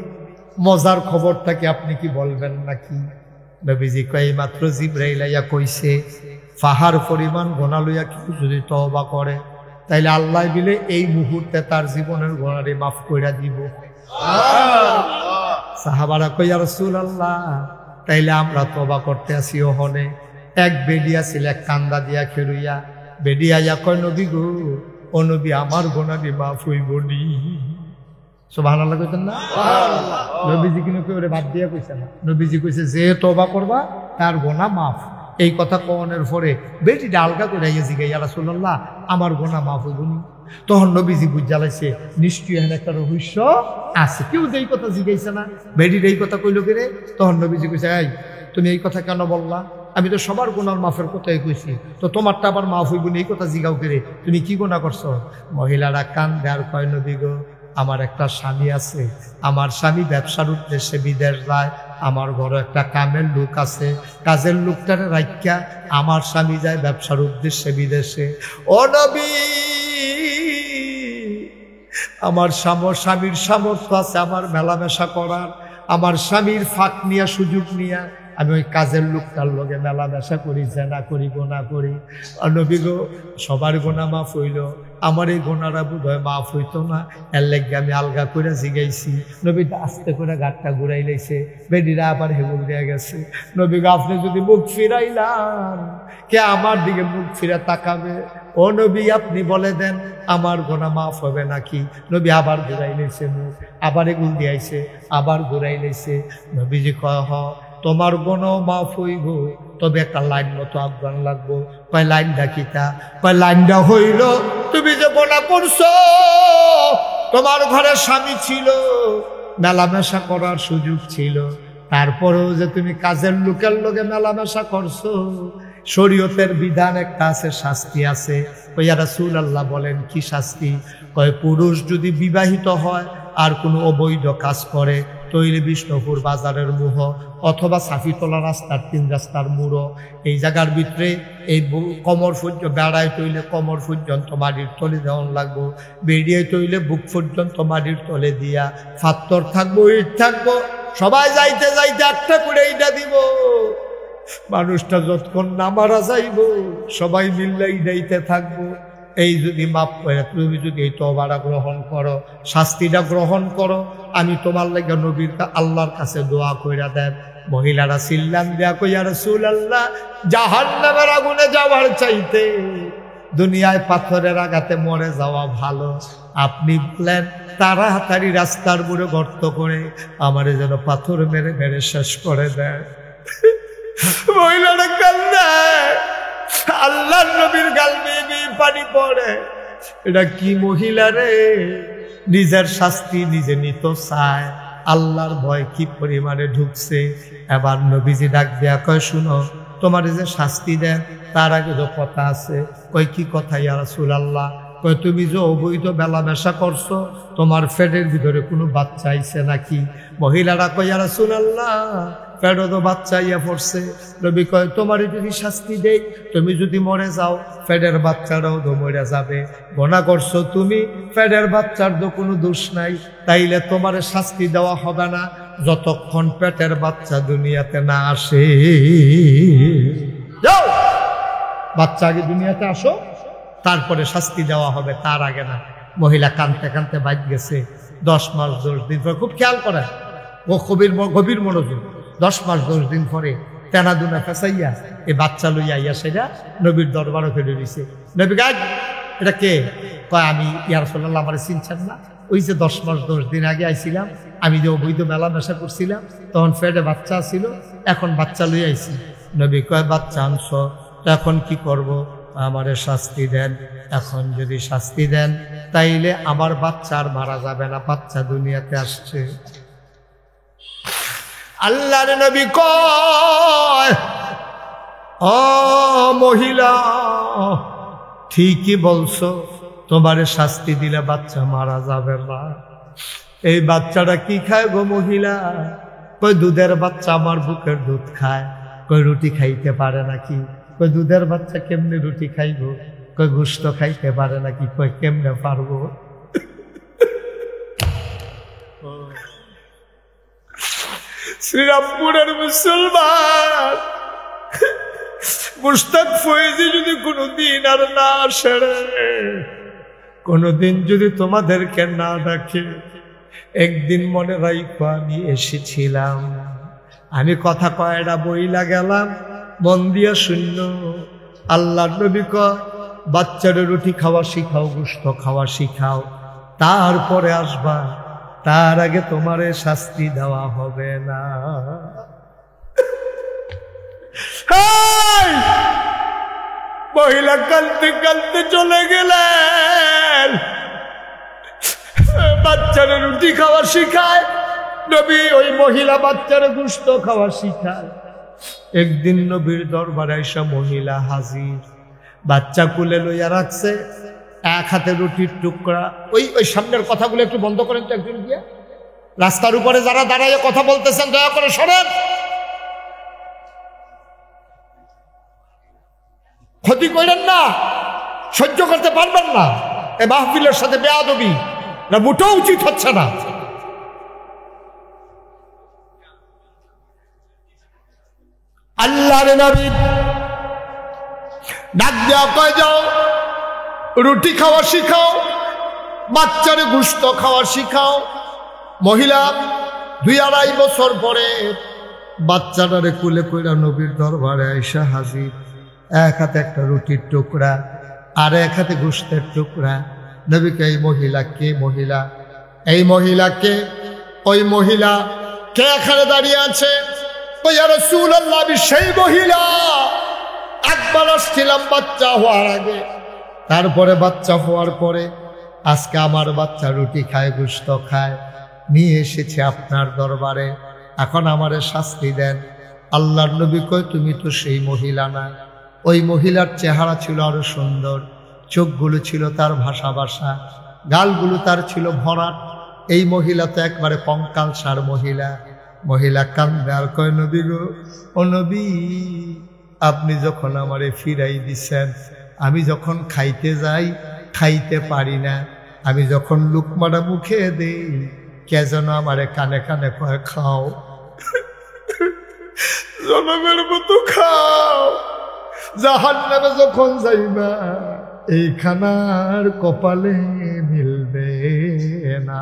মজার খবরটাকে আপনি কি বলবেন নাকি? নবীজি কয়, এই মাত্র জিবরাইল আইয়া কইছে, পাহাড় পরিমাণ গোনা লইয়া কেউ যদি তওবা করে, তাইলে আল্লাহ দিলে এই মুহূর্তে তার জীবনের গোনারে মাফ কইরা দিব। সাহাবারা কই, ইয়া রাসূলুল্লাহ, তাইলে আমরা তওবা করতে আসি। ওহনে এক বেডিয়া ছিল, এক কান্দা দিয়া খেলুইয়া, বেডিয়া ইয়া কয়, নবী গো, ও নবী, আমার গোনারে মাফ হইব নি? সুবহানাল্লাহ কইতেন না? নবীজি কিন্তু কেউ বাদ দিয়া কইছে না। নবীজি কইছে, যে তওবা করবা তার গোনা মাফ। এই কথা কওয়ানোর পরে বেটিটা আলগা করে জিগাই, ইয়া রাসূলুল্লাহ আমার গুনাহ মাফ হইবনি? তখন নবীজি বুঝালাইছে নিশ্চয়ই এখানে একটা রহস্য আছে। কেউ যে এই কথা জিগাইছে না, বেটির এই কথা কইল কে রে? তখন নবীজি কইছে, এই তুমি এই কথা কেন বললা? আমি তো সবার গুনার মাফের কথাই কইছি, তো তোমারটা আবার মাফ হইব না এই কথা জিগাও কে রে? তুমি কি গুনাহ করছো? মহিলারা কান্দে আর কয়, নবী গো, আমার একটা স্বামী আছে, আমার স্বামী ব্যবসার উদ্দেশ্যে বিদেশ যায়, আমার ঘরে একটা কামের লোক আছে, কাজের লোকটারে রাখিয়া আমার স্বামী যায় ব্যবসার উদ্দেশ্যে বিদেশে। ও নবী, আমার স্বামীর সামর্থ্য আছে আমার মেলামেশা করার, আমার স্বামীর ফাঁক নিয়া সুযোগ নিয়া আমি ওই কাজের লোকটার লগে মেলামেশা করি, জেনা করি, গোনা করি। আর নবী গো, সবার গোনা মাফ হইল, আমার এই গোনাটা বোধ হয় মাফ হইতো না, এর লেগে আমি আলগা করে জিগাইছি। নবী আস্তে করে গাঁটটা ঘুরাই লাইছে, বেডিরা আবার হেগুল দিয়ে গেছে। নবী গো, আপনি যদি মুখ ফিরাইলাম, কে আমার দিকে মুখ ফিরে তাকাবে? ও নবী, আপনি বলে দেন আমার গোনা মাফ হবে নাকি? নবী আবার ঘুরাই লাইছে মুখ, আবার এগুল দিয়াইছে, আবার ঘুরাই লাইছে। নবীজি কয়, হ তোমার গুনাহ মাফ হইব, তবে একটা লাইন মতো আফগান লাগবো। কয় লাইনটা কিতা? কয় লাইনটা হইল, তুমি যে গুনাহ করছো, তোমার ঘরে স্বামী ছিল, মেলামেশা করার সুযোগ ছিল, তারপরেও যে তুমি কাজের লোকের লগে মেলামেশা করছো, শরীয়তের বিধান একটা আছে, শাস্তি আছে। কই ইয়া রাসূলুল্লাহ বলেন কি শাস্তি? কয় পুরুষ যদি বিবাহিত হয় আর কোনো অবৈধ কাজ করে, তৈরি বিষ্ণুপুর বাজারের মুহ অথবা সাফিতলা রাস্তার 3 রাস্তার মুড়ো, এই জায়গার ভিতরে এই কমর পর্যন্ত বেড়ায় তৈলে কমর পর্যন্ত মাটির তলে দেওয়ান লাগবো, বেরিয়ে তৈলে বুক পর্যন্ত মাটির তলে দিয়া, ফাত্তর থাকবো, ইট থাকবো, সবাই যাইতে যাইতে একটা করে এইটা দিব। মানুষটা যতক্ষণ না মারা যাইব সবাই মিল্লা ইডাইতে থাকবো। এই যদি মাপ করে তুমি যদি এই তওবাটা গ্রহণ করো, শাস্তিটা গ্রহণ করো, আমি তোমার লাগে নবীর আল্লাহর কাছে দোয়া কইরা দেন। মহিলারা চিল্লান দেয়া কই, ইয়া রাসূলুল্লাহ, জাহান্নামের আগুনে যাওয়ার চাইতে দুনিয়ায় পাথরের আঘাতে মরে যাওয়া ভালো। আপনি বলেন তাড়াতাড়ি রাস্তার বুড়ে গর্ত করে আমারে যেন পাথর মেরে মেরে শেষ করে দেয়। মহিলারা কান্দে, আল্লাহর নবীর গাল বেয়ে পানি পড়ে। এটা কি মহিলা রে, নিজের শাস্তি নিজে নিতে চায়, আল্লাহর ভয় কি পরিমাণে ঢুকছে। এবার নবীজি ডাক দেয়া কয়, শুনো, তোমার যে শাস্তি দেন তার আগে তো কথা আছে। কয় কি কথা ইয়া রাসূলুল্লাহ? কয় তুমি যে অবৈধ মেলামেশা করছো, তোমার পেটের ভিতরে কোনো বাচ্চা আইছে নাকি? মহিলারা কয়, ইয়া রাসূলুল্লাহ, পেটে তো বাচ্চা ইয়া পড়ছে। নবী কয়, তোমারই যদি শাস্তি দেই, তুমি যদি মরে যাও, পেটের বাচ্চারাও তো মরে যাবে। গুনাহ করছো তুমি, পেটের বাচ্চার তো কোনো দোষ নাই, তাইলে তোমার শাস্তি দেওয়া হবে না যতক্ষণ পেটের বাচ্চা দুনিয়াতে না আসে। যাও, বাচ্চা আগে দুনিয়াতে আসো, তারপরে শাস্তি দেওয়া হবে, তার আগে না। মহিলা কাঁদতে কাঁদতে বাইর গেছে। 10 মাস 10 দিন পরে, খুব খেয়াল করে, ও গভীর মনোযোগ, 10 মাস 10 দিন পরে তেনা দুনা ফেসাইয়া এই বাচ্চা লইয়া ইয়া সেটা নবীর দরবারও ফেলে দিছে। নবী গাছ, এটা কে? কয়, আমি ইয়া রাসূলুল্লাহ, আমার চিনছেন না? ওই যে 10 মাস 10 দিন আগে আইছিলাম, আমি যে অবৈধ মেলামেশা করছিলাম, তখন পেটে বাচ্চা ছিল, এখন বাচ্চা লইয়া আইছি। নবী কয়, বাচ্চা আনছ, এখন কি করব? আমারে শাস্তি দেন। এখন যদি শাস্তি দেন তাইলে আমার বাচ্চা আর মারা যাবে না, বাচ্চা দুনিয়াতে আসছে। আল্লাহর নবী কয়, ও মহিলা, ঠিকই বলছো, তোমারে শাস্তি দিলে বাচ্চা মারা যাবে না। এই বাচ্চাটা কি খায় গো মহিলা? কই দুধের বাচ্চা, আমার বুকের দুধ খায়। কই রুটি খাইতে পারে নাকি? কই দুধের বাচ্চা কেমনে রুটি খাইব? কই গোশত খাইতে পারে নাকি? কই কেমনে পারবো? শ্রীরামপুরের মুসলমান মুশতাক ফয়েজি যদি কোনোদিন আর না আসে, কোনোদিন যদি তোমাদেরকে না ডাকে, একদিন মনে রাখো আমি এসেছিলাম। আমি কথা কয়টা বইলা গেলাম, মন দিয়া শূন্য। আল্লাহর নবী কয়, বাচ্চারা রুটি খাওয়া শিখাও, গোশত খাওয়া শিখাও, তারপরে আসবা, তার আগে তোমারে শাস্তি দেওয়া হবে না। মহিলা কাঁদতে কাঁদতে চলে গেলেন। বাচ্চারা রুটি খাওয়া শিখায় নবী, ওই মহিলা বাচ্চারা গোশত খাওয়া শিখায়। একদিন নবীর দরবারে এসে মহিলা হাজির, বাচ্চা কুলে লইয়া রাখছে, এক হাতে রুটির টুকরা। ওই সামনের কথাগুলো একটু বন্ধ করেন তো একজন গিয়ে। রাস্তার উপরে যারা দাঁড়াইয়া কথা বলতেছেন দয়া করে সরেন, ক্ষতি করেন না, সহ্য করতে পারবেন না। এ মাহফিলের সাথে বেয়াদবি না, মোটেও উচিত হচ্ছে না। আল্লাহর নবী ডাক দেওয়া কয়, যাও রুটি খাওয়া শিখাও, বাচ্চারে গোশত খাওয়া শিখাও। মহিলা 2-2.5 বছর পরে বাচ্চাটারে কুলে কইরা নবীর দরবারে আইসা হাজির। এক হাতে একটা রুটির টুকরা আর এক হাতে গোশতের টুকরা। নবীকে, এই মহিলা কে? মহিলা, এই মহিলাকে, ওই মহিলা কে এখানে দাঁড়িয়ে আছে? ইয়া রাসূলুল্লাহ, আমি সেই মহিলা। একবার আসছিলাম বাচ্চা হওয়ার আগে, তারপরে বাচ্চা হওয়ার পরে আজকে আমার বাচ্চা রুটি খায়, গোশত খায়, নিয়ে এসেছে আপনার দরবারে। এখন আমারে শাস্তি দেন। আল্লাহর নবী কয়, তুমি তো সেই মহিলা না। ওই মহিলার চেহারা ছিল আরো সুন্দর, চোখগুলো ছিল তার ভাষা ভাষা, গালগুলো তার ছিল ভরাট। এই মহিলা তো একবারে কঙ্কালসার মহিলা। মহিলা কান্দে আর কয়, নবী গো, ও নবী, আপনি যখন আমারে ফিরাই দিচ্ছেন, আমি যখন খাইতে যাই খাইতে পারি না, আমি যখন লুকমাটা মুখে দেই কে যেন আমারে কানে কানে কয়, খাও, জনমের মতো খাও, জাহান্নামে যখন যাইবা এই খানার কপালে মিলবে না।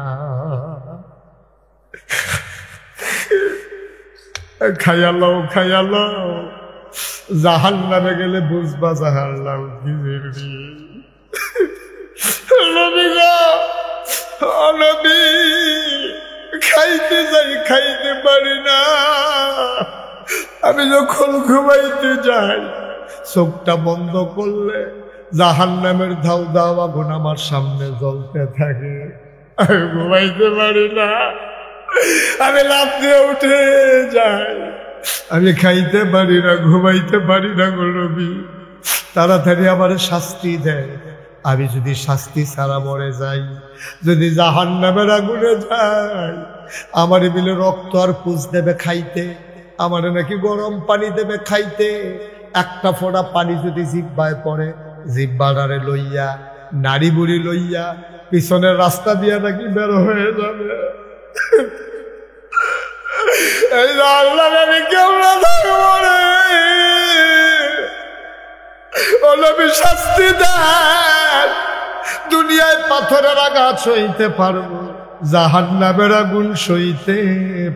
খাইয়ালাও খাইয়ালাও, জাহান্নামে গেলে বুঝবা জাহান্নাম কি জিনিস। নবী গো, ও নবী, খাইতে যাই খাইতে পারি না। আমি যখন ঘুমাইতে যাই চোখটা বন্ধ করলে জাহান্নামের ধাউ দাও আগুন আমার সামনে জ্বলতে থাকে। আমি ঘুমাইতে পারি না, আমি লাফ দিয়ে উঠে যাই। আমি খাইতে পারি না, ঘুমাইতে পারি না গো নবী, তাড়াতাড়ি আমার শাস্তি দেয়। আমি যদি শাস্তি ছাড়া মরে যাই, যদি জাহান্নামের আগুনে যাই, আমার বিলে রক্ত আর পুষ দেবে খাইতে, আমার নাকি গরম পানি দেবে খাইতে। একটা ফোঁটা পানি যদি জিহ্বায় পড়ে, জিহ্বাটারে লইয়া নাড়ি বুড়ি লইয়া পিছনের রাস্তা দিয়ে নাকি বের হয়ে যাবে। এই জাহান্নামে আমি কেমন থাকবো রে? ও নবী, শাস্তি দেন। দুনিয়ায় পাথরের আঘাত সইতে পারবো, জাহান্নামের আগুন সইতে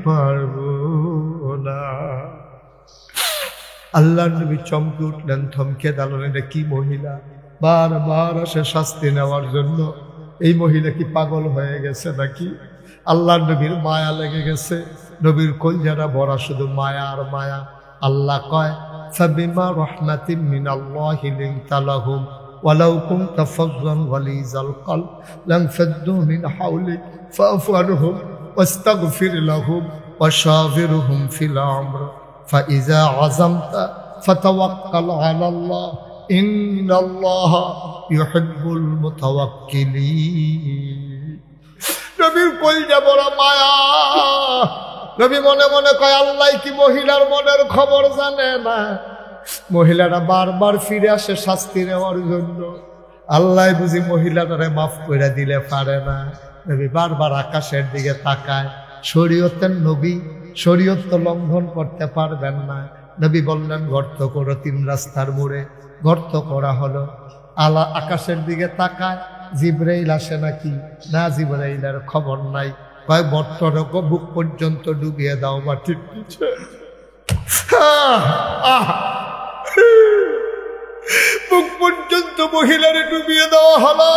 পারবো না। আল্লাহর নবী চমকে উঠলেন, থমকে দাঁড়ালেন। এটা কি মহিলা? বারবার আসে শাস্তি নেওয়ার জন্য। এই মহিলা কি পাগল হয়ে গেছে নাকি? আল্লাহর নবীর মায়া লেগে গেছে, নবীর কলজাটা ভরা শুধু মায়া আর মায়া। আল্লাহ কয়, ফাবিমা রাহমাতিন মিনাল্লাহি লিনতা লাহুম ওয়ালাউ কুনতা ফাযযান গালিযাল কলব লানফাদ্দু মিন হাওলিক ফাআফু আনহুম ওয়াস্তাগফির লাহুম ওয়াশাবিরহুম ফিল আমর ফাইযা আযামতা ফাতাওয়াক্কাল আলাল্লাহ ইন্নাল্লাহা ইউহিব্বুল মুতাওয়াক্কিলিন। নবীর কলজা ভরা মায়া। নবী মনে মনে কয়, আল্লাহ কি মহিলার মনের খবর জানে না? মহিলারা বারবার ফিরে আসে শাস্তি নেওয়ার জন্য। আল্লাহ বুঝি মহিলাটারে মাফ করে দিলে পারে না। নবী বারবার আকাশের দিকে তাকায়। শরীয়তের নবী, শরীয়ত তো লঙ্ঘন করতে পারবেন না। নবী বললেন, গর্ত করো 3 রাস্তার মোড়ে। গর্ত করা হলো। আল্লাহ আকাশের দিকে তাকায়, জিবরাইল আসে নাকি? না, জিবরাইলের খবর নাই। কয়, গর্তটাকে বুক পর্যন্ত ডুবিয়ে দাও মাটির নিচে। বুক পর্যন্ত মহিলারে ডুবিয়ে দেওয়া হলো।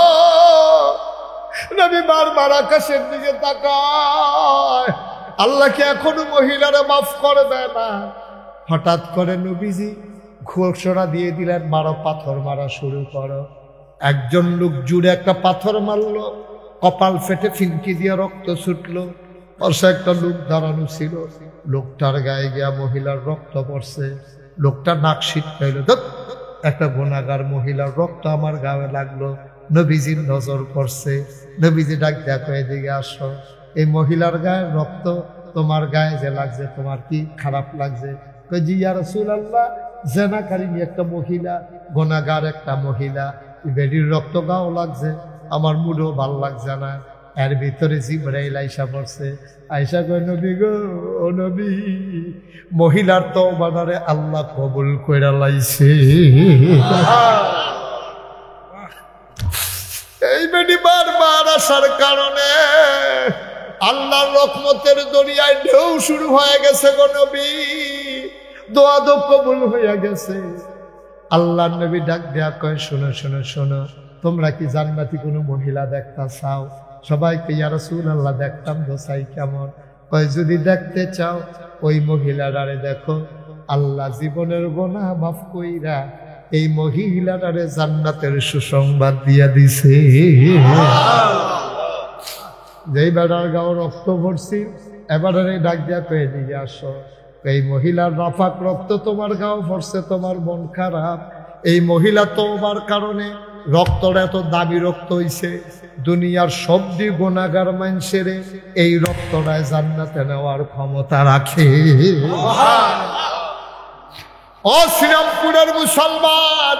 নবী বারবার আকাশের দিকে তাকায়। আল্লাহকে এখনো মহিলারা মাফ করে দেয় না। হঠাৎ করে নবীজি ঘোষণা দিয়ে দিলেন, মারো, পাথর মারা শুরু করো। একজন লোক জুড়ে একটা পাথর মারলো, কপাল ফেটে ফিনকি দিয়ে রক্ত ছুটলো। পাশে একটা লোক দাঁড়ানো ছিল, লোকটার গায়ে গিয়া মহিলার রক্ত পড়ছে। লোকটা নাক ছিটকাইল, একটা গুনাহগার মহিলার রক্ত আমার গায়ে লাগলো। নবীজির নজর পড়ছে, নবীজি ডাক দেখো এদিকে আসো, এই মহিলার গায়ে রক্ত তোমার গায়ে যে লাগছে তোমার কি খারাপ লাগছে? কই জি ইয়া রাসূলুল্লাহ, জেনাকারিনী একটা মহিলা, গুনাহগার একটা মহিলা, বেডির রক্ত গাও লাগছে, আমার মুডও ভাল লাগছে না। এর ভিতরে জিবরাইল আইসা পড়ছে, আইসা কই নবী গো, ও নবী, মহিলার তওবারে আল্লাহ কবুল কইরা লাইছে। এই বেডি বারবার আসার কারণে আল্লাহর রহমতের দরিয়ায় ঢেউ শুরু হয়ে গেছে গো নবী, দোয়া তো কবুল হইয়া গেছে। আল্লাহর নবী ডাক দেয়া কয়, শোনো শোনো শোনো, তোমরা কি জান্নাতি কোনো মহিলা দেখতে চাও? সবাইকে ইয়া রাসূলুল্লাহ দেখতাম তো, চাই কেমন? কয় যদি দেখতে চাও ওই মহিলাটারে দেখো, আল্লাহ জীবনের গুনাহ মাফ কইরা এই মহিলাটারে জান্নাতের সুসংবাদ দিয়া দিছে। যেই বেড়ার গাও রক্ত ভরছি, এবারে ডাক দিয়া কয়ে দিয়ে আসো, এই মহিলার নাফাক রক্ত তোমার গাও ভরছে, তোমার মন খারাপ। এই মহিলা তোমার কারণে রক্তটা এত দামি রক্ত হইছে, দুনিয়ার সবদি গুনাহগার মানুষের এই রক্তটায় জান্নাতে নেওয়ার ক্ষমতা রাখে। ও শ্রীরামপুরের মুসলমান,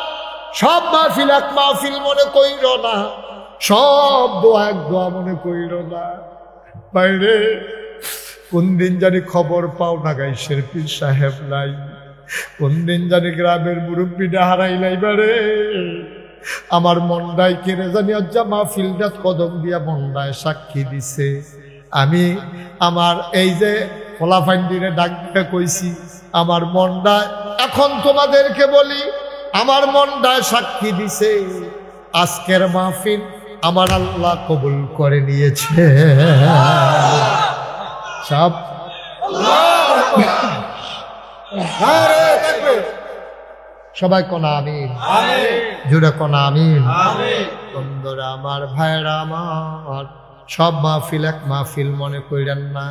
সব মাহফিল এক মাহফিল মনে কইর না, সব দোয়া এক দোয়া মনে কইর না। বাইরে কোন দিন জানি খবর পাও না গাইশের পীর সাহেব নাই, কোন দিন জানি গ্রামের মুরব্বীটা হারাইলাই। বারে আমার মনটাই কেড়ে জানি আজ্জা মাহফিলটা কদম দিয়া মনটায় সাক্ষী দিছে। আমি আমার এই যে ফলাফান্ডিরে ডাক দিয়ে কইছি, আমার মনটায় এখন তোমাদেরকে বলি, আমার মনটায় সাক্ষী দিছে আজকের মাহফিল আমার আল্লাহ কবুল করে নিয়েছে। সব সবাই কোনা আমিন, জুড়ে কোনা আমিন। বন্ধুরা আমার, ভাইরা আমার, সব মাহফিল এক মাহফিল মনে কইরেন না।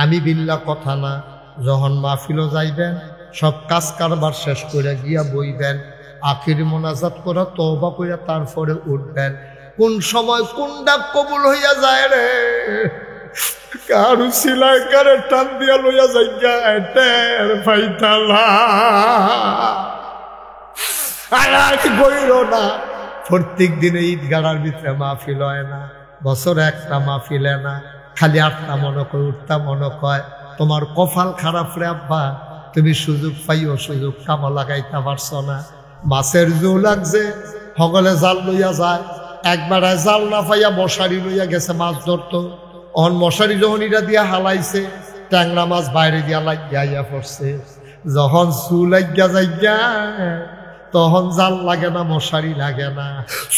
আমি বিল্লা কথা না, যখন মাহফিলও যাইবেন সব কাজ কারবার শেষ করে গিয়া বইবেন, আখির মোনাজাত করে তওবা করে তারপরে উঠবেন। কোন সময় কোন ডাক কবুল হইয়া যায় রে, কারু সিলাই কারে টান দিয়া লইয়া যাইগা টের পাইতালা। আর কইর না, প্রত্যেক দিনে ঈদগাড়ার ভিতরে মাহফিল হয় না, বছরে একটা মাহফিল হয় না, খালি আটটা মনে কয়, উঠতা মনে কয়। তোমার কপাল খারাপ রে আব্বা, তুমি সুযোগ পাইও, সুযোগ কামো লাগাইতে পারছ না। মাছের জো লাগছে, সকলে জাল লইয়া যায়, একবার জাল না পাইয়া মশারি লইয়া গেছে মাছ ধরতো। অন মশারি যখন ইটা দিয়া হালাইছে, ট্যাংরা মাছ বাইরে দিয়া লাগিয়া পড়ছে। যখন সু লাগিয়া যাইয়া তখন জাল লাগে না, মশারি লাগে না।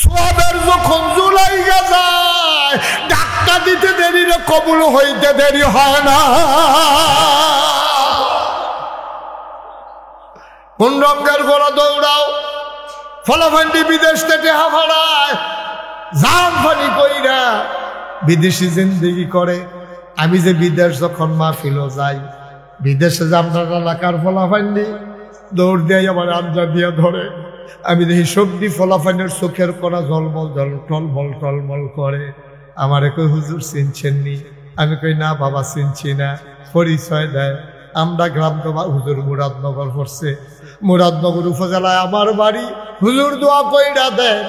সবের যখন জুলাইয়া যায়, ডাক্তার দিতে দেরি রে, কবুল হইতে দেরি হয় না। কোন রঙের গোড়া দৌড়াও, ফলাফান্ডি বিদেশ থেকে হাফাড়ায় জান ফানি কইরা বিদেশি জিন্দেগি করে। আমি যে বিদেশ যখন মাহফিলও যাই, বিদেশে যে আপনার এলাকার ফলাফান্ডি দৌড় দিয়ে আমার আঞ্জা দিয়া ধরে, আমি দেখি সবজি ফলাফানের চোখের করা জলমল টলমল টলমল করে। আমার কই হুজুর চিনছেননি? আমি কই না বাবা চিনছি না। পরিচয় দেয়, আমরা গ্রাম তোমার হুজুর মুরাদনগর পড়ছে, মুরাদনগর উপজেলায় আমার বাড়ি। হুজুর দোয়া কইরা দেয়,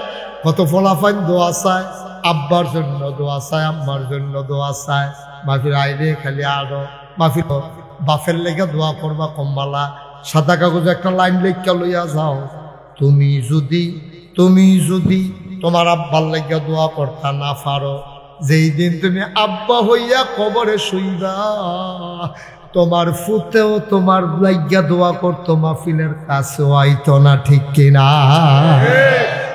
কত ফলাফান দোয়া চায়, আব্বার জন্য দোয়া চায়, আম্মার জন্য দোয়া চায়। মাফির আইলে খালি আরো মাফির বাফের লেগে দোয়া করবা কম্বালা, সাদা কাগজে একটা লাইন লেখা লইয়া যাও, তুমি যদি তোমার আব্বার লেগে দোয়া করতে না পারো, যেই দিন তুমি আব্বা হইয়া কবরে শুইবা, তোমার ফুতেও তোমার লাগিয়া দোয়া করতো, মাহফিলের কাছে আইতো না, ঠিক কিনা?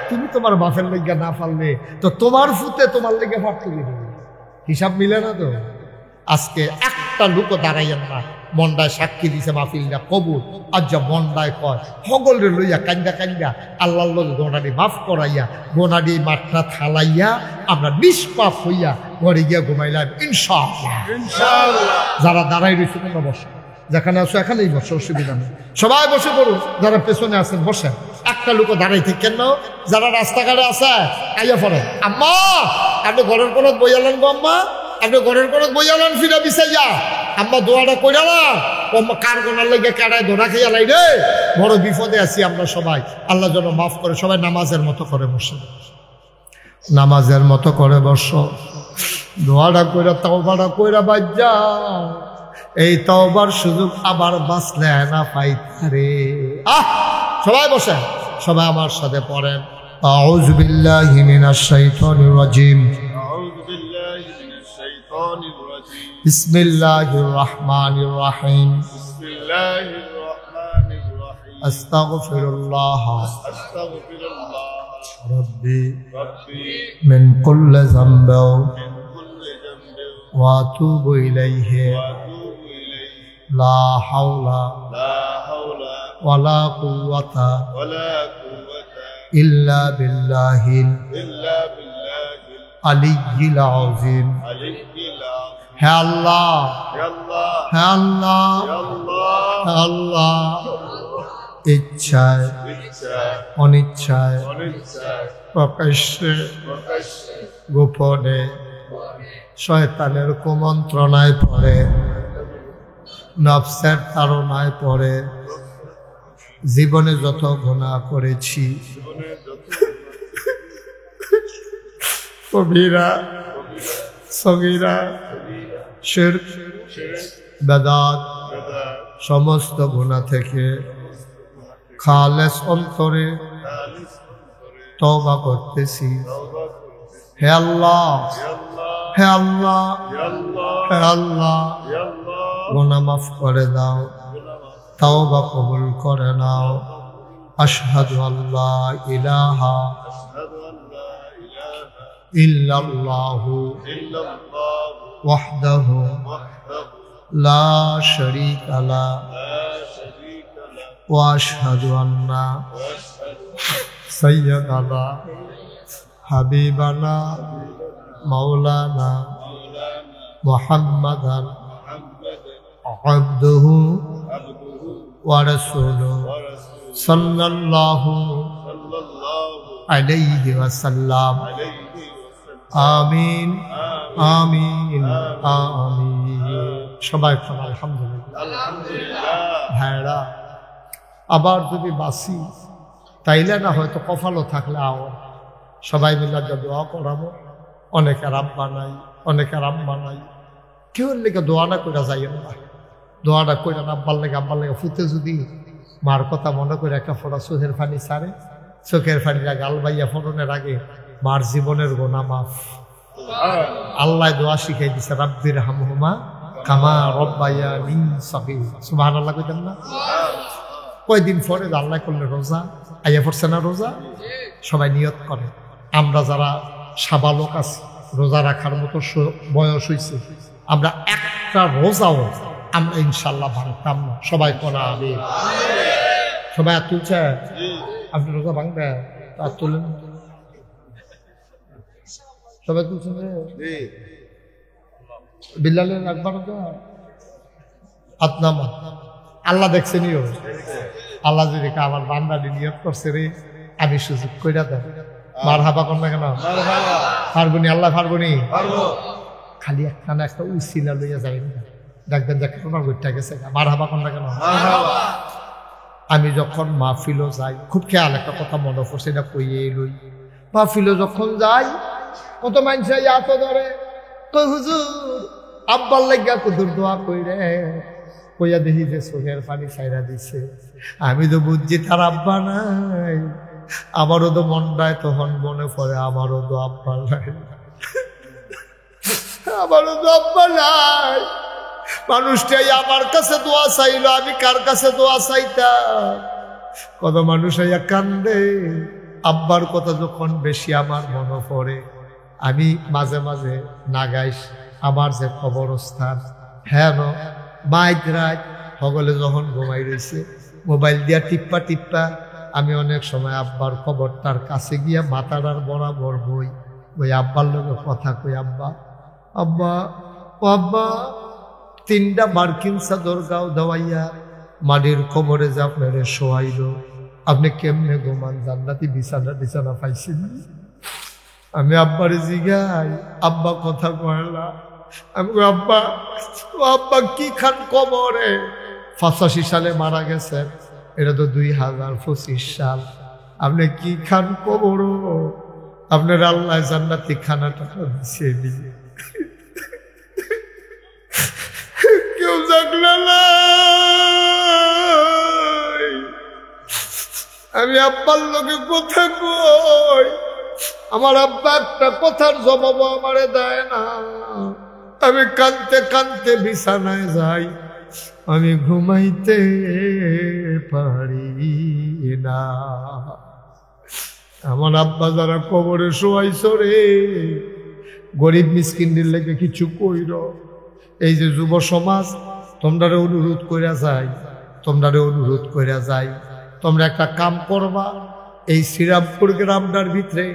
তুমি তোমার বাপের লেগে না পারলে তো তোমার ফুতে তোমার লেগে পারতো কি? হিসাব মিলে না তো। আজকে একটা লোক দাঁড়াইয়েন না, মন্ডায় সাক্ষী দিছে মাহফিলটা কবুল, আর যা মন্ডায় কয় সকলে লইয়া কান্দা কান্দা আল্লাহর লগে গোনাডি মাফ করাইয়া গোনাডি মাঠটা থালাইয়া আমরা নিষ্পাপ হইয়া ঘরে গিয়া ঘুমাইলাম ইনশাআল্লাহ। যারা দাঁড়াই রয়েছে তোমরা বসে, যেখানে আছো এখানেই বসে, অসুবিধা নেই, সবাই বসে পড়ুন। যারা পেছনে আছেন বসেন, একটা লোক দাঁড়াই ঠিক কেন? যারা রাস্তাঘাটে আছে আইয়া পড়েন। আম্মা আপনি ঘরের কোন বইয়ালেন গো, আম্মা আপনি ঘরের কোন বইয়ালেন ফিরা বিছাইয়া, আম্মা দোয়াটা কইরালাম, আম্মা কার গোনার লেগে কেডায় ধরা খেয়ে লাই রে, বড় বিপদে আছি আমরা সবাই, আল্লাহ যেন মাফ করে। সবাই নামাজের মতো করে বসে, নামাজের মতো করে বসো, দোয়াটা কইরা তাওবাটা কইরা বাদ যাও। এই তওবার সুযোগ আবার বাঁচলে না পাইতারে। সবাই বসেন, সবাই আমার সাথে পড়েন আউযু বিল্লাহি মিনাশ শাইতানির রাজিম, বিসমিল্লাহির রহমানির রহিম, আস্তাগফিরুল্লাহ রাব্বি মিন কুল্লি যামবিন ওয়া আতুবু ইলাইহি লা হাওলা ওয়ালা কুওয়াতা ইল্লা বিল্লাহিল আলিয়্যিল আযীম। হে আল্লাহ, হে আল্লাহ, হে আল্লাহ, ইচ্ছায় অনিচ্ছায় প্রকাশ্যে গোপনে শয়তানের কুমন্ত্রণায় পড়ে, নফসের তাড়নায় পড়ে জীবনে যত গুনাহ করেছি, কবিরা সগীরা শিরক বেদাত সমস্ত গুনাহ থেকে খালেস অন্তরে তওবা করতেছি। হে আল্লাহ, হে আল্লাহ, হে আল্লাহ, গুনাহ মাফ করে দাও, তওবা কবুল করে নাও। আশহাদু আল্লা ইলাহা ইল্লাল্লাহু ওয়াহদাহু লা শারীকা লাহু ওয়া আশহাদু আন্না সাইয়্যিদানা হাবিবানা মাওলানা মুহাম্মাদান আবদুহু ওয়া রাসূলুহু সাল্লাল্লাহু আলাইহি ওয়াসাল্লাম। আমিন আমিন আমিন। সবাই আলহামদুলিল্লাহ। ভাইরা, আবার যদি বাসি তাইলে না হয়তো কপালও থাকলে আও সবাই মিলে দোয়া করাবো। অনেকের আব্বা নাই, অনেকের আম্মা নাই, কেউ লেগে দোয়া না করে যাইয়েন না, দোয়াটা করে না আব্বার লেগে ফুটে যদি মার কথা মনে করে একটা ফোটা চোখের পানি ছাড়ে, চোখের পানিটা গাল বাইয়া ফোটনের আগে মার জীবনের গোনা মাফ। আল্লাহ দোয়া শিখাই দিছে, রাব্বির হামহুমা কামা রব্বায়ানি সগীরা। সুবহানাল্লাহ কইতেন না? কয়দিন পরে আল্লাহ করলে রোজা আইয়া পড়ছে না? রোজা সবাই নিয়ত করে। আমরা যারা সাবালক আছি, রোজা রাখার মতো বয়স হয়েছে, আমরা একটা রোজাও আমরা ইনশাল্লাহ ভাঙতাম না। সবাই করা হবে, সবাই আর তুলছে। আপনি রোজা ভাঙবে আর তুলেন, সবাই তুলছেন। বিল্লালের একবার আপনামা আল্লাহ দেখছে নিও। আল্লাহ যদি আমার বান্দাটি নিয়ত করছে রে, আমি সুযোগ কইরা দেন। মার হাবা কর না কেন? পারবনি, আল্লাহ পারবনি। খালি একখানা একটা উসিলা লইয়া যাই না, দেখবেন যে তোমার বইটা গেছে। মার হাবা কর না কেন? আমি যখন মাহফিলও যাই, খুব খেয়াল একটা কথা মনে পড়ছে, এটা কইয়ে লই। মাহফিলও যখন যাই, কত মানুষ এত ধরে কই হুজুর আব্বার লাগিয়া কুদুর দোয়া কইরে, কইয়া দেখি যে চোখের পানি ছাইরা দিছে। আমি তো বুঝছি তার আব্বা নাই। আমারও তো মনটায় তখন মনে পড়ে, আমারও তো আব্বা নাই, আমারও তো আব্বা নাই। মানুষটাই আমার কাছে দোয়া চাইলো, আমি কার কাছে দোয়া চাইতাম? কত মানুষ আইয়া কান্দে। আব্বার কথা যখন বেশি আমার মনে পড়ে, আমি মাঝে মাঝে না গাইস আমার যে কবরস্থান হ্যাঁ বাইক রাত সকলে যখন ঘুমাই রয়েছে মোবাইল দিয়া টিপ্পা টিপ্পা আমি অনেক সময় আব্বার কবরটার কাছে গিয়া মাথাটার বরাবর বই ওই আব্বার লোকে কথা কই, আব্বা আব্বা ও আব্বা, 3টা মার্কিন চাদর গাও দেওয়াইয়া মাটির কবরে যে আপনারে শোয়াইল, আপনি কেমনে ঘুমান? জান্নাতি বিছানা বিছানা পাইছেন? আমি আব্বারে জিগাই, আব্বা কথা কয়লা। আমি আব্বা ও আব্বা কি খান কবরে? 85 সালে মারা গেছেন, এটা তো 2025 সাল। আপনি কি খান কবর? আপনার আল্লাহ জান্নাতি খানাটা দিছে দিয়ে কেউ জাগলা নাই। আমি আব্বার লোকে কথা কই, আমার আব্বা একটা কথার জবাব আমারে দেয় না। আমি কাঁদতে কাঁদতে বিছানায় যাই, আমি ঘুমাইতে পারি না। আমার আব্বা যারা কবরে শোয়াইছ রে, গরিব মিসকিনদের লেগে কিছু কইর। এই যে যুব সমাজ, তোমরারে অনুরোধ কইরা যাই, তোমরা একটা কাম করবা। এই শ্রীরামপুর গ্রামটার ভিতরে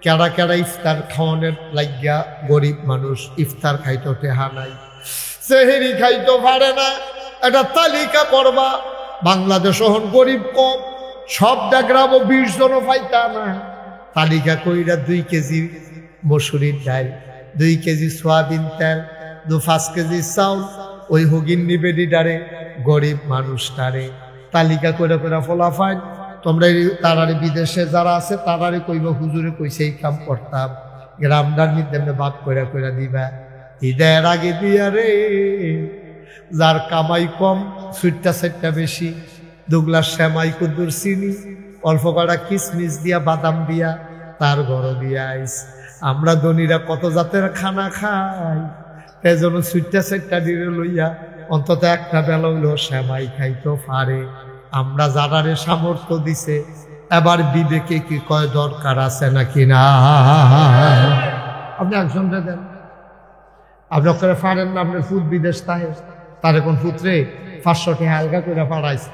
কেডা কেডা ইফতার খাওয়ানোর লাগিয়া গরিব মানুষ ইফতার খাইতে টেহা নাই, সেহেরি খাইতে পারে না, একটা তালিকা করবা। বাংলাদেশ হন গরিব কম, সবটা গ্রামও 20 জনও পাইতা না। তালিকা কইরা 2 কেজি মসুরির ডাল, 2 কেজি সোয়াবিন তেল, 5 কেজি চাউল, ওই হগিন্নি বেডিটারে গরিব মানুষটারে তালিকা করে করে ফলাফাইন। তোমরা তারারে বিদেশে যারা আছে তারারে কইবা, হুজুরে কইছে এই কাম করতাম, গ্রামটার মধ্যে ভাগ করে করে দিবা। ঈদের আগে দিয়া রে, যার কামাই কম, সুইটটা সেটটা বেশি, 2 গ্লাস শ্যামাই কুদ্দুর চিনি, অল্প কটা কিসমিস দিয়া বাদাম দিয়া তার ঘর দিয়া আইস। আমরা ধনীরা কত জাতের খানা খাই, এজন্য সুইটটা সেটটা দিয়ে লইয়া অন্তত একটা বেলা হইল শ্যামাই খাইতো পারে। আমরা যারারে সামর্থ্য দিছে, এবার বিবেকে কি কয় দরকার আছে নাকি না? আপনি একজনকে দেন, আপনি ওখানে পারেন না, আপনার ফুট বিদেশ তার এখন ফুটরে 500 টাকা হালকা করে পাড়াইছে।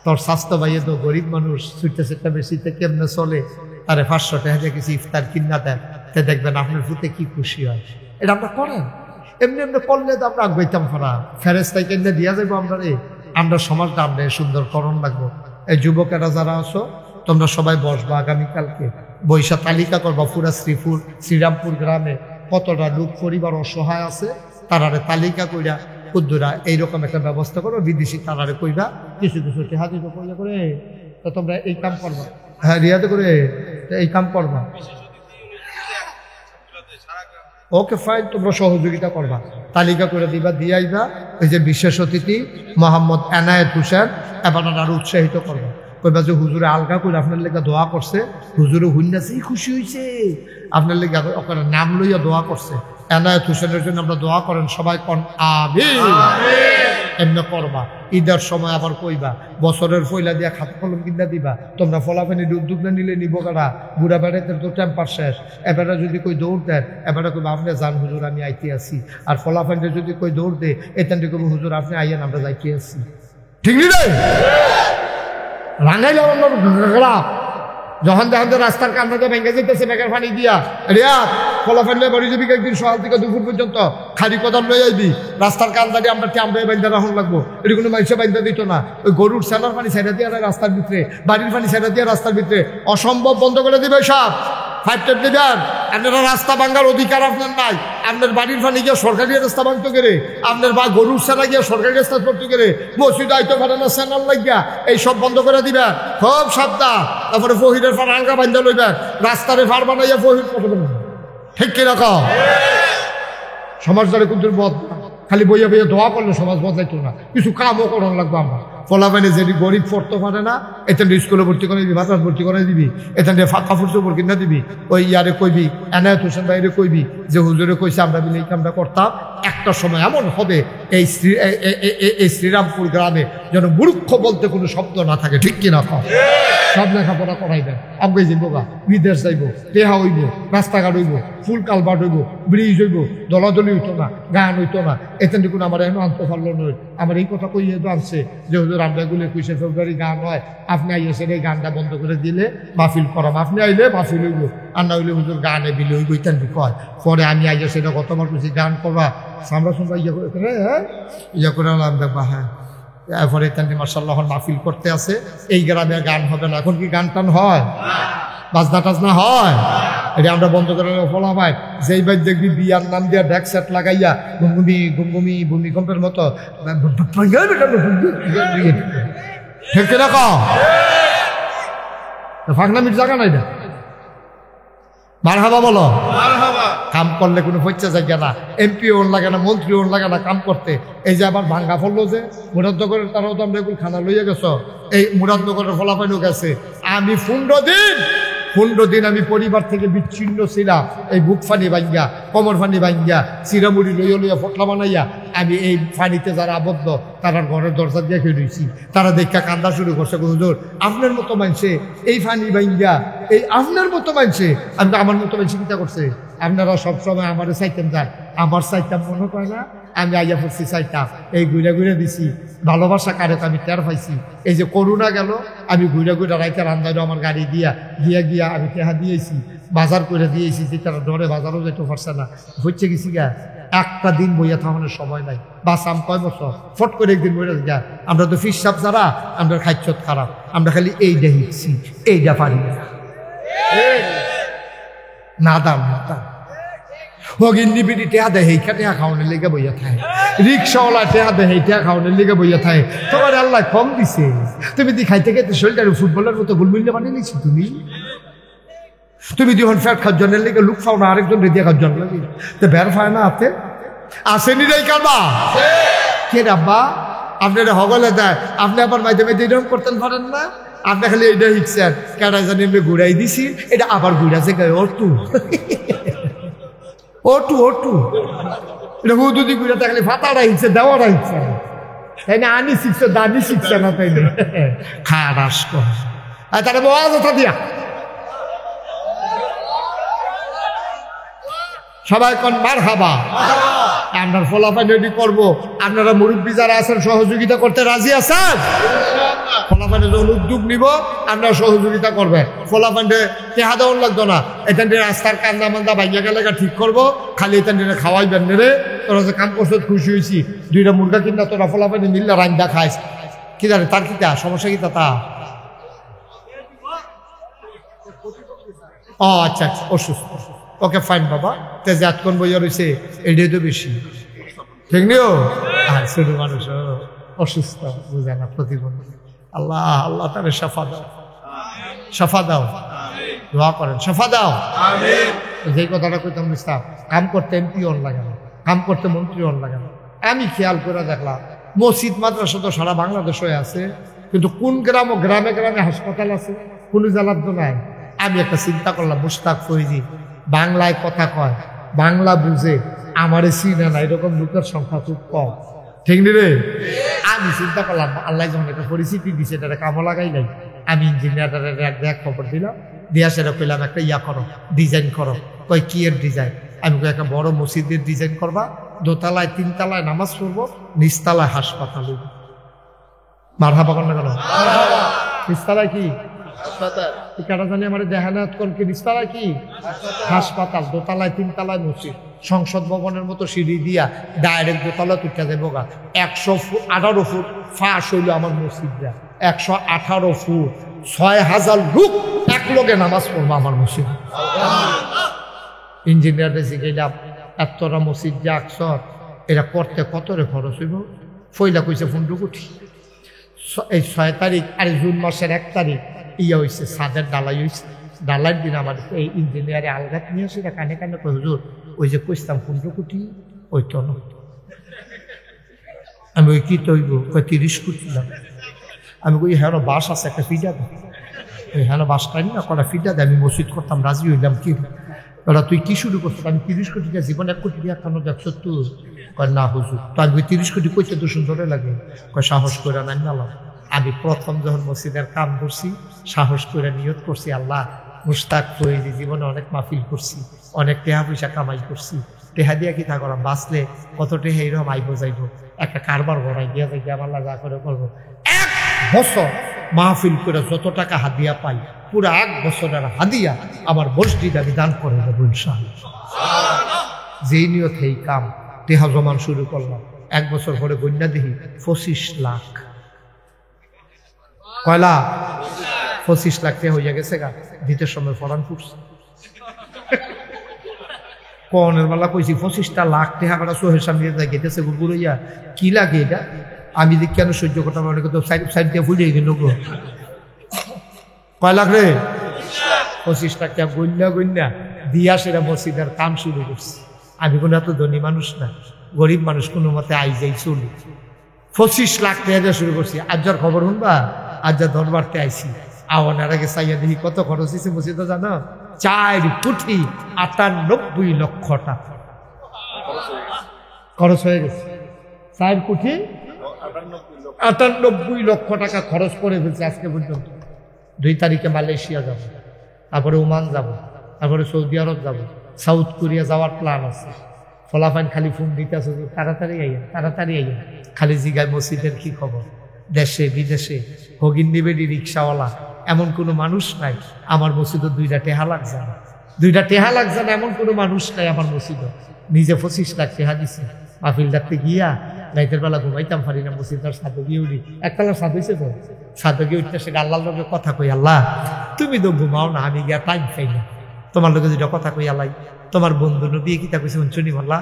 তোর স্বাস্থ্য ভাইয়ে তো গরিব মানুষ, সুইটটা সেটটা বেশিতে কেমনে চলে, তারে 500 টাকা দিয়ে কিছু ইফতার কিনা দেন, তে দেখবেন আপনার ফুটে কি খুশি হয়। এটা আমরা করেন, এমনি এমনি করলে তো আমরা আগাইতাম ফরা, ফেরেস্তাই কেন্দ্রে দিয়া যাবো আমরা রে। আমরা সমাজটা আমরা সুন্দরকরণ লাগবো। এই যুবকেরা যারা আছো, তোমরা সবাই বসবা আগামীকালকে, বৈশা তালিকা করবা পুরা শ্রীরামপুর গ্রামে কতটা লোক পরিবার অসহায় আছে, তারারে তালিকা কইরা কুদ্দুরা এইরকম একটা ব্যবস্থা করো। বিদেশি তারারে কইবা কিছু কিছু হাজির কইয়া করে, তো তোমরা এই কাম করবা। হ্যাঁ, রিয়াতে করে এই কাম করবা। ওকে ফাইন, তোমরা সহযোগিতা করবা, তালিকা করে দিবা, দিয়ে আইবা। ওই যে বিশেষ অতিথি মোহাম্মদ এনায়েত হোসেন, এবার আরো উৎসাহিত করবা, কইবা যে হুজুরে আলগা করে আপনার লেগে দোয়া করছে, হুজুরে হুন্নাছেই খুশি হয়েছে, আপনার লেগে ওখানে নাম লইয়া দোয়া করছে। এনায়েত হোসেনের জন্য আমরা দোয়া করেন, সবাই কন আমিন। এমনি করবা। ঈদের সময় আবার কইবা, বছরের পয়লা দিয়া খাতা কলম কিনা দিবা। তোমরা ফলাফানির উদ্যোগ না নিলে নিব কারা? বুড়া বেড়াতে তো টেম্পার শেষ, এবারে যদি কই দৌড় দেন, এবারে কইবা আপনি যান হুজুর আমি আইতে আসি। আর ফলাফানিতে যদি কই দৌড় দে, এখান থেকে কইব হুজুর আপনি আইয়েন আমরা যাইতে আসি। ঠিক নি রে? রাঙাইলে আমার যখন দেখেন তো রাস্তার কান্নাতে ভেঙে যেতেছে বেকার পানি দিয়া, রিয়াদ ফলাফানিলে বাড়ি যাবি একদিন সকাল থেকে দুপুর পর্যন্ত খালি কোদাল লয়ে আইবি। রাস্তার কান্দাটি আমরা ট্যাম্পে বাইন্দা রাখুন লাগবো, এটি কোনো মানুষে বাইন্দা দিত না। ওই গরুর সেলার পানি ছেড়ে দিয়ে রাস্তার ভিতরে, বাড়ির পানি ছেড়ে দিয়ে রাস্তার ভিতরে, অসম্ভব বন্ধ করে দিবে সব। 5 টেপ দিবেন, আপনারা রাস্তা ভাঙার অধিকার আপনার নাই। আপনার বাড়ির পানি গিয়ে সরকারি রাস্তা ভাঙতে গেলে, আপনার বা গরুর সেনা গিয়ে সরকারি রাস্তা করতে গেলে, মসজিদ আইতে পারে না সেনার লাগিয়া, এই সব বন্ধ করে দিবেন, খুব সাবধান। তারপরে ফহিরের ফার আলগা বান্ধা লইবেন, রাস্তারে ফার বানাইয়া ফহির করবেন। ঠিক কিরকম সমাজ দ্বারা কিন্তু খালি বইয়া বইয়া দোয়া করলে সমাজ বদলাইতো না, কিছু কামও করানো লাগবো। আমরা ফলাফানে যদি গরিব পড়তে পারে না এখান স্কুলে ভর্তি করে দিবি, মাদ্রাস ভর্তি করে দিবি, এখান থেকে কাপড় চোপড় কিনা দিবি, ওই ইয়ারে কইবি এনায়েত হোসেন ভাইরে কইবি যে হুজুরে কইছে আমরা মিলে এই কামটা করতাম। একটা সময় এমন হবে এই শ্রীরামপুর গ্রামে যেন মূর্খ বলতে কোনো শব্দ না থাকে, ঠিক কিনা কম? সব লেখাপড়া করাইবেন, আগে যাইব গা, বিদেশ যাইব, টেহা হইব, রাস্তাঘাট হইব, ফুল কালভার্ট হইব, ব্রিজ হইব, দলাদলি হইতো না, গান হইতো না। এখান থেকে আমার এখন আনতে পারলো নয়। আমার এই কথা কইয়ে তো আনছে যে হুজুর আমরা এগুলো 21শে ফেব্রুয়ারি গান হয়, আপনি আইসেন এই গানটা বন্ধ করে দিলে মাহফিল করাম, আপনি আইলে মাহফিল হইব, আর না হইলে হুজুর গানে বিলে হইব, ইত্যান কয়। পরে আমি আইয়া সেটা কতবার করছি গান করবা সামরা সুন্দর ইয়ে করে ইয়ে করে আলাম দেখবা। হ্যাঁ, এরপরে এখান মার্শাল্লাহ মাহফিল করতে আছে। এই গ্রামে গান হবে না, এখন কি গান টান হয়, বাজনা টাজনা হয়? এটা আমরা বন্ধ করে ফলা ভাই। যেই ভাই দেখবি বিয়ার নাম দিয়া ড্যাক সেট লাগাইয়া গুমগুমি গুমগুমি ভূমিকম্পের মতো ঠিক না ফাঁকনামির জায়গা নাই না। মারহাবা বলো, কাম করলে কোনো পয়সা জায়গা না, এমপি ওর লাগে না, মন্ত্রী ওর লাগে না কাম করতে। এই যে আবার ভাঙ্গা ফললো যে মুরাদনগরের, তারাও তো আমরা এগুলো খানা লইয়া গেছ, এই মুরাদনগরের ফলাফাইনও গেছে। আমি 15 দিন আমি পরিবার থেকে বিচ্ছিন্ন ছিলাম। এই বুক ফানি ভাঙ্গা, কমর ফানি ভাঙ্গা, চিরামুড়ি লইয়া লইয়া ফটলা বানাইয়া আমি এই ফানিতে যারা আবদ্ধ তারা ঘরের দরজা দিয়ে খেয়ে রয়েছি। তারা দেখা কান্দা শুরু করছে, হুজুর আপনার মতো মানুষে এই ফানি ভাঙ্গা, এই আপনার মতো মানুষে, আমি আমার মতো মানুষ চিন্তা করছে। আপনারা সবসময় আমার চাইতেন যান, আমার চাইতাম মনে করে না, আমি আইয়া পড়ছি চাইতাম, এই ঘুরে ঘুরে দিছি। ভালোবাসা কারক আমি টের পাইছি। এই যে করোনা গেল, আমি ঘুরে ঘুরে রাইতে রান্দারও আমার গাড়ি গিয়া আমি টেহা দিয়েছি, বাজার করে দিয়েছি, যে তারা ডরে বাজারও যেতে পারছে না, হচ্ছে গেছি গা। একটা দিন বইয়া থামানোর সময় নাই। বাস আম কয় বছর ফট করে একদিন বইয়া গা। আমরা তো ফিসাব যারা, আমরা খাদ্য খারাপ, আমরা খালি এইটা হিচ্ছি, এইটা পারি না দাম না দাম। হগিন্নি বিড়ি টেহা দেয় হেইখা টেহা খাওয়ানোর লেগে বইয়া থাকে, রিক্সাওয়ালা টেহা দেয় হেই টেহা খাওয়ানোর লেগে বইয়া থাকে। তোমার আল্লাহ কম দিছে, তুমি দি খাইতে খাইতে শরীরটা ফুটবলের মতো গুলমুল্য বানিয়ে নিচ্ছি। তুমি যখন ফ্যাট খাওয়ার জন্য লেগে লুক খাও না, আরেকজন রেডিয়া খাওয়ার জন্য লাগে তো বের ফায় না হাতে আসেনি রে কারবা কে রাব্বা আপনারা হগলে দেয়। আপনি আবার মাঝে মাঝে এরকম করতেন পারেন না, আপনি খালি এইটা শিখছেন কেটা জানি এমনি ঘুরাই দিছি, এটা আবার ঘুরাছে গায়ে ওটু ওটু ওটু এটা হুদুদি ঘুরে থাকলে ফাতাটা হিচ্ছে, দেওয়াটা হিচ্ছে, তাই না? আনি শিখছে, দানি শিখছে না, তাই না? খারাস কর তারা কথা দিয়া সবাই কোন মারহাবা। আপনার ফলাফল রেডি করবো, আপনারা মুরব্বী যারা আছেন সহযোগিতা করতে রাজি আছেন? ফলাফান্ডে যখন উদ্যোগ নিব আপনারা সহযোগিতা করবেন। ফলাফান্ডে টেহা দেওয়ার লাগতো না, এখান থেকে রাস্তার কান্দা মান্দা ভাইয়া গেলে ঠিক করবো, খালি এখান থেকে খাওয়াইবেন রে। তোরা যে কাম করছো খুশি হয়েছি, 2টা মুরগা কিনা তোরা ফলাফান্ডে মিললে রান্দা খাইস, কি জানে তার কিতা সমস্যা কিতা তা? ও আচ্ছা আচ্ছা, অসুস্থ, ওকে ফাইন বাবা, তেজ এতক্ষণ বইয়া রয়েছে, এটাই তো বেশি ঠিক নিও। আর ছোট মানুষ অসুস্থ, বুঝে না, প্রতিবন্ধী। আল্লাহ আল্লাহ তাহলে সাফা দাও, সাফা দাও, দোয়া করেন সাফা দাও। যেই কথাটা কইতাম বুঝতাম, কাম করতে এমপি অন লাগে না, কাম করতে মন্ত্রী অন লাগে না। আমি খেয়াল করে দেখলাম মসজিদ মাদ্রাসা তো সারা বাংলাদেশ হয়ে আছে, কিন্তু কোন গ্রাম ও গ্রামে গ্রামে হাসপাতাল আছে, কোন জেলার তো নাই। আমি একটা চিন্তা করলাম, মুশতাক ফরিদি বাংলায় কথা কয়, বাংলা বুঝে, আমারে চিনে না, এরকম লোকের সংখ্যা খুব কম, ঠিক নি রে? আমি চিন্তা করলাম আল্লাহ যখন একটা পরিস্থিতি দিছে, এটা কামও লাগাই নাই। আমি ইঞ্জিনিয়ারের খবর দিলাম, দিয়া সেটা কইলাম একটা ইয়া করো, ডিজাইন করো। কয় কি এর ডিজাইন? আমি একটা বড় মসজিদের ডিজাইন করবা, 2তলায় 3তলায় নামাজ পড়বো, নিচতলায় হাসপাতাল হইব। মারহাবা কর না কেন? নিচতলায় কি হাসপাতাল? কেটা জানি আমার দেহানাত কোন কি নিচতলায় কি হাসপাতাল, 2তলায় 3তলায় মসজিদ, সংসদ ভবনের মতো সিঁড়ি দিয়া ডাইরেক্ট 2তলা তুইটা যাবো গা। 118 ফুট ফাঁস হইল আমার মসজিদটা, 118 ফুট, 6000 লোক এক লোকে নামাজ পড়বো আমার মসজিদ। ইঞ্জিনিয়ারে শিখাইলাম এতটা মসজিদ যে আকসর, এটা করতে কত রে খরচ হইব? ফইলা কইছে 15 কোটি। এই 6 তারিখ আর জুন মাসের 1 তারিখ ইয়া হয়েছে, ছাদের ডালাই হয়েছে। ডালাইয়ের দিন আমার এই ইঞ্জিনিয়ারে আলগাত নিয়ে আসে, কানে কানে কই হুজুর ওই যে কইতাম 15 কোটি, ওই তো না। আমি ওই কি তৈব 30 কোটি। আমি কই হ্যাঁ বাস আছে একটা ফিডা দেয়, হ্যাঁ বাস টাইম না কটা ফিডা দেয়, আমি মসজিদ করতাম রাজি হইলাম। কি ওরা তুই কি শুরু করছো? আমি 30 কোটি টাকা জীবন 1 কোটি টাকা কেন দেখছো তুই? কয় না হুজুর। তো আমি 30 কোটি কইতে তো সুন্দর লাগে। কয় সাহস করে না নিলাম। আমি প্রথম যখন মসজিদের কাম করছি সাহস করে নিয়ত করছি, আল্লাহ মুশতাক ফরিদি জীবনে অনেক মাহফিল করছি, অনেক টেহা পয়সা কামাই করছি, টেহা দিয়া কি তা করাম, বাঁচলে কত টেহা এইরকম আইব যাইব, একটা কারবার গড়াই দিয়া যাই আল্লাহ যা করে করবো। 1 বছর মাহফিল করে যত টাকা হাদিয়া পাই পুরো 1 বছরের হাদিয়া আমার মসজিদ আমি দান করে দেবো ইনশাআল্লাহ। যেই নিয়ত এই কাম টেহা জমান শুরু করলাম। 1 বছর পরে গণ্যা দেখি 25 লাখ। কয়লা 25 লাখ টাকা হইয়া গেছে গা। দিতের সময় ফরান ফুটছে কনের বেলা কইছি 25টা লাখ টাকা করা সোহের সামনে গেতেছে গুড়গুড়ইয়া কি লাগে এটা? আমি দেখ কেন সহ্য করতাম, অনেকে তো সাইড দিয়ে ফুলিয়ে গেল গো। কয় লাখ রে? 25 লাখ টাকা গণ্যা দিয়া সেটা মসজিদের কাম শুরু করছি। আমি কোনো এত ধনী মানুষ না, গরিব মানুষ, কোনো মতে আই যাই চলি। 25 লাখ টাকা দিয়ে শুরু করছি। আজ যার খবর শুনবা, আজ যা ধনবারতে আইসি আওয়ানের আগে চাইয়া দেখি কত খরচ হয়েছে মসজিদে জানো? 4 কোটি 98 লক্ষ টাকা খরচ হয়ে গেছে। 4 কোটি 98 লক্ষ টাকা খরচ করে ফেলছে আজকে পর্যন্ত। 2 তারিখে মালয়েশিয়া যাব, তারপরে ওমান যাব, তারপরে সৌদি আরব যাব, সাউথ কোরিয়া যাওয়ার প্ল্যান আছে। ফলাফাইন খালি ফোন দিতে আছে, তাড়াতাড়ি আইয়া তাড়াতাড়ি আইয়া। খালি জিগায় মসজিদের কি খবর, দেশে বিদেশে হগিন্নি বেডি রিক্সাওয়ালা এমন কোনো মানুষ নাই আমার মসজিদে 2টা টেহা লাগছে না, 2টা টেহা লাগছে না এমন কোনো মানুষ নাই আমার মসজিদে। নিজে 25 লাখ টেহা দিছে মাহফিল ডাকতে গিয়া। রাইতের বেলা ঘুমাইতাম পারি না, মসজিদের সাথে গিয়ে উঠি। একতলার সাথ হয়েছে তো, সাথে গিয়ে উঠতে সে আল্লাহর লোকে কথা কই, আল্লাহ তুমি তো ঘুমাও না, আমি গিয়া টাইম পাই না, তোমার লোকে যেটা কথা কই আল্লাহ। তোমার বন্ধু নবী কিতা কইছে শুনি বললা?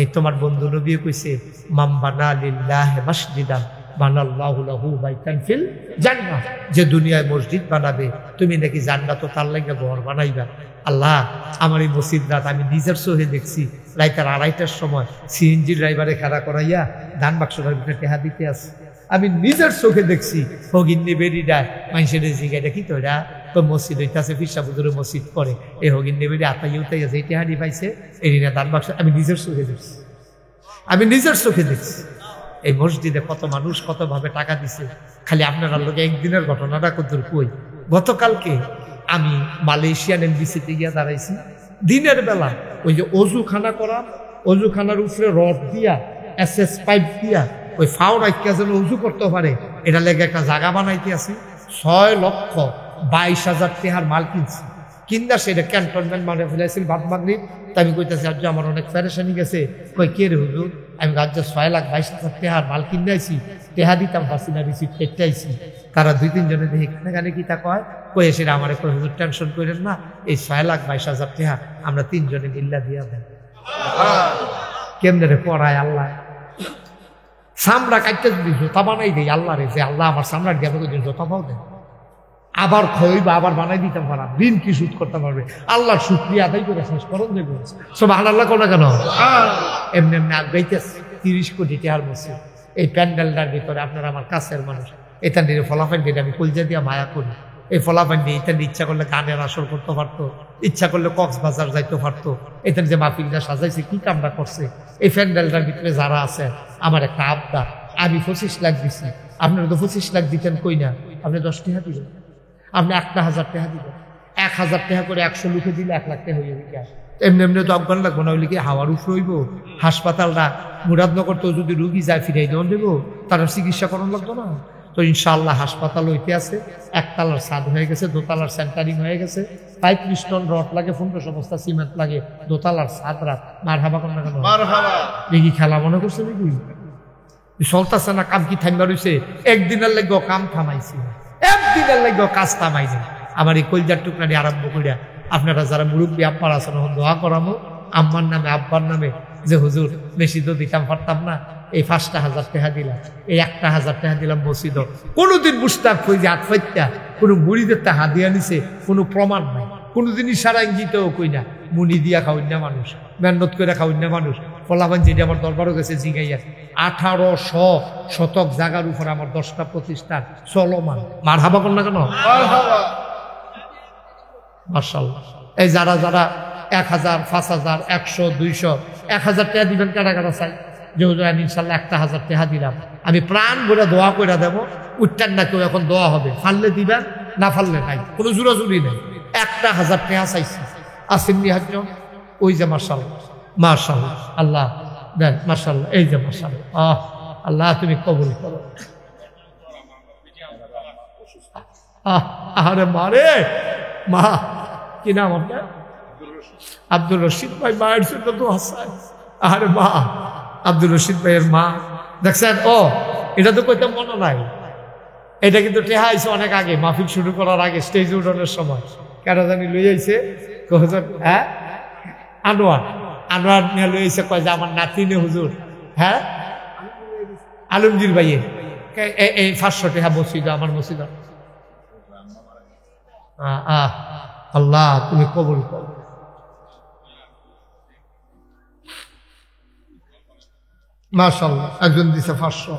এই তোমার বন্ধু নবী কইছে মাম বানা লিল্লাহি মাসজিদান বানাল্লাহু লাহু বাইতান ফিল জান্নাহ, যে দুনিয়ায় মসজিদ বানাবে তুমি নাকি জান্নাতও তার লাগি ঘর বানাইবা। আল্লাহ আমার এই মসজিদ রাত আমি নিজের চোখে দেখছি, রাইতের 2:30টার সময় সিএনজি ড্রাইভারে খাড়া করাইয়া ধান বাক্সটার ভিতরে টেহা দিতে আছে। আমি নিজের চোখে দেখছি হগিন্নি বেরিটা মানুষের জিগাইটা কি তো এটা তো মসজিদ হইতেছে, ফিরসা বুজুরে মসজিদ করে, এই হগিন্নি বেরি আতাই উতাই আছে, এই টেহানি পাইছে এরিনা ধান বাক্স। আমি নিজের চোখে দেখছি, আমি নিজের চোখে দেখছি এই মসজিদে কত মানুষ কতভাবে টাকা দিছে। খালি আপনারা লোকে একদিনের ঘটনাটা কত কই। গতকালকে আমি মালয়েশিয়ান এমবিসিতে গিয়া দাঁড়াইছি, দিনের বেলা ওই যে অজুখানা করা, অজুখানার উপরে রড দিয়া SS পাইপ দিয়া ওই ফাও রাখিয়া যেন উজু করতে পারে এটা লেগে একটা জায়গা বানাইতে আছে। 6,22,000 টাকার মাল কিনছি, কিনা সেটা ক্যান্টনমেন্ট মানে ফেলেছিল বাদ মাগরিব। তাই আমি কইতেছি আজ আমার অনেক প্যারেশানি গেছে। কই কে রে হুজুর? আমি আজ 6,22,000 টাকার মাল কিনে আইছি, টেহা দিতাম পারছি না, রিসিপ্ট কেটে আইছি। তারা 2-3 জনে দেখি এখানে কি তা কয়, কই সেটা আমার কই হুজুর টেনশন করেন না, এই 6,22,000 টাকা আমরা 3 জনে মিল্লা দিয়া দেন। কেমনে রে পড়ায় আল্লাহ, চামড়া কাটতে যদি জোতা বানাই দেয় আল্লাহ রে, যে আল্লাহ আমার চামড়ার দিয়ে আমাকে জোতা পাও দেন, আবার খইবা আবার বানাই দিতে পারা, ঋণ কি সুদ করতে পারবে? আল্লাহর শুকরিয়া আদায় করে শেষ করুন দেবো সুবহানাল্লাহ। কোন কেন এমনি এমনি আগাইতেছে 30 কোটি টাকার মসজিদ। এই প্যান্ডেলটার ভিতরে আপনারা আমার কাছের মানুষ, এটা নিয়ে ফলাফল দিয়ে আমি কলজা দিয়ে মায়া করি। এই ফলাফল দিয়ে এটা ইচ্ছা করলে গানের আসর করতে পারতো, ইচ্ছা করলে কক্সবাজার যাইতে পারতো। এটা যে মাহফিলটা সাজাইছে কি কামটা করছে। এই প্যান্ডেলটার ভিতরে যারা আছে আমার একটা আবদার, আমি 25 লাখ দিছি, আপনারা তো 25 লাখ দিতেন কই না, আপনি 10 টাকা দিবেন, আপনি 1,000 টাকা দিবেন, 1,000 টাকা করে 100 লোকে দিলে 1 লাখ টাকা হয়ে যাবে। এমনি এমনি তো অজ্ঞান লাগবো না, হইলে কি হাওয়ার উপরে হইব? হাসপাতালটা মুরাদনগর তো যদি রুগী যায় ফিরাই দেওয়া দেবো, তারা চিকিৎসা করানো লাগতো না? তো ইনশাআল্লাহ হাসপাতাল হইতে আছে, 1 তলার ছাদ হয়ে গেছে, 2 তলার সেন্টারিং হয়ে গেছে, 35 টন রড লাগে, 1500 বস্তা সিমেন্ট লাগে, 2 তলার ছাদ রাত। মারহাবা কোন না কেন? দেখি খেলা মনে করছে নাকি? চলতেছে না কাম কি থামবা রয়েছে? একদিনের লাগবে কাম থামাইছি, একদিনের লাগবে কাজ থামাইছে। আমার এই কলজার টুকরানি আরম্ভ করিয়া আপনারা যারা মুরব্বী আব্বার আছেন দোয়া করামো আম্মার নামে আব্বার নামে, যে হুজুর বেশি তো দিতাম পারতাম না, এই 5,000 টাকা দিলাম, এই 1,000 টাকা দিলাম মসজিদ। কোনোদিন মুস্তাক হয়ে যে আতফাইত্যা কোনো মুড়িদের তা হাদিয়া নিছে কোনো প্রমাণ নাই, কোনোদিন ইশারা ইঙ্গিতেও কই না। মুনি দিয়া খাওয়াই না মানুষ, মেহনত করে খাওয়াই না মানুষ। ফলাফান যেটা আমার দরবারও গেছে জিগাইয়া 1800 শতক জায়গার উপর আমার 10টা প্রতিষ্ঠান চলমান। মারহাবা বল না কেন? মাশাআল্লাহ। এই যারা যারা 1000, 5000, 100, 200, 1000 টাকা দিবেন, কারা কারা চাই যে হুজুর আমি ইনশাল্লাহ 1000 টাকা দিলাম, আমি প্রাণ ভরে দোয়া করে দেবো, উঠতেন না কেউ, এখন দোয়া হবে, ফাললে দিবেন, না ফাললে নাই, কোনো জোরাজুরি নেই। 1000 টাকা চাইছি, আসেননি হাজজন? ওই যে মাশাআল্লাহ, মাশাআল্লাহ, আল্লাহ দেন, মাশাআল্লাহ, এই যে মাশাআল্লাহ, আল্লাহ তুমি কবুল করো। আরে মারে মা, কি নাম আপনার? আব্দুল রশিদ ভাই, মায়ের জন্য তো হাসান। আরে মা, আব্দুল রশিদ ভাইয়ের মা দেখছেন? ও এটা তো কইতে মনে নাই, এটা কিন্তু টেহা আইছে অনেক আগে, মাহফিল শুরু করার আগে স্টেজ উঠানোর সময় কেন জানি লই আইছে, হ্যাঁ আনোয়ার, আনোয়ার নিয়ে লই আইছে, কয় যে আমার নাতিনে হুজুর, হ্যাঁ আলমগীর ভাইয়ের এই 500 টাকা মসজিদ, আমার মসজিদ। আল্লাহ তুমি কবুল করো। মাশাআল্লাহ, একজন দিছে 500।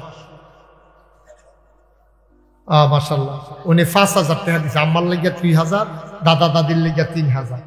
মাশাআল্লাহ, উনি 5000 টাকা দিছে, আমার লেগে 3000, দাদা দাদির লেগে 3000।